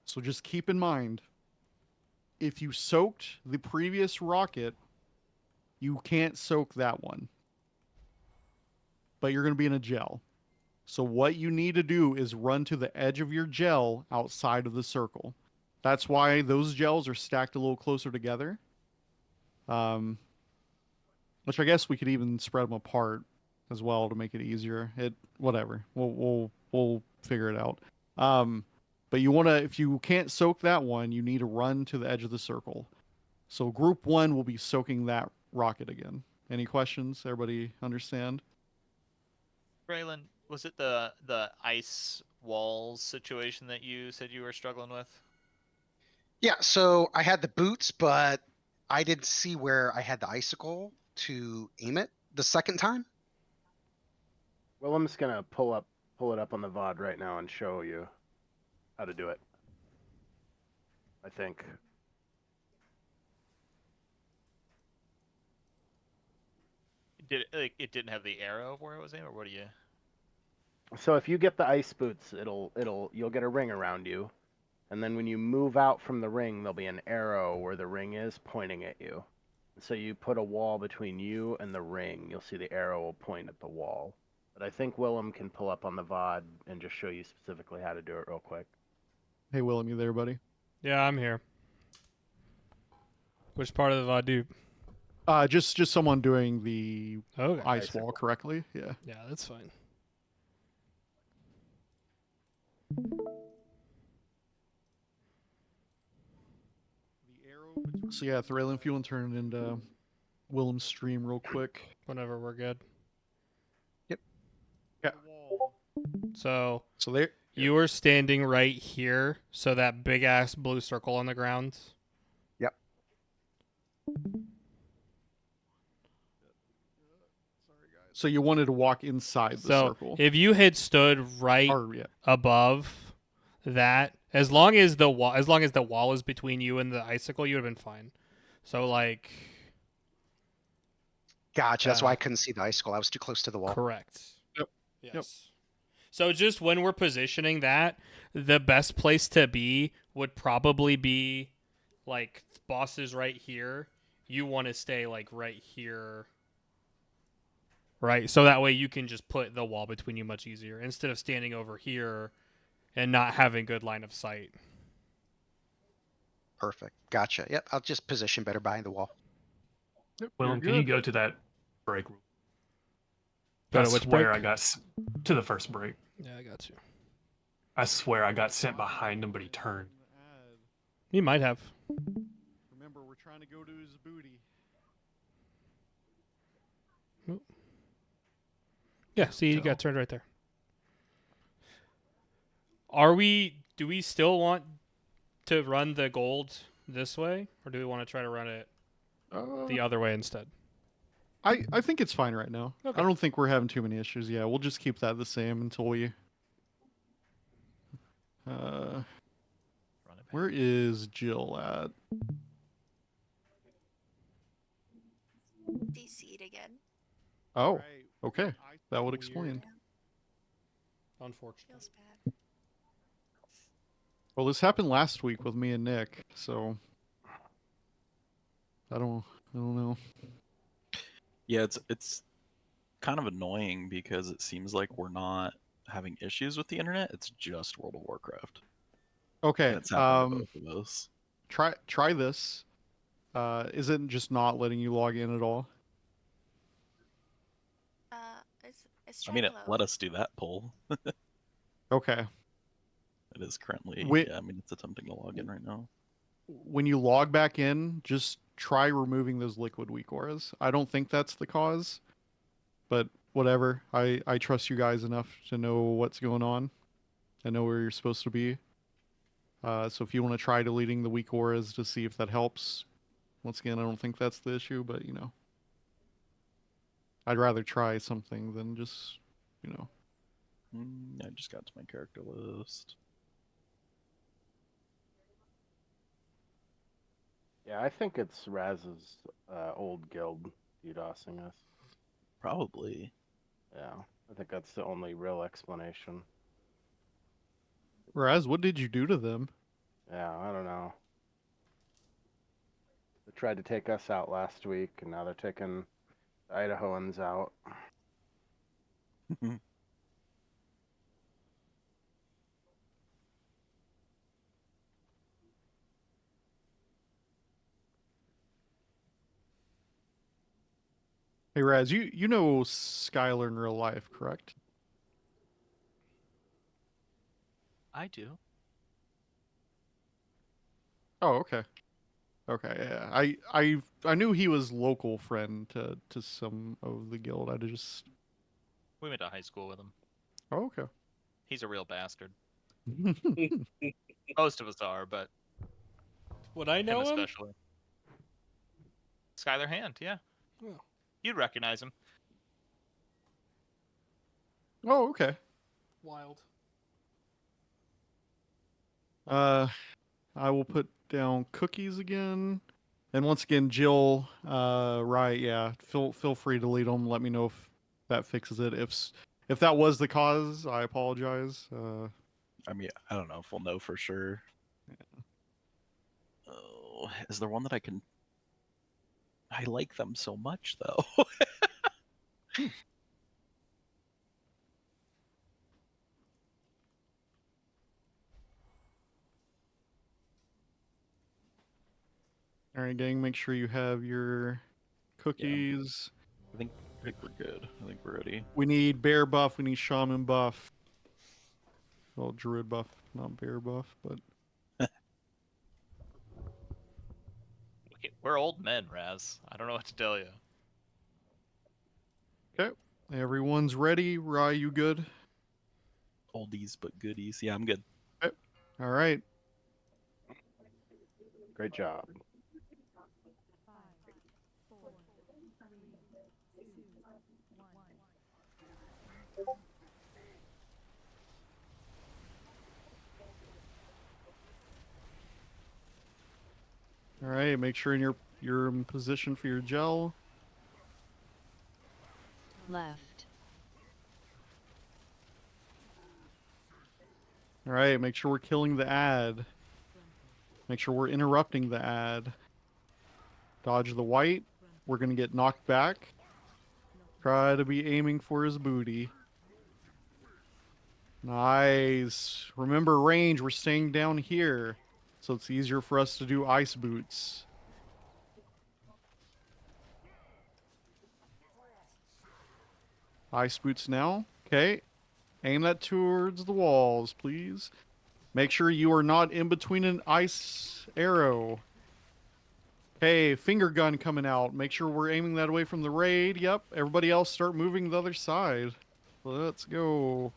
So just keep in mind, if you soaked the previous rocket, you can't soak that one. But you're going to be in a gel. So what you need to do is run to the edge of your gel outside of the circle. That's why those gels are stacked a little closer together. Which I guess we could even spread them apart as well to make it easier. Whatever. We'll figure it out. But you want to, if you can't soak that one, you need to run to the edge of the circle. So group 1 will be soaking that rocket again. Any questions? Everybody understand? Braylon, was it the ice walls situation that you said you were struggling with? Yeah, so I had the boots, but I didn't see where I had the icicle to aim it the second time. Well, I'm just gonna pull it up on the VOD right now and show you how to do it. I think. It didn't have the arrow of where it was aimed, or what do you? So if you get the ice boots, you'll get a ring around you, and then when you move out from the ring, there'll be an arrow where the ring is pointing at you. So you put a wall between you and the ring. You'll see the arrow will point at the wall. But I think Willem can pull up on the VOD and just show you specifically how to do it real quick. Hey, Willem, you there, buddy? Yeah, I'm here. Which part of the VOD do? Just someone doing the ice wall correctly. Yeah. Yeah, that's fine. So yeah, Thraylin, if you want to turn it into Willem's stream real quick. Whenever we're good. Yep. Yeah. So there. you were standing right here, so that big ass blue circle on the ground. Yep. So you wanted to walk inside the So circle. if you had stood right above that, as long as the wall is between you and the icicle, you would have been fine. So like, Gotcha. That's why I couldn't see the icicle. I was too close to the wall. correct. Yep. Yes. So just when we're positioning that, the best place to be would probably be like boss is right here. You want to stay like right here. Right? So that way you can just put the wall between you much easier instead of standing over here and not having good line of sight. Perfect. Gotcha. Yep. I'll just position better behind the wall. Yep, Willem, can you go to that break room? Go I to which swear break? I got to the first break. Yeah, I got you. I swear I got sent behind him, but he turned. You might have. Remember, we're trying to go to his booty. Yeah, see, you got turned right there. Do we still want to run the gold this way, or do we want to try to run it the other way instead? I think it's fine right now. Okay. I don't think we're having too many issues. Yeah, we'll just keep that the same until we. Where is Jill at? DC'd again. Oh, okay. That would explain. Unfortunately. Feels bad. Well, this happened last week with me and Nick, so I don't know. Yeah, it's kind of annoying because it seems like we're not having issues with the internet. It's just World of Warcraft. Okay. And it's happening to both of us. Try this. Is it just not letting you log in at all? It's I mean, it trying to let load. us do that poll. Okay. It is currently. Yeah, I mean, it's attempting to log in right now. When you log back in, just try removing those liquid weak auras. I don't think that's the cause, but whatever. I trust you guys enough to know what's going on. I know where you're supposed to be. So if you want to try deleting the weak auras to see if that helps, once again, I don't think that's the issue, but you know, I'd rather try something than just, you know. I just got to my character list. Yeah, I think it's Raz's old guild DDoSing us. Probably. Yeah, I think that's the only real explanation. Raz, what did you do to them? Yeah, I don't know. They tried to take us out last week, and now they're taking the Idahoans out. Hey Raz, you know Skylar in real life, correct? I do. Oh, okay. Okay, yeah. I knew he was local friend to some of the guild. I just. We went to high school with him. Oh, okay. He's a real bastard. Most of us are, but would I know him? especially. Skylar Hand, yeah. Oh. You'd recognize him. Oh, okay. Wild. I will put down cookies again. And once again, Jill, right, yeah. Feel free to delete them. Let me know if that fixes it. If that was the cause, I apologize. I mean, I don't know if we'll know for sure. Yeah. Oh, is there one that I can? I like them so much, though. All right, gang, make sure you have your cookies. I think we're good. I think we're ready. We need bear buff. We need shaman buff. Well, druid buff, not bear buff, but We're old men, Raz. I don't know what to tell you. okay. Everyone's ready. Rye, you good? Oldies but goodies. Yeah, I'm good. Okay. All right. Great job. All right. Make sure you're in position for your gel. Left. All right. Make sure we're killing the ad. Make sure we're interrupting the ad. Dodge the white. We're gonna get knocked back. Try to be aiming for his booty. Nice. Remember range, we're staying down here. So it's easier for us to do ice boots. Ice boots now. Okay. Aim that towards the walls, please. Make sure you are not in between an ice arrow. Okay, finger gun coming out. Make sure we're aiming that away from the raid. Yep. Everybody else start moving the other side. Let's go.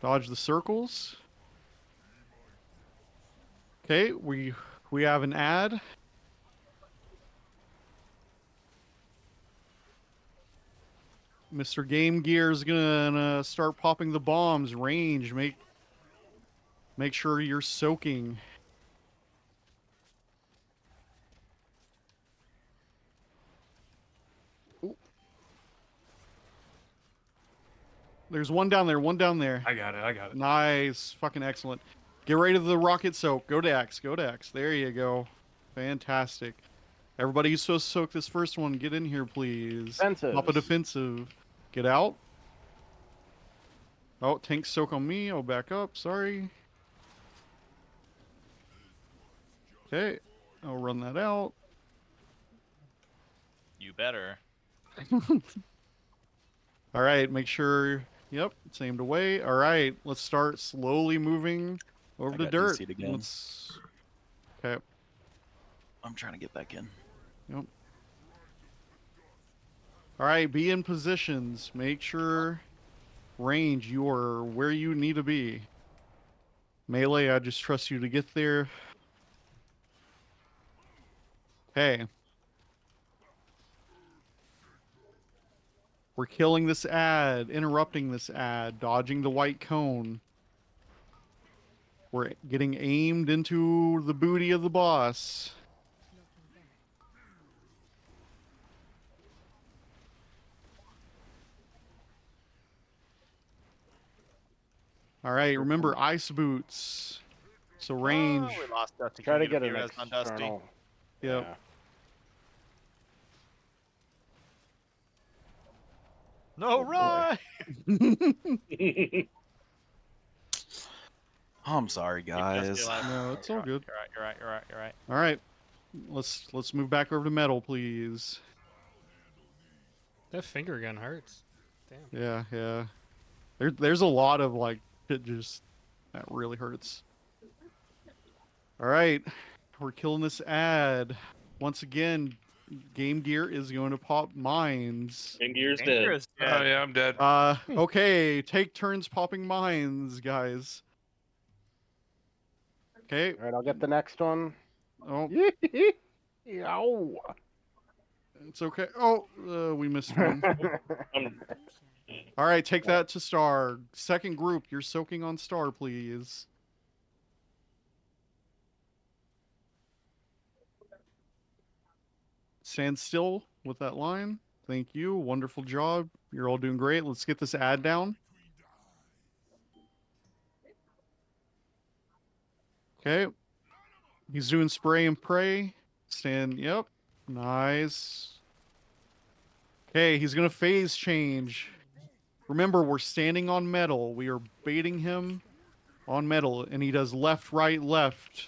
Dodge the circles. Okay, we have an ad. Mr. Game Gear is gonna start popping the bombs. Range. Make sure you're soaking. Ooh. There's one down there. One down there. I got it. Nice. Fucking excellent. Get ready to the rocket soak. Go Dax. Go Dax. There you go. Fantastic. Everybody who's supposed to soak this first one, get in here, please. Pop a defensive. Get out. Oh, tank soak on me. I'll back up. Sorry. Okay. I'll run that out. You better. All right. Make sure. Yep. It's aimed away. All right. Let's start slowly moving over to got dirt. DC'd again. Let's... Okay. I'm trying to get back in. Yep. All right. Be in positions. Make sure range you are where you need to be. Melee, I just trust you to get there. Okay. We're killing this ad, interrupting this ad, dodging the white cone. We're getting aimed into the booty of the boss. All right, remember ice boots. So range. Oh, we lost Dusty. Try Can to you get an appear as on Dusty? external. Yep. No, right. I'm sorry, guys. No, it's all good. You're right. All right. Let's move back over to metal, please. That finger gun hurts. Damn. Yeah. There's a lot of like it just that really hurts. All right, we're killing this ad. Once again, Game Gear is going to pop mines. Game Gear's dead. Oh yeah, I'm dead. Okay, take turns popping mines, guys. Okay. All right, I'll get the next one. Oh. Yow. It's okay. Oh, we missed one. All right, take that to star. Second group, you're soaking on star, please. Stand still with that line. Thank you. Wonderful job. You're all doing great. Let's get this ad down. Okay. He's doing spray and pray. Stand. Yep. Nice. Okay, he's going to phase change. Remember, we're standing on metal. We are baiting him on metal, and he does left, right, left.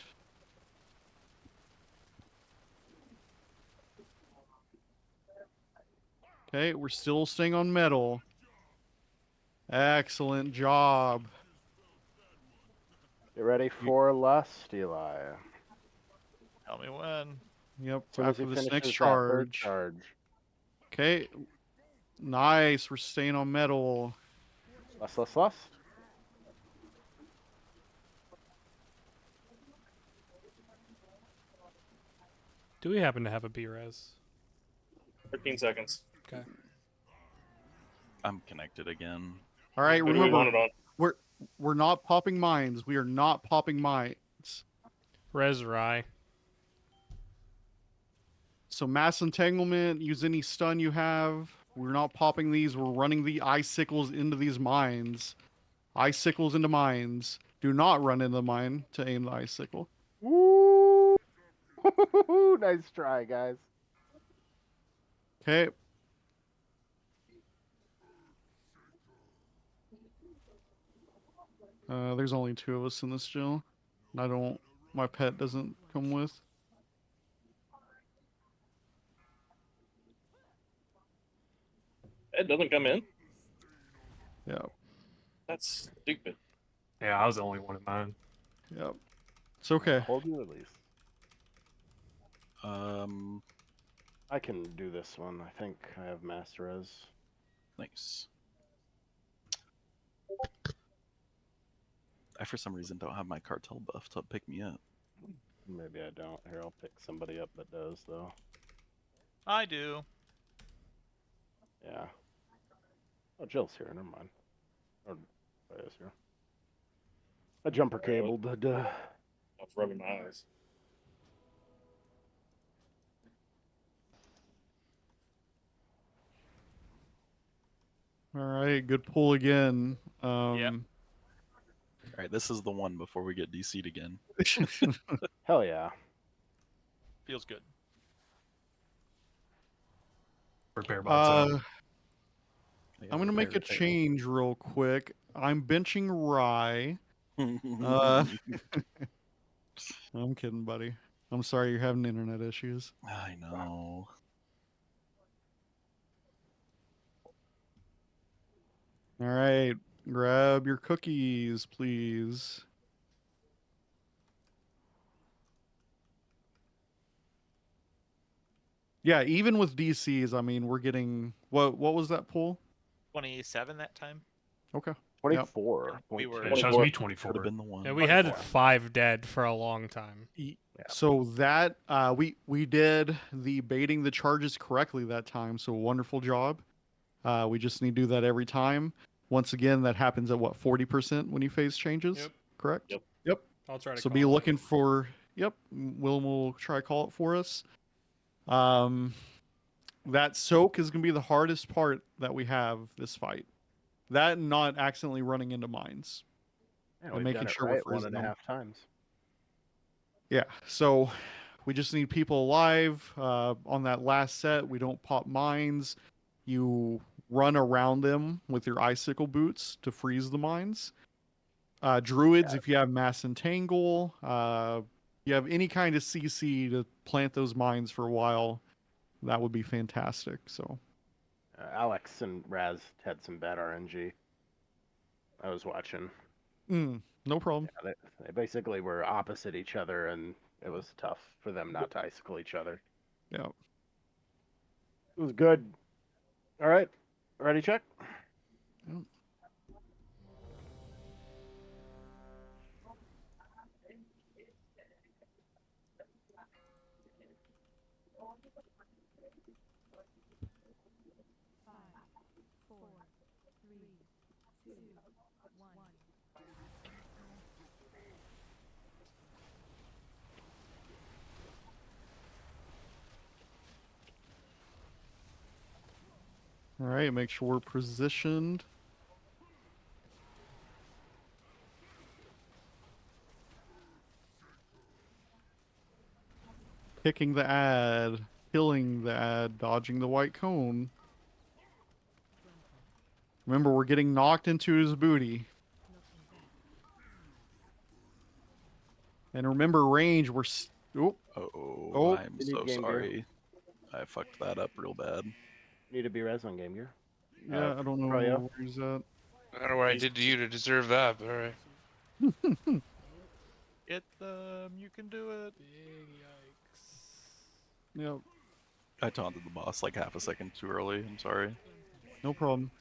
Okay, we're still staying on metal. Excellent job. Get ready for Lust, Eli. Tell me when. Yep. As soon as After he this finishes next that third charge. charge. Okay. Nice. We're staying on metal. Lust. Do we happen to have a B-res? 13 seconds. Okay. I'm connected again. All right. Who do we want Remember, it on? we're not popping mines. We are not popping mines. Res Rye. So mass entanglement, use any stun you have. We're not popping these. We're running the icicles into these mines. Icicles into mines. Do not run into the mine to aim the icicle. Woo! Nice try, guys. Okay. There's only 2 of us in this jail. My pet doesn't come with. It doesn't come in? Yeah. That's stupid. Yeah, I was the only one in mine. Yep. It's okay. Hold your release. I can do this one. I think I have master res. Nice. I, for some reason, don't have my cartel buff to pick me up. Maybe I don't. Here, I'll pick somebody up that does, though. I do. Yeah. Oh, Jill's here. Never mind. Or is here. A jumper cable. I'm rubbing my eyes. All right. Good pull again. Yep. All right, this is the one before we get DC'd again. Hell yeah. Feels good. Repair box out. I'm going to make a change real quick. I'm benching Rye. I'm kidding, buddy. I'm sorry you're having internet issues. I know. All right. Grab your cookies, please. Yeah, even with DCs, I mean, we're getting what was that pool? 27 that time. Okay. 24. We were. It shows me 24. Could have been the one. Yeah, we had 5 dead for a long time. So that we did the baiting the charges correctly that time. So wonderful job. We just need to do that every time. Once again, that happens at what 40% when you phase changes. Yep. Correct. Yep. I'll try to. So call be it. looking for. Yep. Will try to call it for us. That soak is gonna be the hardest part that we have this fight. That and not accidentally running into mines. Yeah, and we've making done it sure right we're freezing them. 1.5 times. Yeah, so we just need people alive. On that last set, we don't pop mines. You run around them with your icicle boots to freeze the mines. Druids, if you have mass entangle, you have any kind of CC to plant those mines for a while, that would be fantastic. So Alex and Raz had some bad RNG. I was watching. No problem. Yeah, they basically were opposite each other, and it was tough for them not to icicle each other. Yeah. It was good. All right. Ready, check? Yep. All right, make sure we're positioned. Picking the ad, killing the ad, dodging the white cone. Remember, we're getting knocked into his booty. And remember, range, we're... Oh, I'm so sorry. I fucked that up real bad. Need to be res on Game Gear. Yeah, I don't know Froyo. where he's at. I don't know what I did to you to deserve that, but alright. Get them. You can do it. Big yikes. Yep. I taunted the boss like half a second too early. I'm sorry. No problem.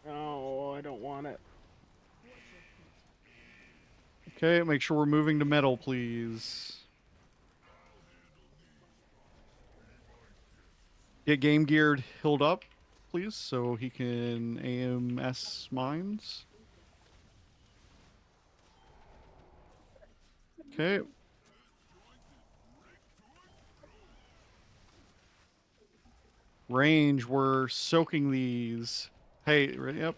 Oh, I don't want it. Okay, make sure we're moving to metal, please. Get Game Geared healed up, please, so he can AMS mines. Okay. Range, we're soaking these. Hey, yep.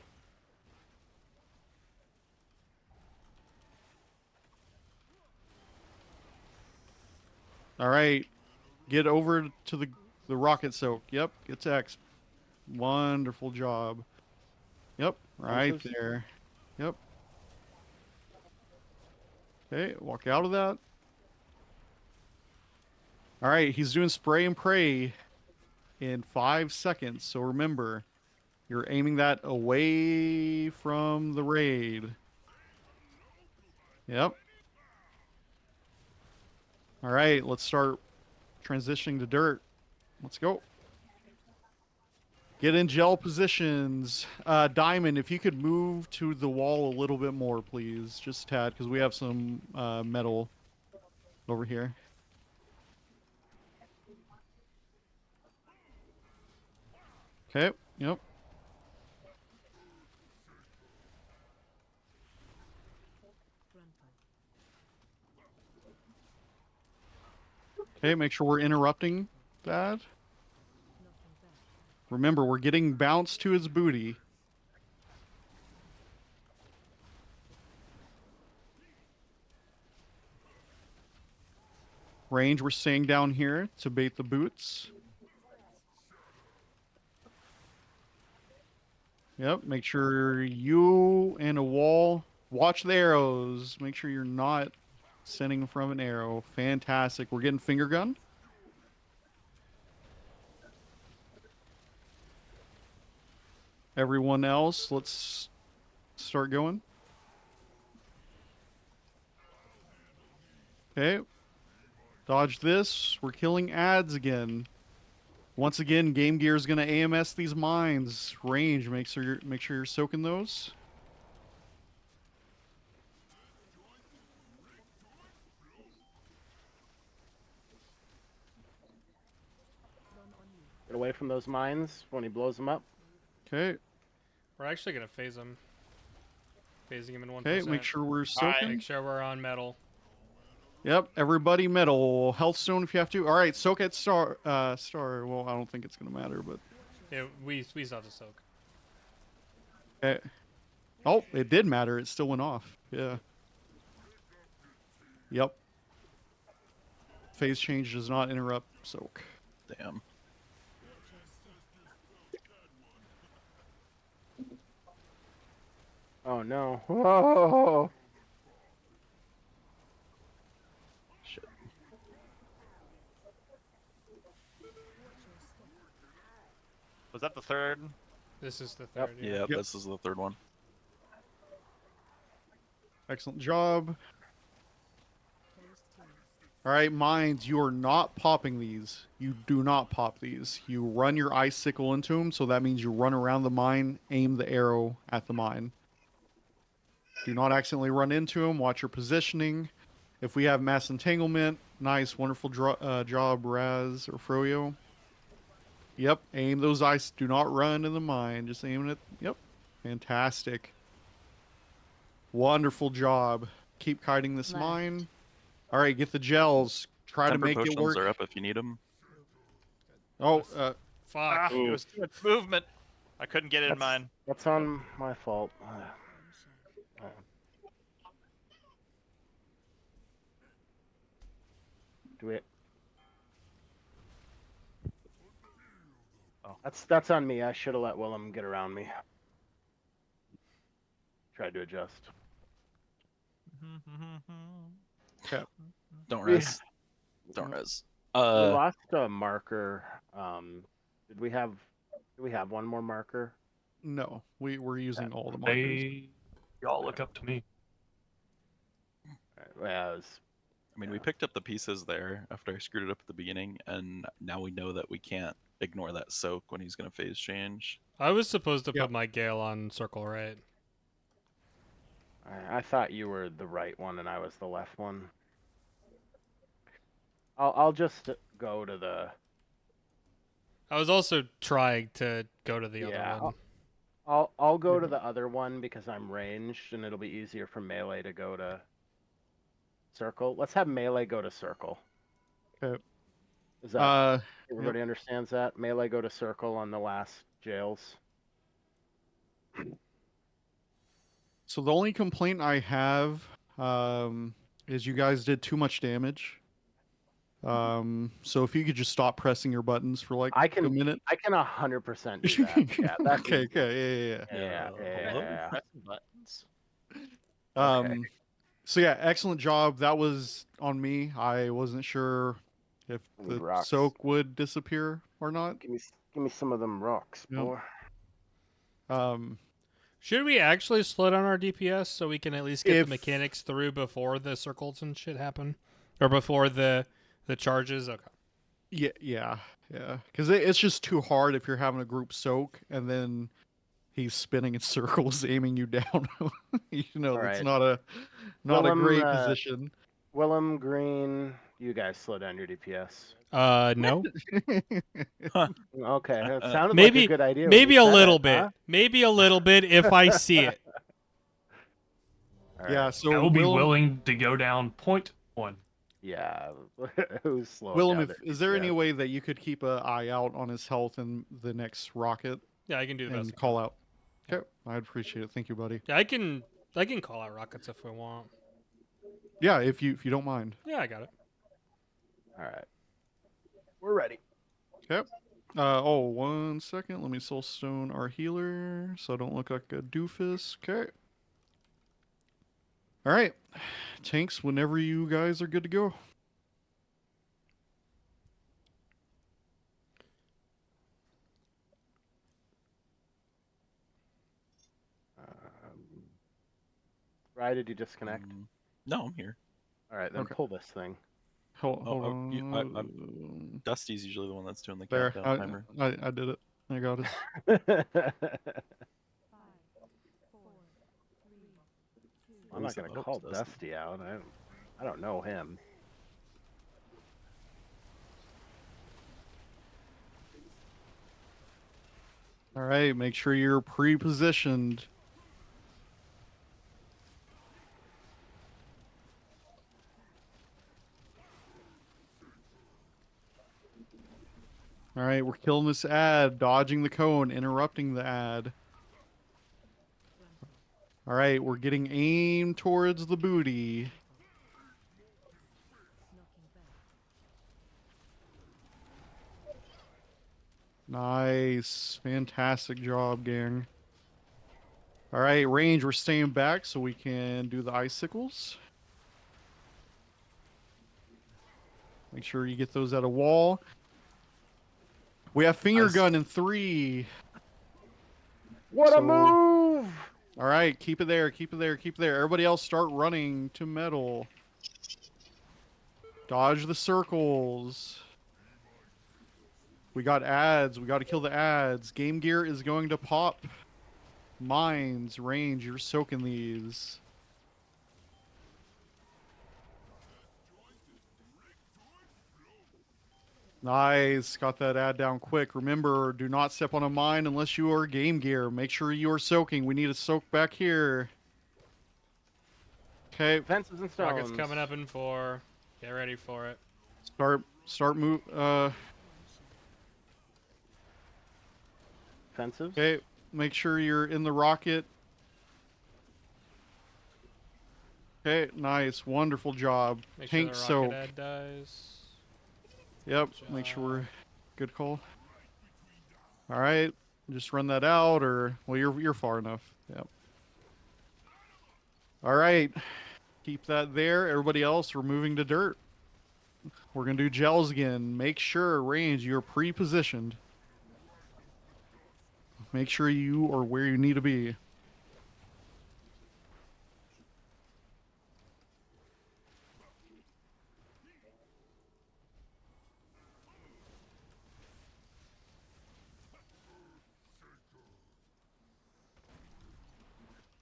All right. Get over to the rocket soak. Yep, get to X. Wonderful job. Yep, right Punches. there. Yep. Okay, walk out of that. All right, he's doing spray and pray in 5 seconds. So remember, you're aiming that away from the raid. Yep. All right, let's start transitioning to dirt. Let's go. Get in gel positions. Diamond, if you could move to the wall a little bit more, please. Just a tad, because we have some metal over here. Okay, yep. Okay, make sure we're interrupting that. Remember, we're getting bounced to his booty. Range, we're staying down here to bait the boots. Yep, make sure you and a wall. Watch the arrows. Make sure you're not sending from an arrow. Fantastic. We're getting finger gun. Everyone else, let's start going. Okay. Dodge this. We're killing ads again. Once again, Game Gear is going to AMS these mines. Range, make sure you're soaking those. Get away from those mines when he blows them up. Okay. We're actually gonna phase him. Phasing him in 1%. Okay, make sure we're soaking. Make sure we're on metal. Yep, everybody metal. Health stone if you have to. All right, soak at star. Star. Well, I don't think it's gonna matter, but. Yeah, we still have to soak. Okay. Oh, it did matter. It still went off. Yeah. Yep. Phase change does not interrupt soak. Damn. Oh no. Whoa. Shit. Was that the third? This is the third. Yeah, this is the third one. Excellent job. All right, mines, you are not popping these. You do not pop these. You run your icicle into them, so that means you run around the mine, aim the arrow at the mine. Do not accidentally run into them. Watch your positioning. If we have mass entanglement, nice, wonderful job, Raz or Froyo. Yep, aim those ice. Do not run in the mine. Just aim it. Yep, fantastic. Wonderful job. Keep kiting this Left. mine. All right, get the gels. Try to Temper make it potions work. are up if you need them. Oh, fuck. It was too much movement. I couldn't get it in mine. That's on my fault. Do it. Oh, that's on me. I should have let Willem get around me. Tried to adjust. okay. Don't res. Don't res. We lost a marker. Did we have one more marker? No, we're using all the markers. Y'all look up to me. Yeah, it was, I mean, we picked up the pieces there after I screwed it up at the beginning, and now we know that we can't ignore that soak when he's going to phase change. I was supposed to Yep. put my Gale on circle, right? I thought you were the right one and I was the left one. I'll just go to the. I was also trying to go to the Yeah, other one. I'll go to the other one because I'm ranged and it'll be easier for melee to go to circle. Let's have melee go to circle. Okay. Is that Yep. everybody understands that? Melee go to circle on the last jails. So the only complaint I have is you guys did too much damage. So if you could just stop pressing your buttons for like a minute. I can 100% do that. Yeah, that's okay, yeah. Yeah. Pressing buttons. Um, so yeah, excellent job. That was on me. I wasn't sure if I need the rocks. soak would disappear or not. Give me some of them rocks, boy. Should we actually slow down our DPS so we can at least get If- the mechanics through before the circles and shit happen, or before the charges? Okay. Yeah. Because it's just too hard if you're having a group soak and then he's spinning in circles, aiming you down. You know, All that's right. not a Willem, great position. Willem, Green, you guys slow down your DPS. No. Okay, it sounded Maybe like a good idea. when maybe you a said little it, bit. huh? Maybe a little bit if I see it. All Yeah, right. so I will be Willem, willing to go down 0.1. Yeah, who's slowing Willem, down is there any DPS? way that you could keep an eye out on his health in the next rocket Yeah, I can do the best. and call out? Okay, I'd appreciate it. Thank you, buddy. Yeah, I can call out rockets if we want. Yeah, if you don't mind. Yeah, I got it. All right, we're ready. Okay. 1 second. Let me soulstone our healer so I don't look like a doofus. Okay. All right, tanks. Whenever you guys are good to go. Rye, did you disconnect? No, I'm here. All right, then Okay. pull this thing. Hold on. Dusty's usually the one that's doing the There, countdown timer. I did it. I got it. I'm not gonna call Dusty out. I don't know him. All right, make sure you're pre-positioned. All right, we're killing this ad, dodging the cone, interrupting the ad. All right, we're getting aimed towards the booty. Nice. Fantastic job, gang. All right, range, we're staying back so we can do the icicles. Make sure you get those at a wall. We have finger gun in 3. What a move! All right, keep it there, keep it there, keep it there. Everybody else start running to metal. Dodge the circles. We got ads. We got to kill the ads. Game Gear is going to pop. Mines, range, you're soaking these. Nice. Got that ad down quick. Remember, do not step on a mine unless you are Game Gear. Make sure you are soaking. We need a soak back here. Okay. Fences and stones. Rockets coming up in 4. Get ready for it. Start move. Fences. Okay. Make sure you're in the rocket. Okay. Nice. Wonderful job. Make Tank sure the rocket soak. ad dies. Yep. Make sure we're good call. All right. Just run that out, or well, you're far enough. Yep. All right. Keep that there. Everybody else, we're moving to dirt. We're gonna do gels again. Make sure range you're pre-positioned. Make sure you are where you need to be.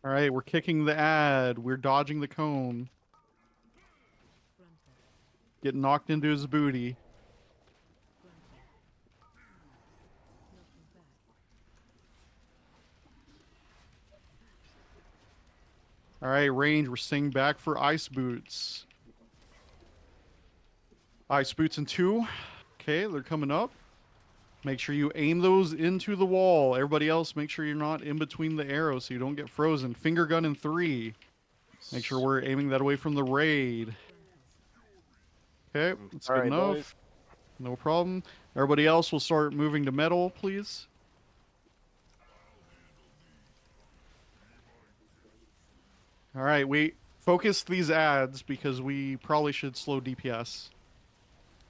All right, we're kicking the ad. We're dodging the cone. Getting knocked into his booty. All right, range. We're staying back for ice boots. Ice boots in 2. Okay, they're coming up. Make sure you aim those into the wall. Everybody else, make sure you're not in between the arrows so you don't get frozen. Finger gun in 3. Make sure we're aiming that away from the raid. Okay, that's good enough. Boys. No problem. Everybody else will start moving to metal, please. All right, we focus these ads because we probably should slow DPS.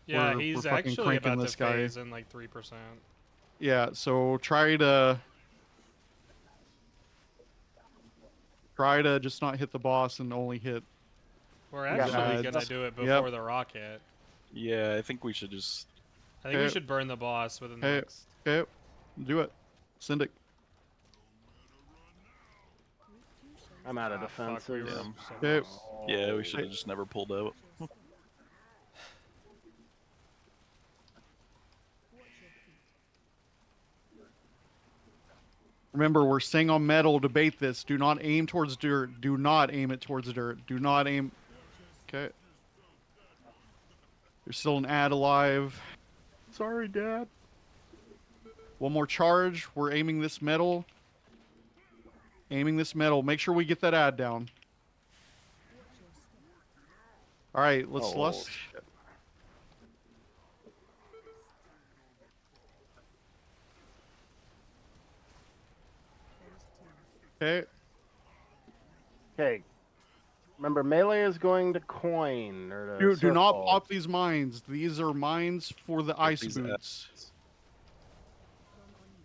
Yeah, we're he's fucking actually cranking about this to guy. phase in like 3%. Yeah, so try to just not hit the boss and only hit. We're these actually ads. gonna do it Yep. before the rocket. Yeah, I think we should just. I think we should burn the boss within the next. Okay, do it. Send it. I'm out of Fuck, we defensive. were so Okay. close. Yeah, we should have just never pulled out. Remember, we're staying on metal. Debate this. Do not aim towards dirt. Do not aim it towards dirt. Do not aim. Okay. There's still an ad alive. Sorry, Dad. One more charge. We're aiming this metal. Aiming this metal. Make sure we get that ad down. All right, let's lust. Shit. Okay. Okay. Remember, melee is going to coin or to Do not circle. pop these mines. These are mines for the ice these boots.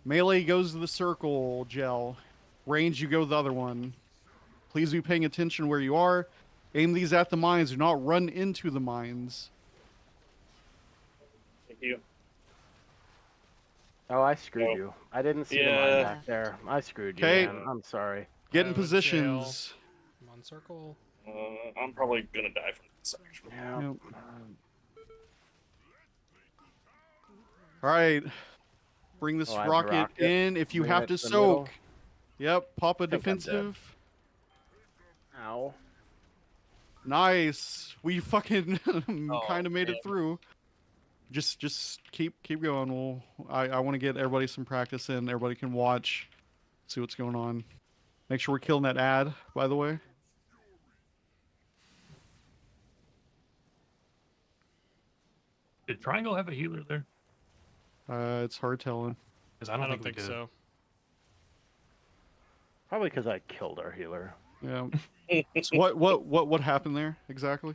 Melee goes to the circle gel. Range, you go the other one. Please be paying attention where you are. Aim these at the mines. Do not run into the mines. Thank you. Oh, I screwed you. I didn't see the mine back there. I screwed you, Okay. man. I'm sorry. Get in Jail. positions. Come on, circle. I'm probably gonna die from this actually. Yeah. Yep. All right. Bring this Oh, I have the rocket, rocket. in. If you Bring have it to to the middle. soak. Yep. Pop a I think I'm dead. defensive. Ow. Nice. We fucking Oh, kind of made it man. through. Just keep going. I want to get everybody some practice in. Everybody can watch, see what's going on. Make sure we're killing that ad, by the way. Did Triangle have a healer there? It's hard telling. Because I I don't, don't think, think we did. so. Probably because I killed our healer. Yeah. So what happened there exactly?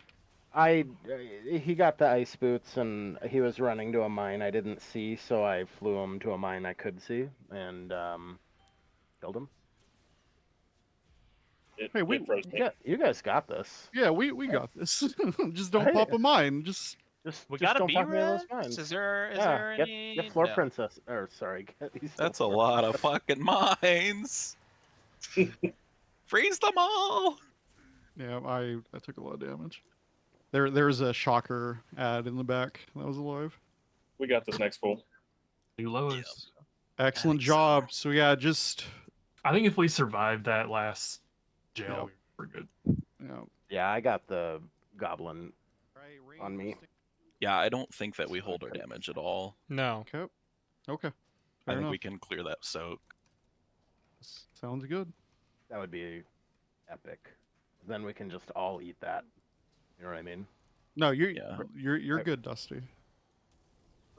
He got the ice boots and he was running to a mine I didn't see, so I flew him to a mine I could see and killed him. Hey, we- it froze me. Yeah, you guys got this. Yeah, we got this. Just don't Hey. pop a mine. Just We Just got a don't B pop me in those res? mines. Is there Yeah, any? get floor No. princess. Or sorry, get these. That's a lot of fucking mines. Freeze them all. yeah, I took a lot of damage. There's a shocker ad in the back that was alive. We got this next pool. New lowest. Excellent job. So yeah, just I think if we survived that last jail, we're good. yeah. Yeah, I got the goblin on me. Yeah, I don't think that we hold our damage at all. No. Okay. Okay. I Fair think enough. we can clear that soak. Sounds good. That would be epic. Then we can just all eat that. You know what I mean? No, you're Yeah. you're good, Dusty.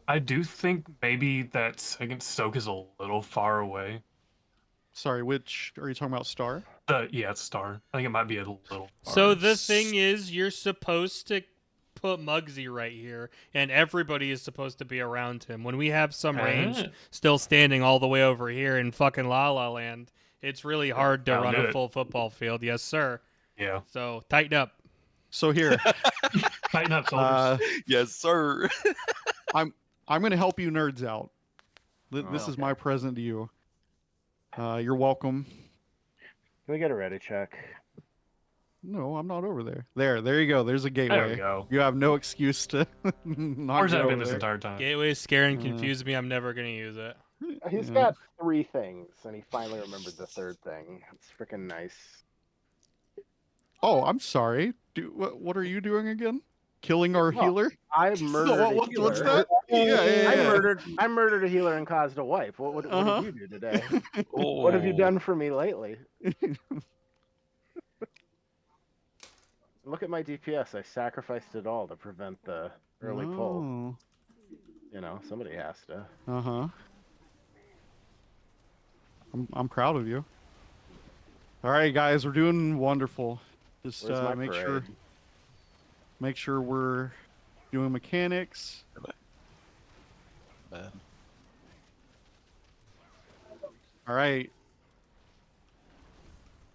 I do think maybe that second soak is a little far away. Sorry, which are you talking about? Star? Yeah, it's star. I think it might be a little far. So the thing is, you're supposed to put Muggsy right here, and everybody is supposed to be around him. When we have some range still standing all the way over here in fucking La La Land, it's really hard to I'll run do a it. full football field. Yes, sir. Yeah. So tighten up. So here, Tighten up, soldiers. Yes, sir. I'm gonna help you nerds out. This Oh, is my present to you. You're welcome. Can we get a ready check? No, I'm not over there. There you go. There's a gateway. There we go. You have no excuse to not Where's get that over been this there. entire time? Gateway's scare and confuse me. I'm never gonna use it. He's Yeah. got 3 things, and he finally remembered the 3rd thing. It's freaking nice. Oh, I'm sorry. What are you doing again? Killing our No, healer? I No, murdered a what's healer. that? Yeah. I murdered a healer and caused a wipe. What Uh-huh. did you do today? Oh. What have you done for me lately? Look at my DPS. I sacrificed it all to prevent the early pull. Oh. You know, somebody has to. Uh-huh. I'm proud of you. All right, guys, we're doing wonderful. Just Where's my make parade? sure we're doing mechanics. Bad. All right.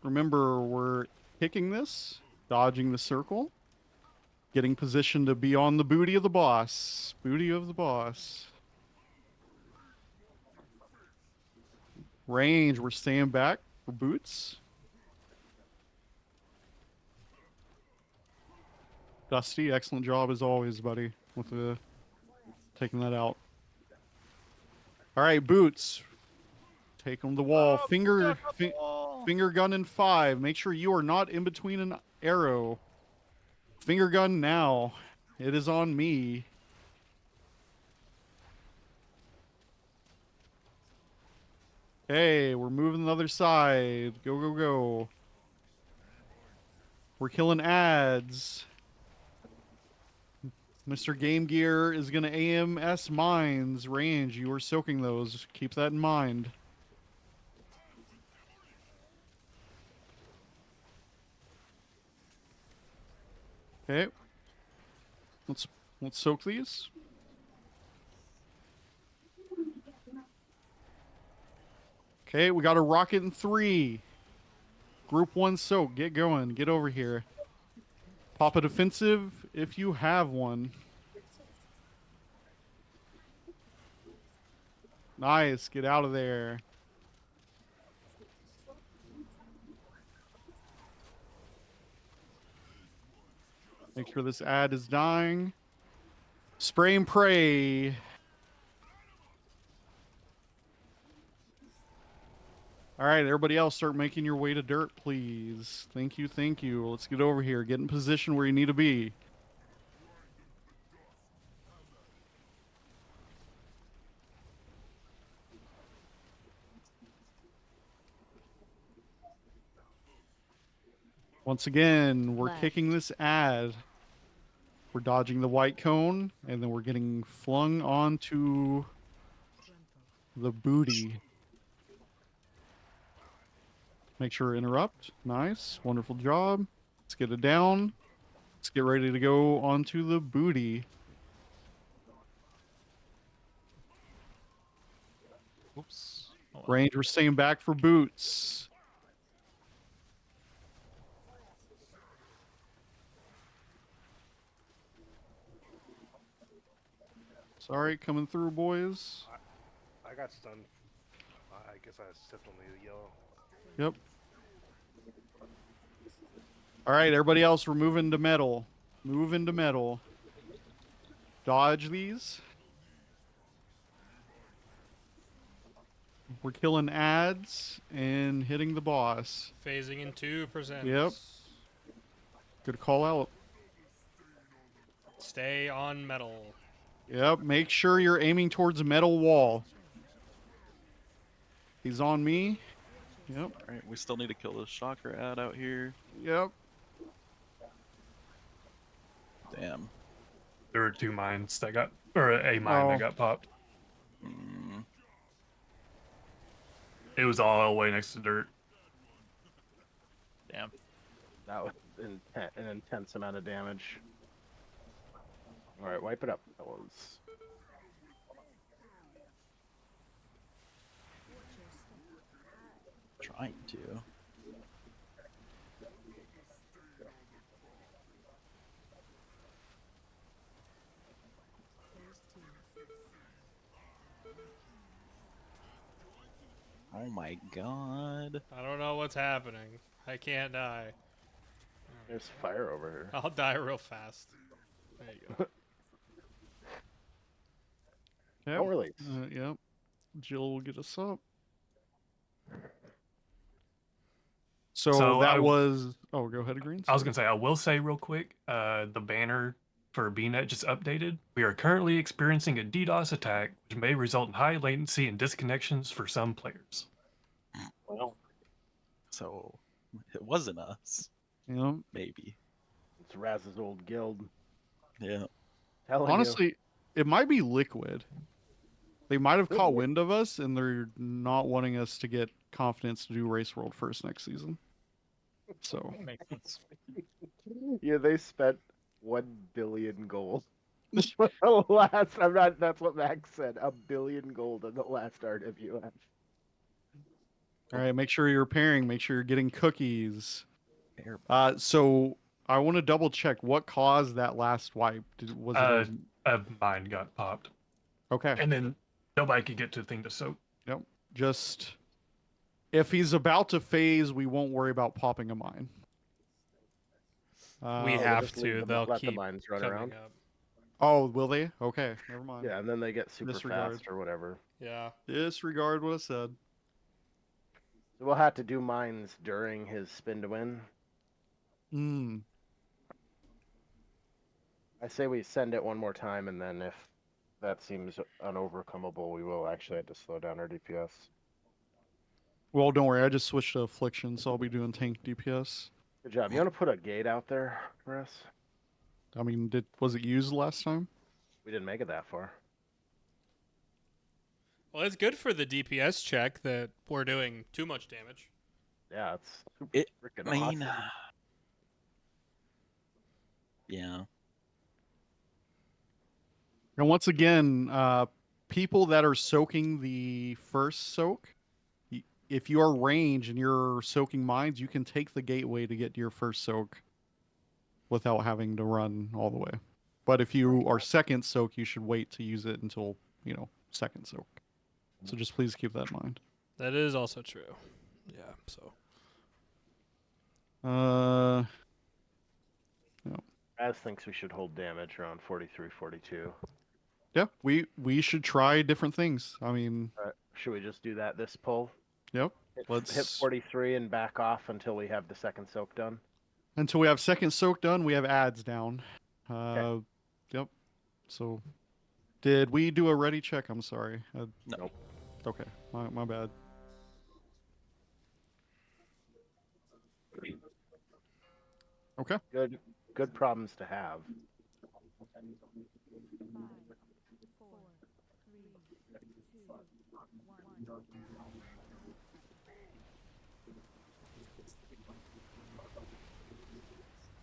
Remember, we're kicking this, dodging the circle, getting positioned to be on the booty of the boss. Booty of the boss. Range, we're staying back for boots. Dusty, excellent job as always, buddy, with taking that out. All right, boots. Take on the wall. Finger gun in 5. Make sure you are not in between an arrow. Finger gun now. It is on me. Hey, we're moving the other side. Go, go, go. We're killing ads. Mr. Game Gear is going to AMS mines. Range, you are soaking those. Keep that in mind. Okay. Let's soak these. Okay, we got a rocket in 3. Group 1 soak. Get going. Get over here. Pop a defensive if you have one. Nice. Get out of there. Make sure this ad is dying. Spray and pray. All right, everybody else, start making your way to dirt, please. Thank you, thank you. Let's get over here. Get in position where you need to be. Once again, we're kicking this ad. We're dodging the white cone, and then we're getting flung onto the booty. Make sure to interrupt. Nice. Wonderful job. Let's get it down. Let's get ready to go onto the booty. Oops. Range, we're staying back for boots. Sorry, coming through, boys. I got stunned. I guess I stepped on the yellow. Yep. All right, everybody else, we're moving to metal. Move into metal. Dodge these. We're killing ads and hitting the boss. Phasing in 2%. Yep. Good call out. Stay on metal. Yep. Make sure you're aiming towards a metal wall. He's on me. Yep. Alright, we still need to kill this shocker ad out here. Yep. Damn. There were 2 mines that got, or a mine that got popped. It was all way next to dirt. Damn. That was an intense amount of damage. All right, wipe it up, fellas. Trying to. Oh my god. I don't know what's happening. I can't die. There's fire over here. I'll die real fast. There you go. Don't release. Yep. Jill will get us up. So that was. Oh, go ahead, Green. I was gonna say, I will say real quick, the banner for BNet just updated. We are currently experiencing a DDoS attack, which may result in high latency and disconnections for some players. Well, so it wasn't us. Yeah. Maybe. It's Raz's old guild. Yeah. Honestly, it might be Liquid. They might have caught wind of us, and they're not wanting us to get confidence to do Race World first next season. So makes sense. Yeah, they spent 1 billion gold. Last, I'm not. That's what Max said. 1 billion gold in the last RWF. all right, make sure you're repairing. Make sure you're getting cookies. So I want to double check what caused that last wipe. Was it Mine got popped. Okay. And then nobody could get to the thing to soak. Yep. Just if he's about to phase, we won't worry about popping a mine. We have to. They'll let keep the mines run coming around. up. Oh, will they? Okay, never mind. Yeah, and then they get super Disregard. fast or whatever. Yeah. Disregard what I said. So we'll have to do mines during his spin to win. Hmm. I say we send it one more time, and then if that seems unovercomable, we will actually have to slow down our DPS. Well, don't worry. I just switched to Affliction, so I'll be doing tank DPS. Good job. You want to put a gate out there for us? I mean, was it used last time? We didn't make it that far. Well, it's good for the DPS check that we're doing too much damage. Yeah, it's super freaking awesome. Yeah. And once again, people that are soaking the first soak, if you are range and you're soaking mines, you can take the gateway to get your first soak without having to run all the way. But if you are second soak, you should wait to use it until, second soak. So just please keep that in mind. That is also true. Yeah, so. Yeah. Raz thinks we should hold damage around 43, 42. Yeah, we should try different things. I mean, should we just do that this pull? Yep. Hit 43 and back off until we have the second soak done. Until we have second soak done, we have ads down. Okay. Yep. So, did we do a ready check? I'm sorry. No. Okay, my bad. Okay. Good problems to have.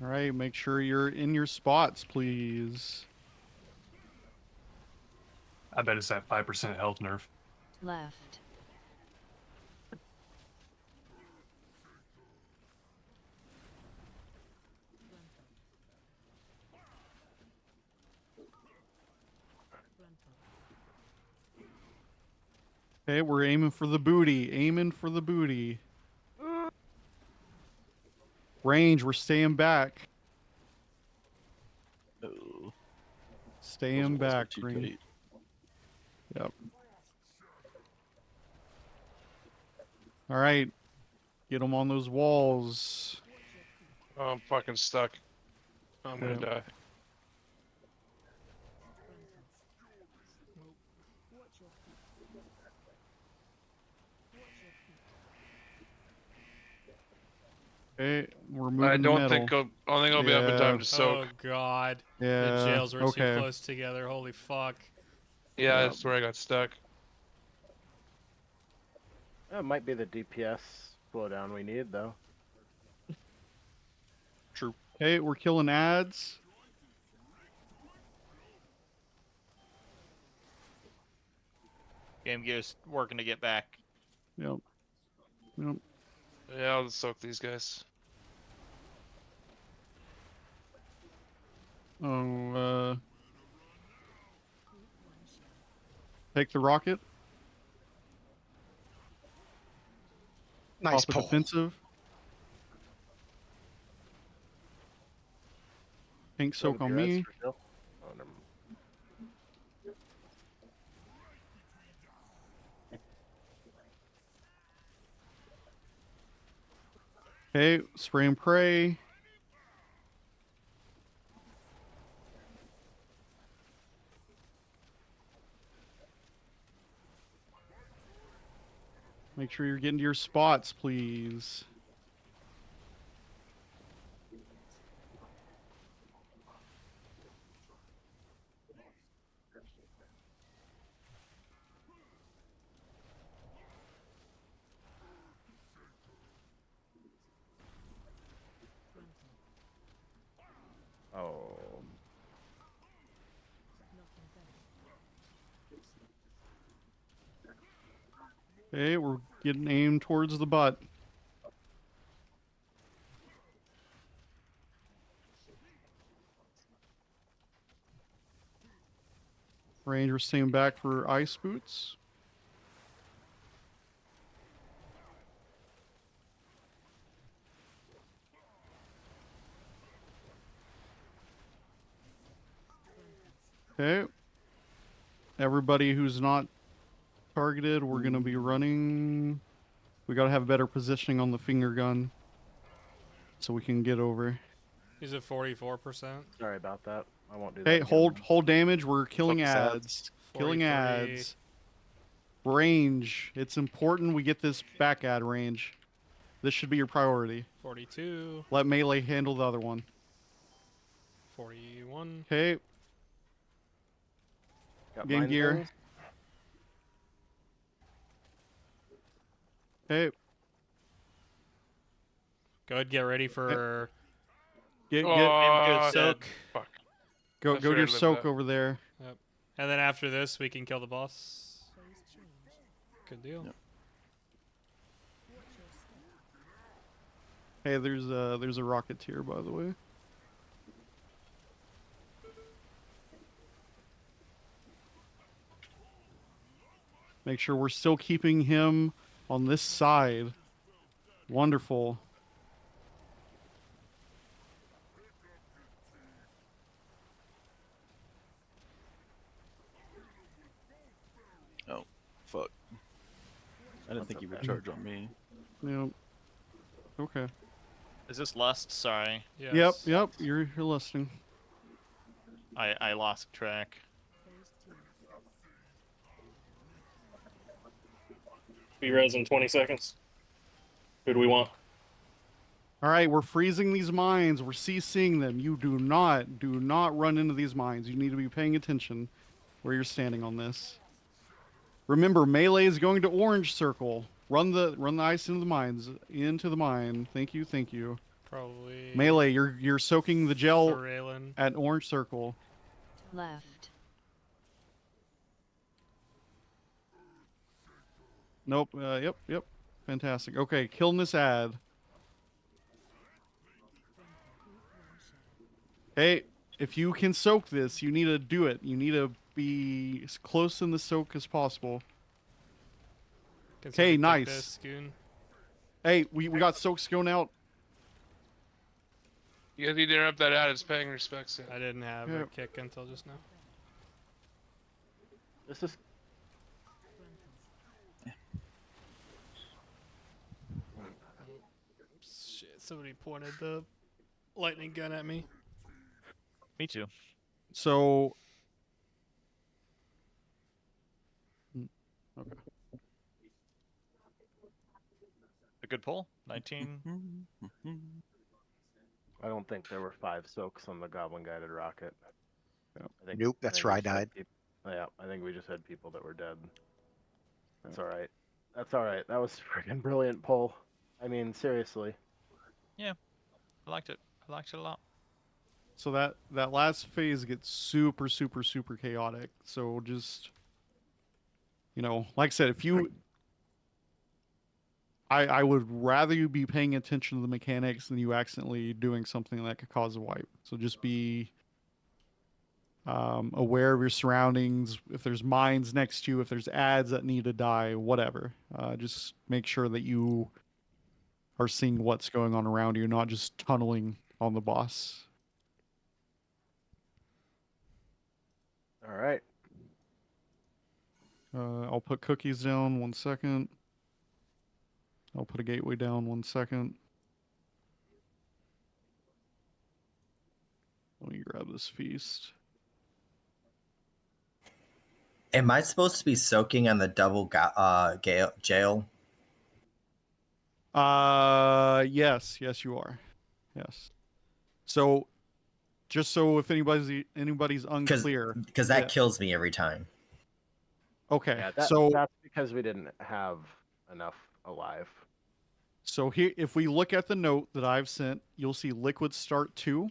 All right, make sure you're in your spots, please. I bet it's that 5% health nerf. Left. Okay, we're aiming for the booty. Aiming for the booty. Range, we're staying back. Oh. Staying back, Green. Yep. All right. Get them on those walls. Oh, I'm fucking stuck. I'm gonna die. Okay, we're moving. I don't metal. think I'll be up in time to soak. Oh god. Yeah. The jails were okay. too close together. Holy fuck. Yeah, that's where I got stuck. It might be the DPS slowdown we need, though. True. Okay, we're killing ads. Game Gear's working to get back. Yep. Yep. Yeah, I'll just soak these guys. Oh, take the rocket. Nice off the pull. defensive. Pink Go to soak on res me. for Jill. Oh, never mind. Okay, spray and pray. Make sure you're getting to your spots, please. Oh. Okay, we're getting aimed towards the butt. Ranger staying back for ice boots. Okay. Everybody who's not targeted, we're going to be running. We got to have better positioning on the finger gun so we can get over. He's at 44%. Sorry about that. I won't do that. Hey, again. hold damage. We're killing Focus ads. Killing 43. ads. Range. It's important we get this back ad range. This should be your priority. 42. Let melee handle the other one. 41. Okay. Got Game mind gear. things. Okay. Good. Get ready for Get Oh, soak. fuck. go I go to your forgot about soak that. over there. Yep. And then after this, we can kill the boss. Good deal. Yep. Hey, there's a rocketeer, by the way. Make sure we're still keeping him on this side. Wonderful. Oh, fuck. I didn't think you would charge on me. Yep. Okay. Is this lust? Sorry. Yes. Yep. You're listening. I lost track. Be res in 20 seconds. Who do we want? All right, we're freezing these mines. We're CCing them. You do not run into these mines. You need to be paying attention where you're standing on this. Remember, melee is going to orange circle. Run the ice into the mines. Into the mine. Thank you. Probably. Melee, you're soaking the gel Raylan. at orange circle. Left. Nope. Yep. Fantastic. Okay, killing this ad. Hey, if you can soak this, you need to do it. You need to be as close in the soak as possible. Can Okay, somebody take nice. this, Goon? Hey, we got soaks going out. You guys need to interrupt that ad. It's paying respects. I didn't have Yeah. a kick until just now. This is Shit, somebody pointed the lightning gun at me. Me too. So, okay. A good pull. 19. I don't think there were 5 soaks on the goblin guided rocket. I Nope, that's think where we I just had died. Yeah, I think we just had people that were dead. That's all right. That's all right. That was a freaking brilliant pull. I mean, seriously. Yeah, I liked it. I liked it a lot. So that last phase gets super chaotic. So just, like I said, if you, I would rather you be paying attention to the mechanics than you accidentally doing something that could cause a wipe. So just be aware of your surroundings. If there's mines next to you, if there's ads that need to die, whatever. Just make sure that you are seeing what's going on around you, not just tunneling on the boss. All right. I'll put cookies down 1 second. I'll put a gateway down 1 second. Let me grab this feast. Am I supposed to be soaking on the double jail? Yes, you are. Yes. So, just so if anybody's unclear, Because that kills me every time. Okay, Yeah, so that's because we didn't have enough alive. So here, if we look at the note that I've sent, you'll see liquid start 2.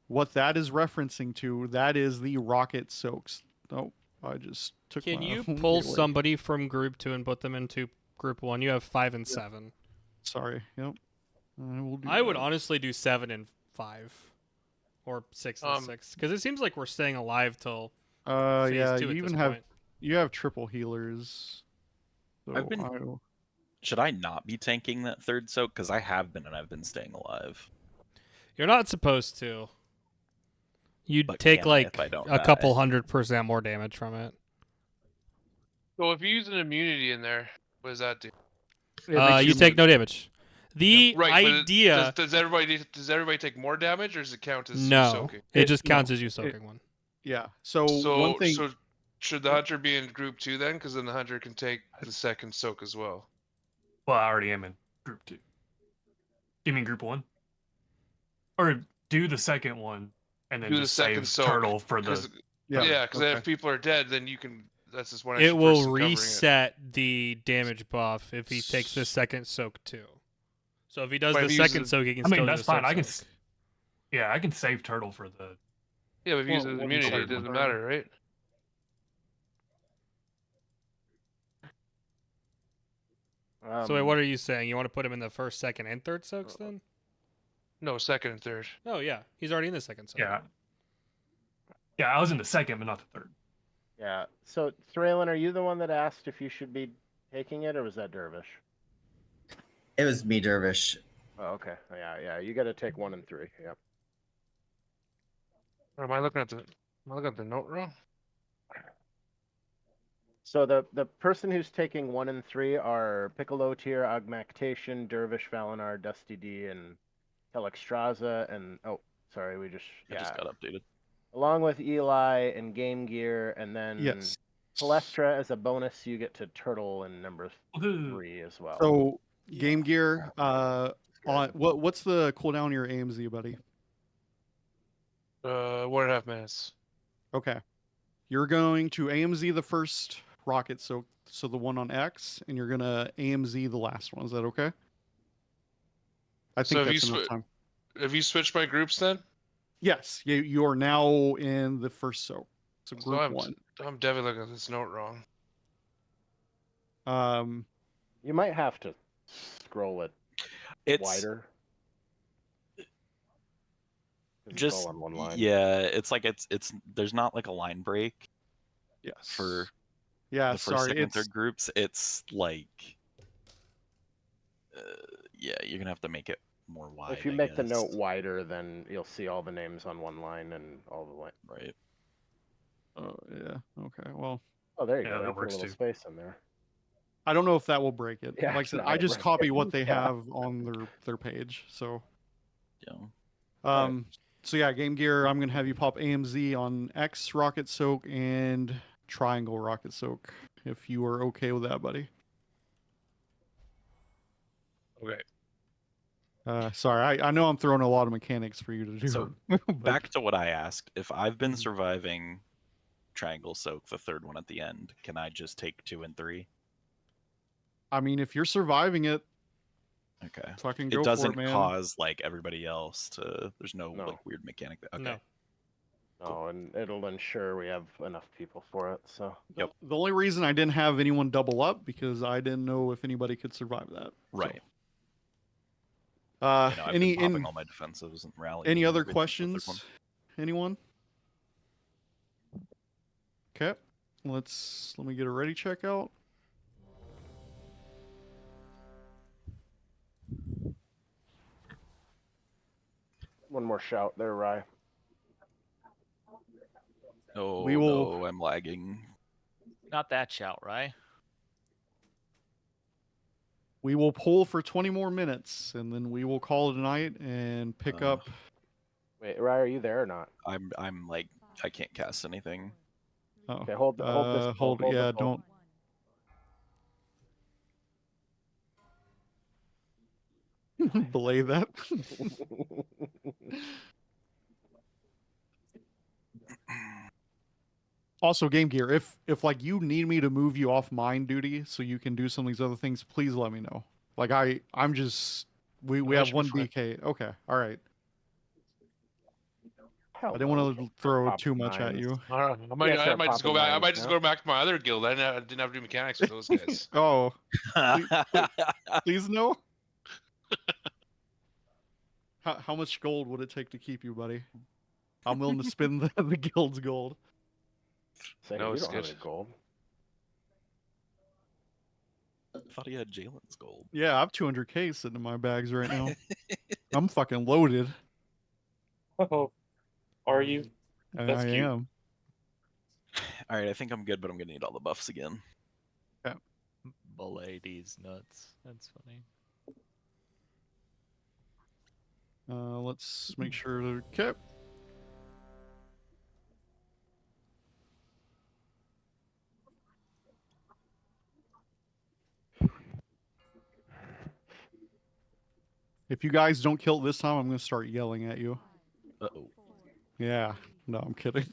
What that is referencing to, that is the rocket soaks. Oh, I just took Can my you own pull gateway. somebody from group 2 and put them into group 1? You have 5 and 7. Sorry. Yep. I will do I would that. honestly do 7 and 5. Or 6 and 6. Because it seems like we're staying alive till phase Yeah, 2 you at even this have point. you have triple healers. So I've been. Should I not be tanking that third soak? Because I have been, and I've been staying alive. You're not supposed to. You'd But take can I like if I don't a die? couple 100% more damage from it. So if you use an immunity in there, what does that do? You take no damage. The Right, but idea. does everybody take more damage, or does it count as you No, soaking? it just counts as you soaking one. Yeah. So one thing. So should the hunter be in group 2 then? Because then the hunter can take the second soak as well. Well, I already am in group 2. You mean group 1? Or do the second one and then Do the just second save soak turtle for the. Yeah, because if people are dead, then you can. That's just one It extra will person covering it. reset the damage buff if he takes the second soak too. So if he does But the if he second uses- soak, he can I mean, still that's do the fine. I can. soak. Yeah, I can save turtle for the. Yeah, but if you use Well, an one immunity, second it doesn't one. matter, right? So wait, what are you saying? You want to put him in the first, second, and third soaks then? No, second and third. Oh yeah, he's already in the second soak. Yeah. Yeah, I was in the second, but not the third. Yeah. So, Thralen, are you the one that asked if you should be taking it, or was that Dervish? It was me, Dervish. Oh, okay. Yeah. You got to take 1 and 3. Yep. Or am I looking at the note wrong? So the person who's taking 1 and 3 are Piccolo Tier, Augmentation, Dervish, Valinar, Dusty D, and Telexstrasza, and sorry, we just It just got updated. Along with Eli and Game Gear, and then Yes. Palestra as a bonus, you get to Turtle in number 3 as well. So Game Gear, on what's the cooldown on your AMZ, buddy? 1.5 minutes. Okay. You're going to AMZ the first rocket, so the one on X, and you're gonna AMZ the last one. Is that okay? I think that's enough time. Have you switched my groups then? Yes, you are now in the first soak. So group 1. I'm definitely looking at this note wrong. You might have to scroll it wider. Just all on one line. Yeah, it's like it's there's not like a line break. Yes. For the first, second, and third groups, it's like yeah, you're gonna have to make it more wide. If you make the note wider, then you'll see all the names on one line and all the right. Oh yeah. Okay. Well. Oh, there you Yeah, go. that They put a works little too. space in there. I don't know if that will break it. Yeah, like I said, no, I it just breaks copy it. what they Yeah. have on their page. So. Yeah. So yeah, Game Gear. I'm gonna have you pop AMZ on X Rocket Soak and Triangle Rocket Soak. If you are okay with that, buddy. Okay. Sorry, I know I'm throwing a lot of mechanics for you to do. So but- back to what I asked. If I've been surviving Triangle Soak, the third one at the end, can I just take 2 and 3? I mean, if you're surviving it, okay. Fucking go It doesn't for it, man. cause like everybody else to. There's no, No. like weird mechanic. Okay. No. Oh, and it'll ensure we have enough people for it. So. Yep. The only reason I didn't have anyone double up because I didn't know if anybody could survive that. Right. So. I've been popping all my defensives and rallies. Any and other everything with the third one. questions? Anyone? Okay. Let me get a ready check out. shout there, Rye. Oh We will- no, I'm lagging. Not that shout, right? We will pull for 20 more minutes, and then we will call it a night and pick up. Wait, Rye, are you there or not? I'm like I can't cast anything. Oh, Okay, hold this. hold. Yeah, this, hold. don't belay that. Also, Game Gear, if like you need me to move you off mine duty so you can do some of these other things, please let me know. Like I'm just we that have should be one fine. DK. Okay, all right. Hell I didn't no, want you to can't throw pop too much at mines. you. I can't might start just go popping back. I mines might just now. go back to my other guild. I didn't have to do mechanics with those guys. Oh, please no. How much gold would it take to keep you, buddy? I'm willing to spend the guild's gold. Say, No, you it's don't have good. any gold. I thought he had Jalen's gold. Yeah, I have 200K sitting in my bags right now. I'm fucking loaded. Oh, are you? That's I cute. am. All right, I think I'm good, but I'm gonna need all the buffs again. Ladies nuts. That's funny. Let's make sure to okay. If you guys don't kill it this time, I'm gonna start yelling at you. Uh-oh. Yeah. No, I'm kidding.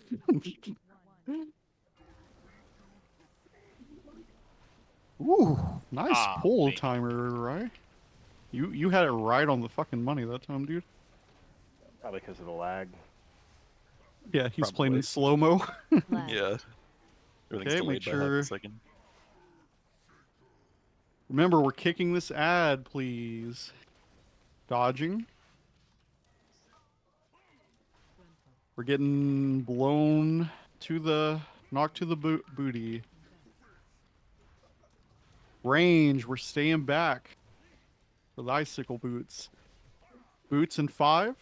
Ooh, nice Ah, pull baby. timer, right? You had it right on the fucking money that time, dude. Probably because of the lag. Yeah, he's playing Probably. in slow mo. Yeah. Everything's Okay, make delayed by half a sure. second. Remember, we're kicking this ad, please. Dodging. We're getting blown to the knocked to the booty. Range. We're staying back for the icicle boots. Boots in 5.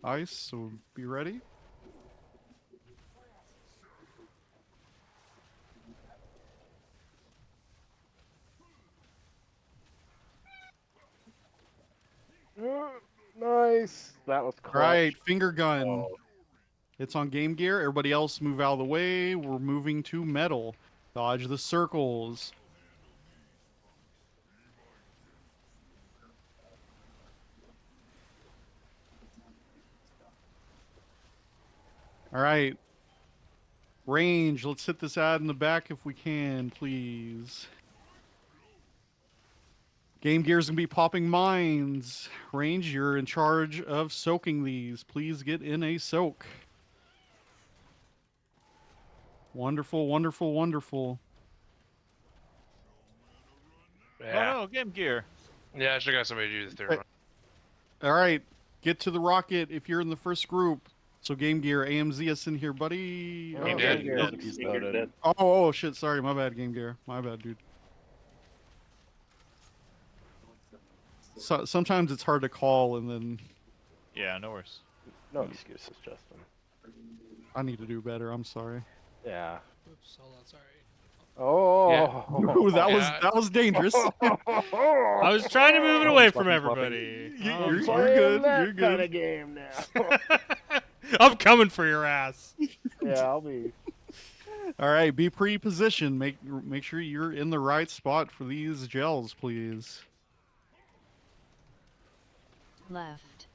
Ice. So be ready. Nice. That was clutch. All right, finger gun. Oh. It's on Game Gear. Everybody else move out of the way. We're moving to metal. Dodge the circles. All right. Range. Let's hit this ad in the back if we can, please. Game Gear's going to be popping mines. Range, you're in charge of soaking these. Please get in a soak. Wonderful, wonderful, wonderful. Yeah. Oh no, Game Gear. Yeah, I should have got somebody to do the third one. All right. Get to the rocket if you're in the first group. So Game Gear, AMZ is in here, buddy. Oh, He Game did. Gear's He's exploded. dead. Oh, shit. Sorry. My bad, Game Gear. My bad, dude. So, sometimes it's hard to call, and then Yeah, no worries. No excuses, Justin. I need to do better. I'm sorry. Yeah. Oops, hold on, sorry. Oh. Ooh, that Yeah. was dangerous. I was trying to move it away from everybody. You're playing good. that You're kind good. of game now. I'm coming for your ass. Yeah, I'll be. All right, be pre-positioned. Make sure you're in the right spot for these gels, please. Left.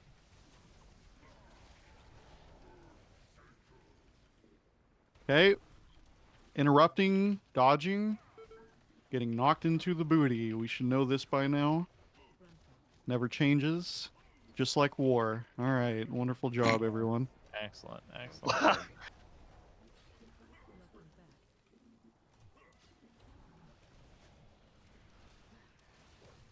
Okay. Interrupting, dodging, getting knocked into the booty. We should know this by now. Never changes. Just like war. All right. Wonderful job, everyone. Excellent, excellent.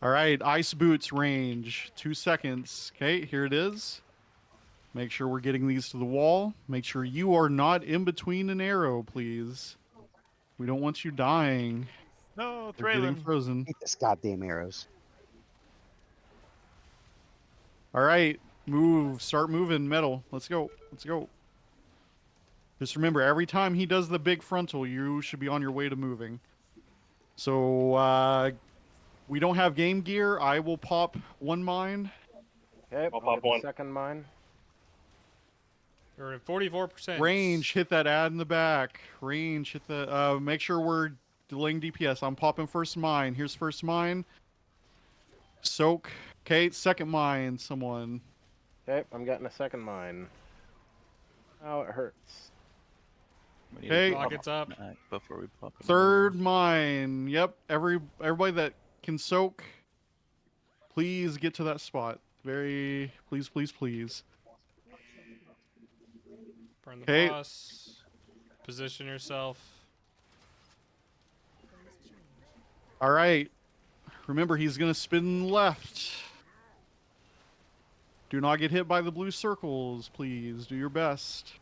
All right. Ice boots range. 2 seconds. Okay. Here it is. Make sure we're getting these to the wall. Make sure you are not in between an arrow, please. We don't want you dying. No, They're getting Thraylin. frozen. Hate this goddamn arrows. All right. Move. Start moving, metal. Let's go. Let's go. Just remember, every time he does the big frontal, you should be on your way to moving. So, we don't have game gear. I will pop one mine. Okay, I'll I'll pop get the one. second mine. We're at 44%. Range, hit that ad in the back. Range, hit the. Make sure we're delaying DPS. I'm popping first mine. Here's first mine. Soak. Okay, second mine, someone. Okay, I'm getting a second mine. Oh, it hurts. We need to Okay. pop Rockets up. back before we pop it. Third mine. Yep. Everybody that can soak, please get to that spot. Please, please, please. Burn the Okay. boss. Position yourself. All right. Remember, he's gonna spin left. Do not get hit by the blue circles, please. Do your best.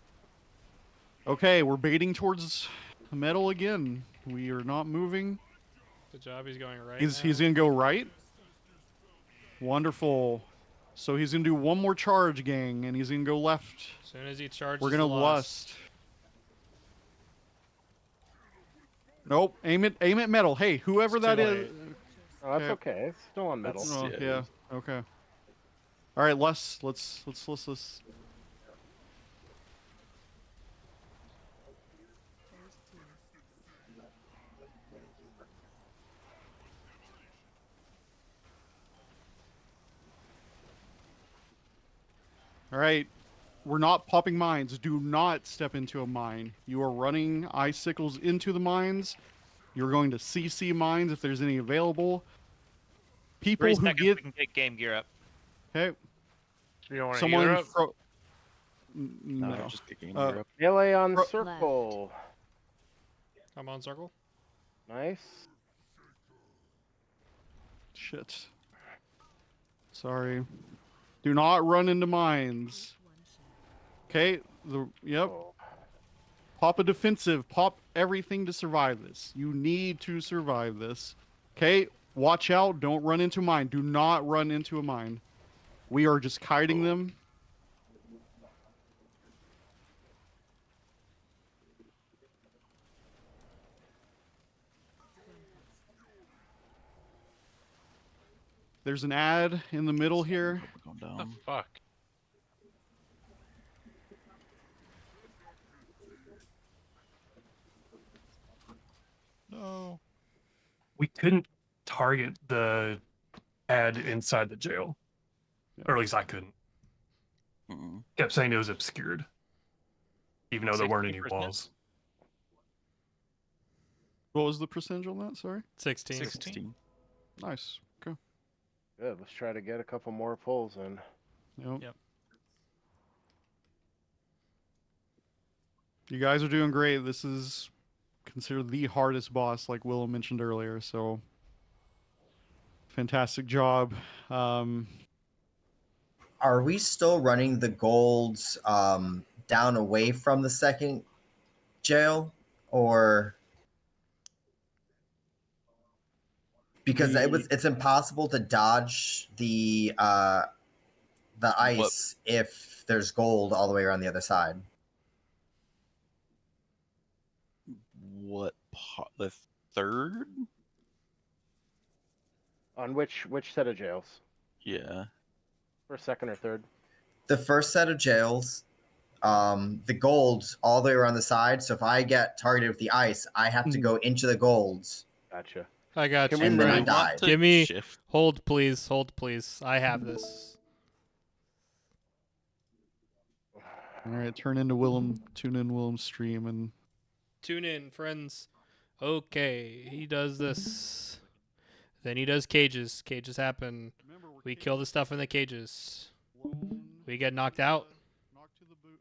Okay, we're baiting towards metal again. We are not moving. Good job. He's going right. He's gonna go right. Wonderful. So he's gonna do one more charge, gang, and he's gonna go left. As soon as he charges, We're gonna the lust. Nope. Aim at metal. Hey, whoever It's that too is. late. Oh, that's okay. It's still on metal. Oh, yeah. Okay. All right, let's. All right, we're not popping mines. Do not step into a mine. You are running icicles into the mines. You're going to CC mines if there's any available. People 3 who seconds, get we can get game gear up. okay. You don't want to Someone healer up? no. Just get game gear up. Melee on Pro- circle. I'm on circle. Nice. Shit. Sorry. Do not run into mines. Okay. Yep. Oh. Pop a defensive. Pop everything to survive this. You need to survive this. Okay. Watch out. Don't run into mine. Do not run into a mine. We are just kiting them. There's an ad in the middle here. Going The down. fuck? No. We couldn't target the ad inside the jail. Or at least I couldn't. Mm-mm. Kept saying it was obscured. Even though there weren't any 60%? walls. What was the percentage on that? Sorry. 16. 16. Nice. Okay. Good. Let's try to get a couple more pulls in. Yep. You guys are doing great. This is considered the hardest boss, like Willem mentioned earlier. So, fantastic job. Are we still running the golds down away from the second jail, or because it's impossible to dodge the ice if there's gold all the way around the other side? What the third? On which set of jails? Yeah. First, second, or third? The first set of jails, the golds all the way around the side. So if I get targeted with the ice, I have to go into the golds. Gotcha. I got Can you. we And then I move? die. Give me shift. hold, please. Hold, please. I have this. All right, tune in Willem's stream, and Tune in, friends. Okay, he does this. Then he does cages. Cages happen. We kill the stuff in the cages. We get knocked out. knock to the booty.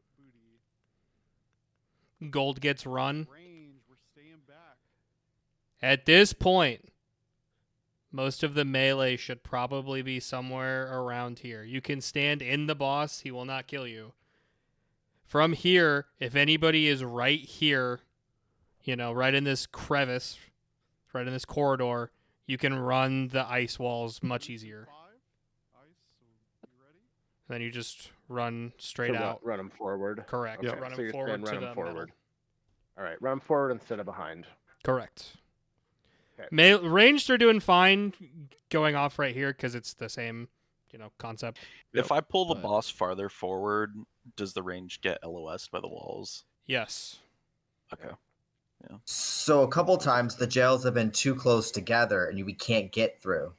Gold gets run. Range, we're staying back. At this point, most of the melee should probably be somewhere around here. You can stand in the boss. He will not kill you. From here, if anybody is right here, right in this crevice, right in this corridor, you can run the ice walls much easier. then you just run straight So out. run them forward. Correct. Okay, Run so them you're forward saying to run the them forward. metal. All right, run them forward instead of behind. Correct. Okay. Ranged are doing fine going off right here because it's the same, concept. If I pull the boss farther forward, does the range get LOS'd by the walls? Yes. Okay. Yeah. So a couple times the jails have been too close together and we can't get through.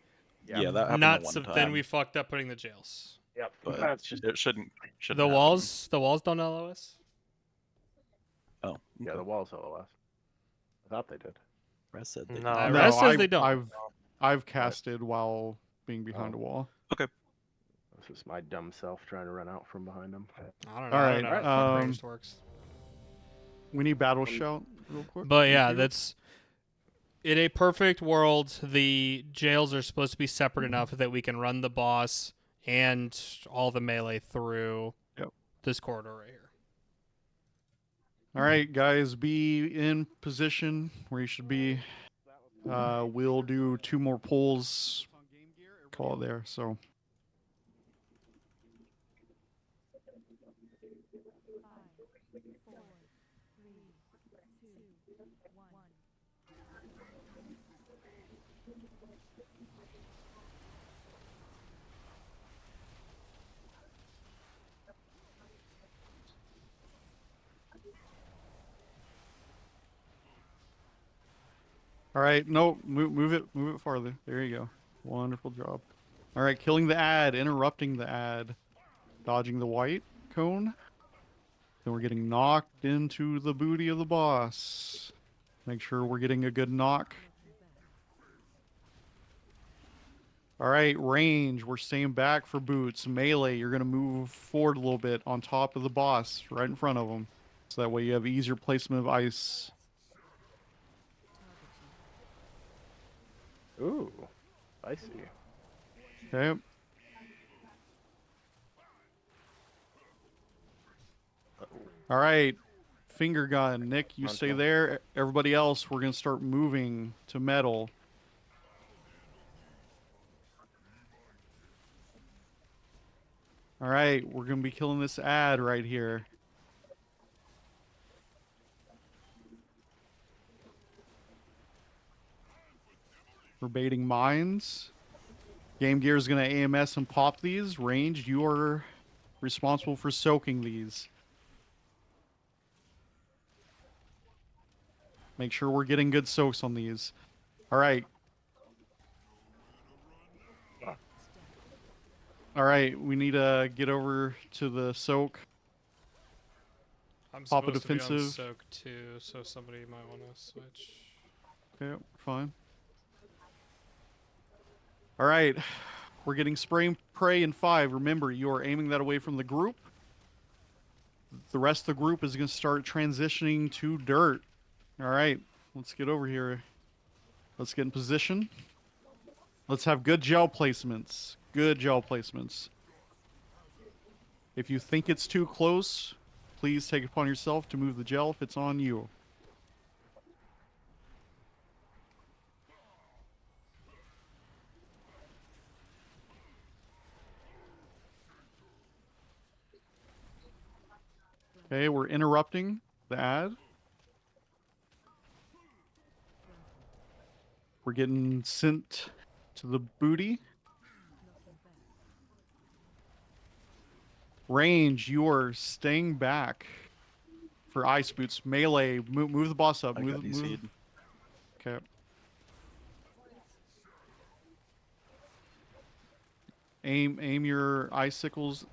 Yeah, that happened Not one so. time. Then we fucked up putting the jails. Yep. But That's just it shouldn't The happen. walls don't LOS. Oh, yeah, the walls LOS. I thought they did. Res said they No. did. Res says they don't. I've casted while being behind a wall. Okay. This is my dumb self trying to run out from behind them. I don't know. All I right. don't know how ranged works. We need battle shout real quick. But yeah, Thank you. that's in a perfect world. The jails are supposed to be separate enough that we can run the boss and all the melee through this corridor right here. All right, guys, be in position where you should be. We'll do 2 more pulls. Call it there. So. All right, no, move it farther. There you go. Wonderful job. All right, killing the ad, interrupting the ad, dodging the white cone. Then we're getting knocked into the booty of the boss. Make sure we're getting a good knock. All right, range. We're staying back for boots. Melee, you're going to move forward a little bit on top of the boss, right in front of him. So that way you have easier placement of ice. Ooh, I see. Okay. Uh-oh. All right. Finger gun. Nick, you Frontal. stay there. Everybody else, we're going to start moving to metal. All right. We're going to be killing this ad right here. We're baiting mines. Game Gear is going to AMS and pop these. Range, you are responsible for soaking these. Make sure we're getting good soaks on these. All right. All right, we need to get over to the soak. I'm Pop a supposed to be on defensive. soak too, so somebody might want to switch. Okay, fine. All right, we're getting spray and pray in 5. Remember, you are aiming that away from the group. The rest of the group is going to start transitioning to dirt. All right, let's get over here. Let's get in position. Let's have good gel placements. Good gel placements. If you think it's too close, please take it upon yourself to move the gel if it's on you. Okay, we're interrupting the ad. We're getting sent to the booty. Range, you are staying back for ice boots. Melee, move the boss up. I got DC'd. Okay. Aim your icicles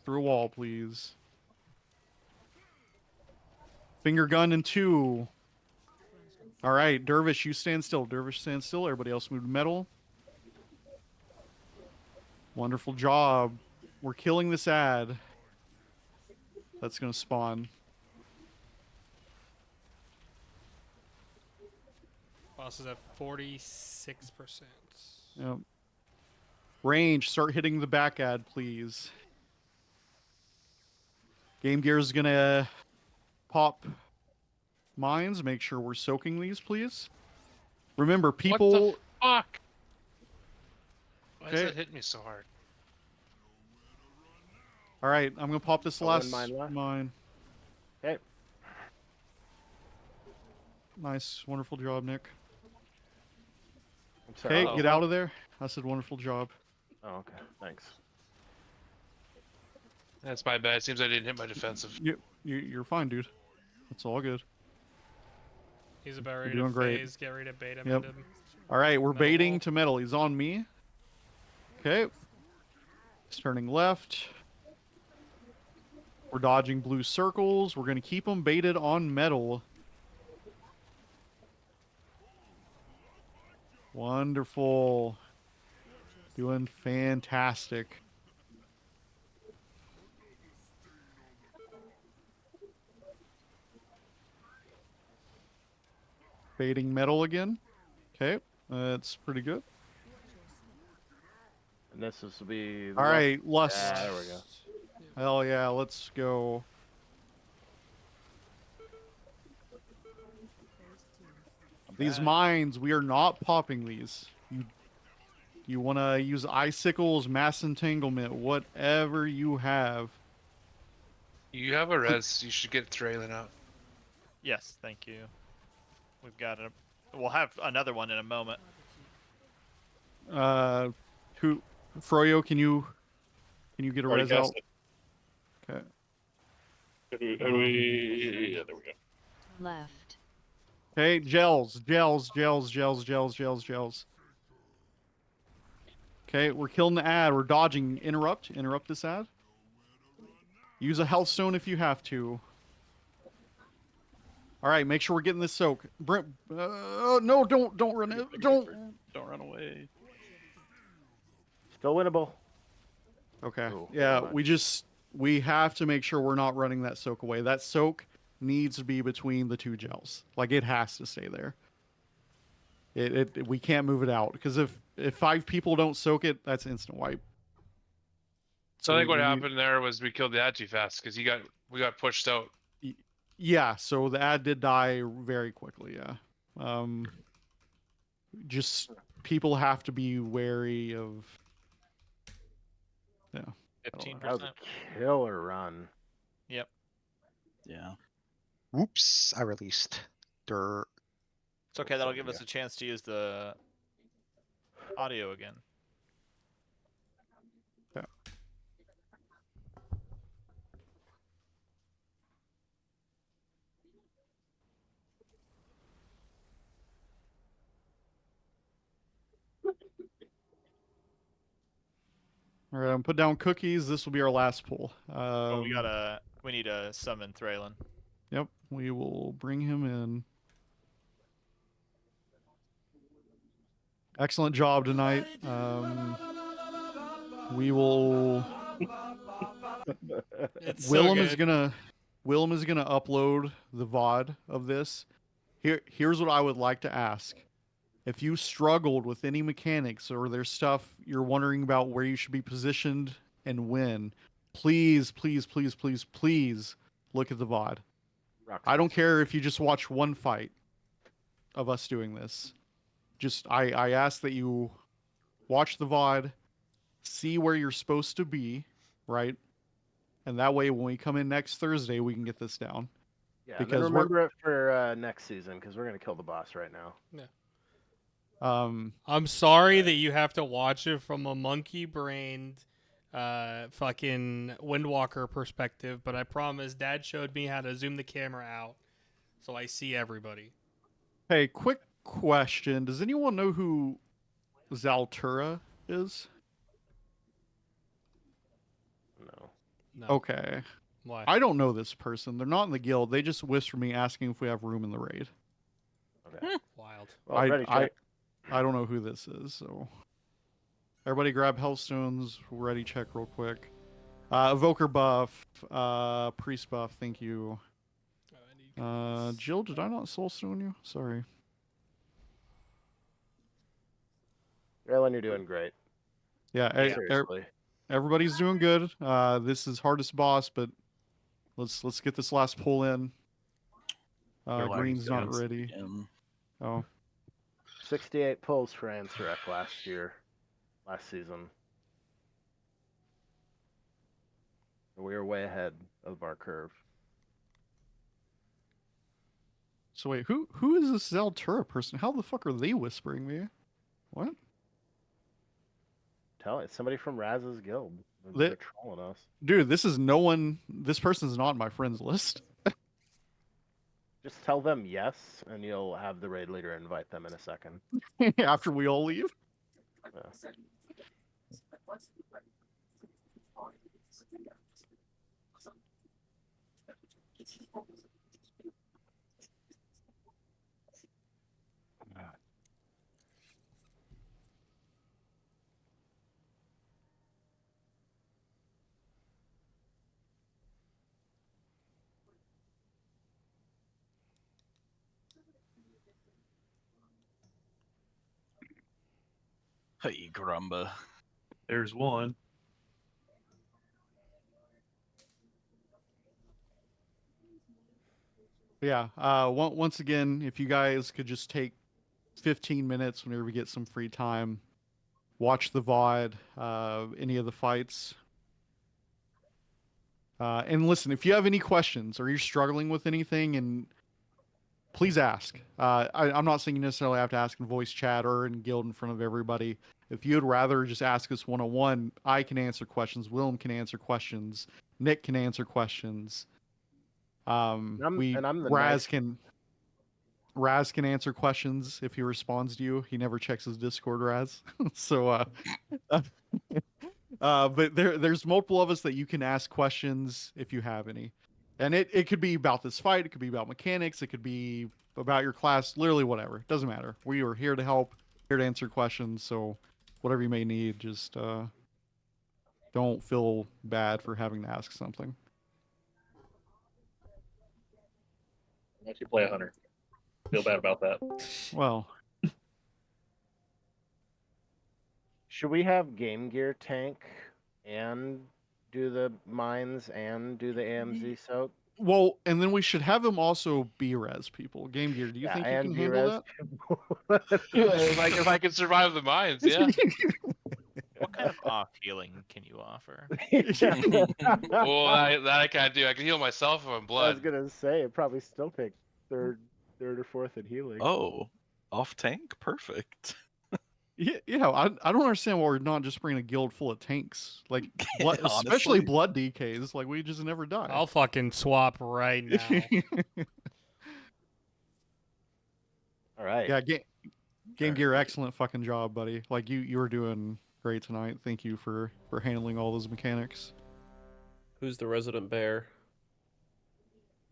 through a wall, please. Finger gun in 2. All right, Dervish, you stand still. Dervish, stand still. Everybody else move to metal. Wonderful job. We're killing this ad. That's going to spawn. Boss is at 46%. Yep. Range, start hitting the back ad, please. Game Gear is going to pop mines. Make sure we're soaking these, please. Remember, people... What the fuck? Why does Okay. it hit me so hard? All right, I'm gonna pop this Oh, one last mine left? mine. Okay. Nice, wonderful job, Nick. I'm sorry. Okay, get out of there. I said wonderful job. Oh, okay. Thanks. That's my bad. Seems I didn't hit my defensive. You're fine, dude. It's all good. He's about You're ready doing to great. phase, get ready to bait him Yep. into All right, we're metal baiting ball. to metal. He's on me. Okay. He's turning left. We're dodging blue circles. We're going to keep him baited on metal. Wonderful. Doing fantastic. Baiting metal again. Okay. That's pretty good. And this will be. All right, lust. Yeah, there we go. Hell yeah, let's go. These mines, we are not popping these. You want to use icicles, mass entanglement, whatever you have. You have a res. You should get Traylon out. Yes, thank you. We've got a. We'll have another one in a moment. Who, Froyo? Can you get a Already res cast out? Okay. Yeah, there we go. Left. Okay, gels. Okay, we're killing the ad. We're dodging. Interrupt this ad. Use a health stone if you have to. All right, make sure we're getting this soak. Brent, no, don't run it. Don't run away. Still winnable. Okay. Ooh, Yeah, never we have to make sure we're not running that soak away. That soak needs to be between the two gels. Like it has to stay there. We can't move it out because if 5 people don't soak it, that's instant wipe. So I think what we need- happened there was we killed the ad too fast because we got pushed out. Yeah, so the ad did die very quickly. Yeah. Just people have to be wary of. Yeah. 15%. That was a killer run. Yep. Yeah. Whoops, I released. Dirt. It's okay. That'll give us a chance to use the audio again. Yeah. All right, I'm put down cookies. This will be our last pull. Oh, we need to summon Thraylon. Yep, we will bring him in. Excellent job tonight. We will. It's so Willem is good. gonna upload the VOD of this. Here's what I would like to ask. If you struggled with any mechanics or there's stuff you're wondering about where you should be positioned and when, please look at the VOD. I don't care if you just watch one fight of us doing this. Just I ask that you watch the VOD, see where you're supposed to be, right? And that way when we come in next Thursday, we can get this down. Yeah, and then because remember it for next season because we're gonna kill the boss right now. Yeah. I'm sorry that you have to watch it from a monkey-brained, fucking Windwalker perspective, but I promise Dad showed me how to zoom the camera out, so I see everybody. Hey, quick question. Does anyone know who Zaltura is? No. Okay. Why? I don't know this person. They're not in the guild. They just whispered me asking if we have room in the raid. Okay. Wild. Well, ready, check. I don't know who this is, so everybody grab Hellstones. Ready check real quick. Evoker buff, priest buff, thank you. Jill, did I not soulstone you? Sorry. Raylan, you're doing great. Yeah, Seriously. everybody's doing good. This is hardest boss, but let's get this last pull in. Green's not ready. Oh. 68 pulls for Ansarek last season. We are way ahead of our curve. So wait, who is this Zaltura person? How the fuck are they whispering me? What? Tell it. Somebody from Raz's guild. They- They're trolling us. Dude, this is no one. This person's not on my friends list. Just tell them yes, and you'll have the raid leader invite them in a second. After we all leave. Yeah. Hey, Grumba. There's one. Yeah. Once again, if you guys could just take 15 minutes whenever we get some free time, watch the VOD, any of the fights. And listen, if you have any questions or you're struggling with anything, and please ask. I'm not saying you necessarily have to ask in voice chat or in guild in front of everybody. If you'd rather just ask us one-on-one, I can answer questions. Willem can answer questions. Nick can answer questions. I'm the Raz can answer questions if he responds to you. He never checks his Discord, Raz. So, but there's multiple of us that you can ask questions if you have any. And it could be about this fight, it could be about mechanics, it could be about your class, literally whatever. It doesn't matter. We are here to help, here to answer questions, so whatever you may need, just don't feel bad for having to ask something. Unless you play a hunter. Feel bad about that. Well, should we have Game Gear tank and do the mines and do the AMZ soak? well, and then we should have him also B-res people. Game Gear, do you think you can handle that? Like if I can survive the mines, yeah. What kind of off healing can you offer? Well, that I can't do. I can heal myself if I'm I blood. was gonna say it probably still take third or fourth in healing. Oh, off tank, perfect. Yeah, I don't understand why we're not just bringing a guild full of tanks, like especially blood DKs. Like we just never die. I'll fucking swap right now. All right. Yeah, Game Gear, excellent fucking job, buddy. Like you were doing great tonight. Thank you for handling all those mechanics. Who's the resident bear?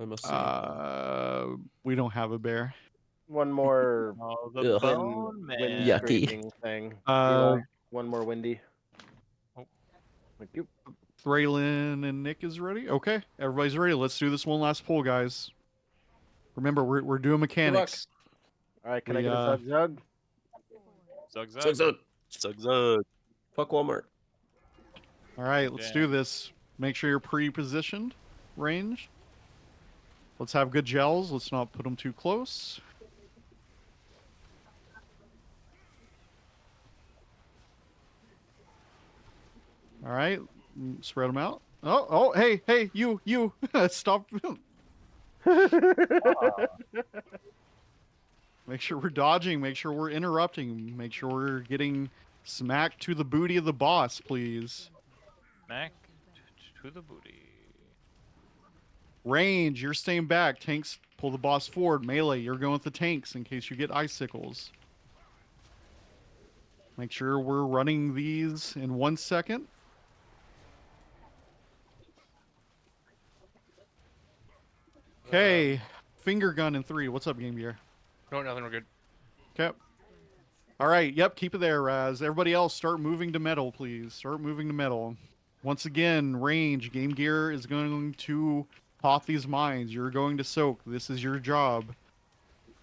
I must see. We don't have a bear. One more Oh, the bone wind man. Yucky. scraping thing. Eli, one more windy. Oh. Thank you. Thraylin and Nick is ready. Okay, everybody's ready. Let's do this one last pull, guys. Remember, we're doing mechanics. All right, can I get a zug zug? Zug Zug zug. Zug zug. Fuck Walmart. All right, let's do this. Make sure you're pre-positioned, ranged. Let's have good gels. Let's not put them too close. All right, spread them out. Oh, hey, you, stop. Make sure we're dodging. Make sure we're interrupting. Make sure we're getting smacked to the booty of the boss, please. Smack to the booty. Range, you're staying back. Tanks, pull the boss forward. Melee, you're going with the tanks in case you get icicles. Make sure we're running these in 1 second. Okay, finger gun in 3. What's up, Game Gear? No, nothing. We're good. Okay. All right. Yep. Keep it there, Raz. Everybody else, start moving to metal, please. Start moving to metal. Once again, range. Game Gear is going to pop these mines. You're going to soak. This is your job.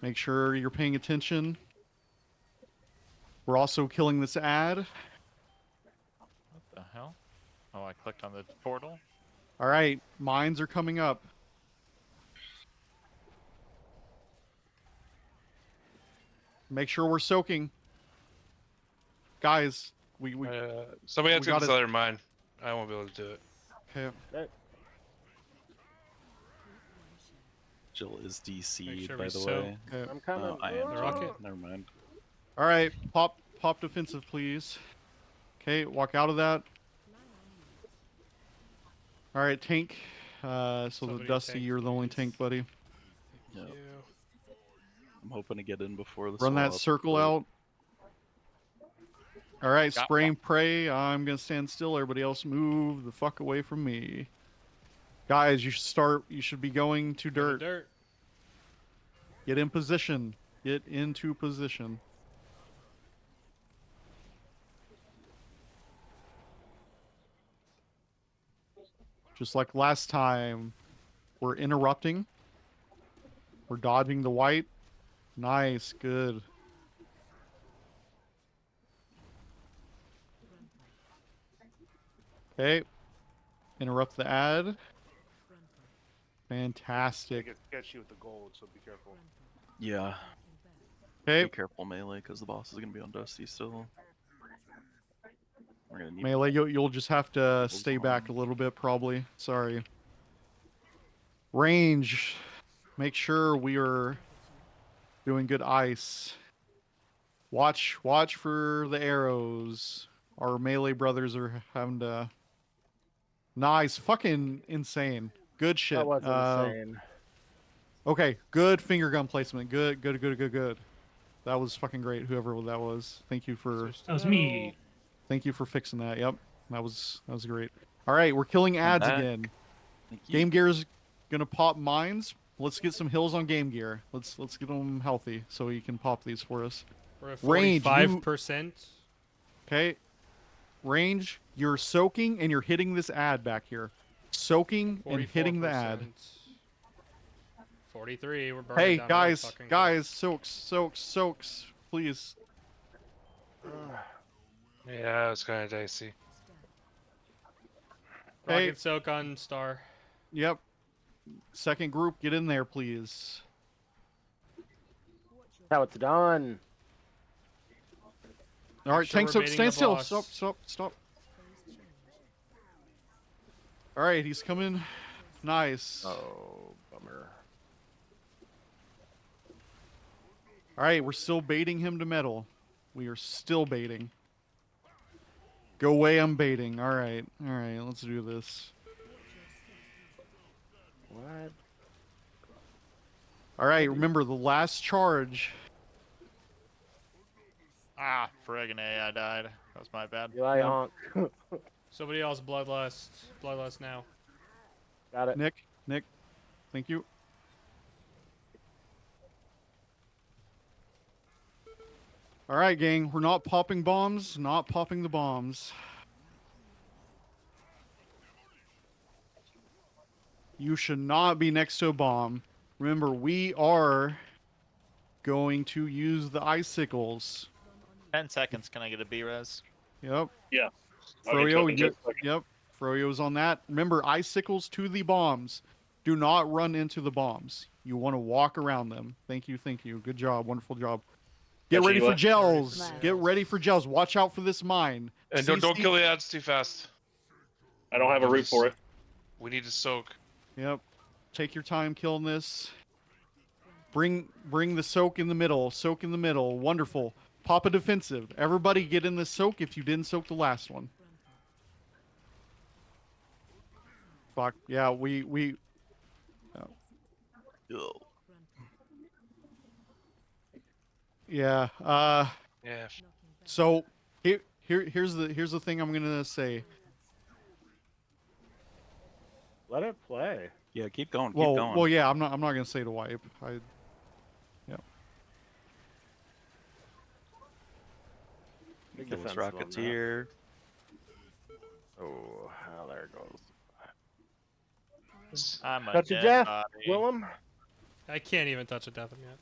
Make sure you're paying attention. We're also killing this ad. What the hell? Oh, I clicked on the portal. All right. Mines are coming up. Make sure we're soaking. Guys, we somebody has to get gotta... this other mine. I won't be able to do it. Okay. Okay. Jill is DC'd, sure by we the soak. way. Okay. I'm coming. Oh, I am The too. rocket. Never mind. All right. Pop defensive, please. Okay. Walk out of that. All right, tank. So the Somebody Dusty, tank, you're the only please. tank, buddy. Yep. You. I'm hoping to get in before the Run that swap, circle but- out. All right, Got spray one. and pray. I'm gonna stand still. Everybody else, move the fuck away from me. Guys, you should start. You should be going to Go to dirt. dirt. Get in position. Get into position. Just like last time, we're interrupting. We're dodging the white. Nice, good. Okay. Interrupt the ad. They Fantastic. get sketchy with the gold, so be careful. Yeah. Okay. Be careful melee, because the boss is gonna be on Dusty still. We're gonna need Melee, you'll just have to Goes stay back a on. little bit, probably. Sorry. Range. Make sure we are doing good ice. Watch for the arrows. Our melee brothers are having to. Nice, fucking insane. Good shit. That was insane. Okay, good finger gun placement. Good. That was fucking great. Whoever that was. Thank you for. That was me. Thank you for fixing that. Yep, that was great. All right, we're killing ads back. again. Thank you. Game Gear's gonna pop mines. Let's get some hills on Game Gear. Let's get them healthy so he can pop these for us. We're at Range, 45%. Okay. Range, you're soaking and you're hitting this ad back here. Soaking and hitting the ad. 43. We're burning Hey down guys, soaks, please. Yeah, it's kind of dicey. Hey. Rocket soak on star. Yep. Second group, get in there, please. How it's done. All right, sure tank we're soak, baiting stand the still. boss. Stop. All right, he's coming. Nice. Oh, bummer. All right, we're still baiting him to metal. We are still baiting. Go away, I'm baiting. All right, let's do this. What? All right, remember the last charge. Ah, friggin' A, I died. That was my bad. Eli honk. Somebody else bloodlust. Bloodlust now. Got it. Nick, thank you. All right, gang, we're not popping bombs, not popping the bombs. You should not be next to a bomb. Remember, we are going to use the icicles. 10 seconds. Can I get a B-res? Yep. Yeah. I'll get you up Froyo, in just a second. yep. Froyo's on that. Remember, icicles to the bombs. Do not run into the bombs. You want to walk around them. Thank you. Good job. Wonderful job. Get Gotcha, ready for Eli. gels. Left. Get ready for gels. Watch out for this mine. And don't CC kill the ads too fast. I don't have a route for it. We need to soak. Yep. Take your time killing this. Bring the soak in the middle. Soak in the middle. Wonderful. Pop a defensive. Everybody get in the soak if you didn't soak the last one. Fuck. Yeah, we Ugh. yeah. Yeah. So here's the thing I'm gonna say. Let it play. Yeah, keep going. Well, yeah. I'm not gonna say to wipe. Yeah. Big Kills defensive on that. Rocketeer. Oh, there it goes. I'm a Touch of dead death, body. Willem. I can't even touch a death him yet.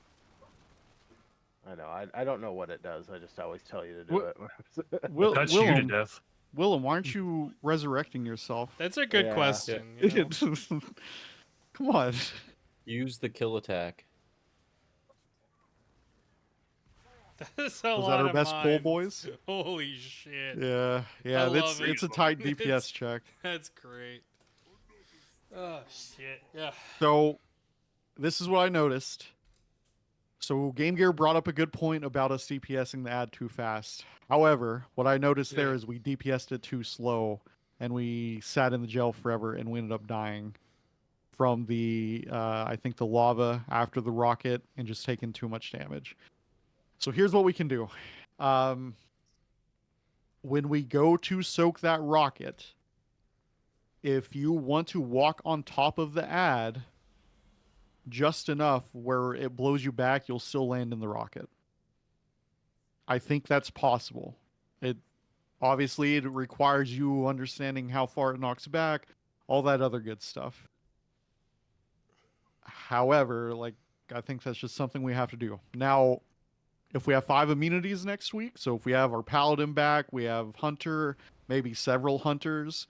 I know. I don't know what it does. I just always tell you to do it. Touch you to death. Willem, why aren't you resurrecting yourself? That's a good Yeah. question. you know? Come on. Use the kill attack. That's a Was lot that our of best pull, mines. boys? Holy shit. Yeah. I It's love it. a tight DPS It's- check. That's great. Oh shit. Yeah. So this is what I noticed. So Game Gear brought up a good point about us DPSing the ad too fast. However, what I noticed there is we DPSed it too slow, and we sat in the gel forever, and we ended up dying from the I think the lava after the rocket, and just taking too much damage. So here's what we can do. When we go to soak that rocket, if you want to walk on top of the ad just enough where it blows you back, you'll still land in the rocket. I think that's possible. It obviously it requires you understanding how far it knocks back, all that other good stuff. However, like I think that's just something we have to do. Now, if we have 5 immunities next week, so if we have our paladin back, we have hunter, maybe several hunters,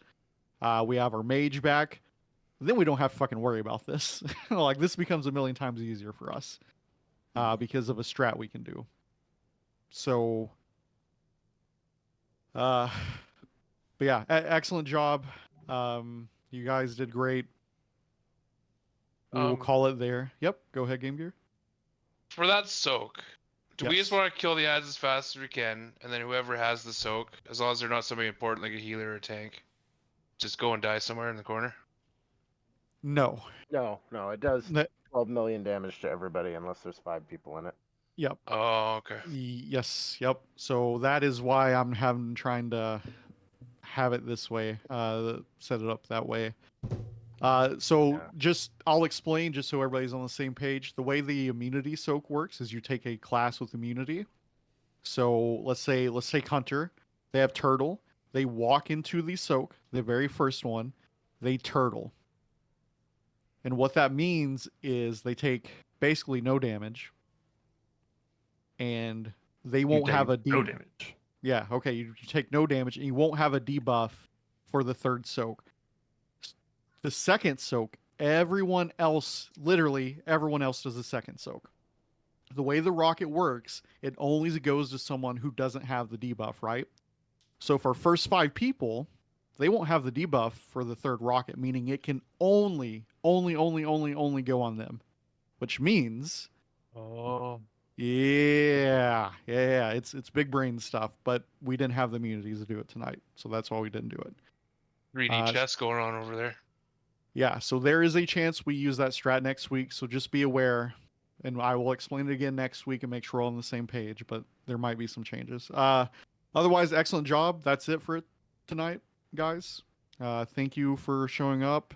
we have our mage back, then we don't have to fucking worry about this. Like this becomes a million times easier for us because of a strat we can do. So, but yeah, excellent job. You guys did great. We will call it there. Yep, go ahead, Game Gear. For that soak, do we just Yes. want to kill the ads as fast as we can, and then whoever has the soak, as long as they're not somebody important like a healer or a tank, just go and die somewhere in the corner? No. No, it does That, 12 million damage to everybody unless there's 5 people in it. yep. Oh, okay. Yes, yep. So that is why I'm trying to have it this way, set it up that way. So just I'll explain just so everybody's on the same page. The way the immunity soak works is you take a class with immunity. So let's take Hunter. They have Turtle. They walk into the soak, the very first one. They turtle. And what that means is they take basically no damage. And they won't have a no damage. Yeah, okay, you take no damage and you won't have a debuff for the third soak. The second soak, everyone else, literally everyone else does the second soak. The way the rocket works, it only goes to someone who doesn't have the debuff, right? So for first 5 people, they won't have the debuff for the third rocket, meaning it can only go on them. Which means yeah, it's big brain stuff, but we didn't have the immunities to do it tonight, so that's why we didn't do it. 3D chess going on over there. Yeah, so there is a chance we use that strat next week, so just be aware, and I will explain it again next week and make sure we're all on the same page, but there might be some changes. Otherwise, excellent job. That's it for it tonight, guys. Thank you for showing up.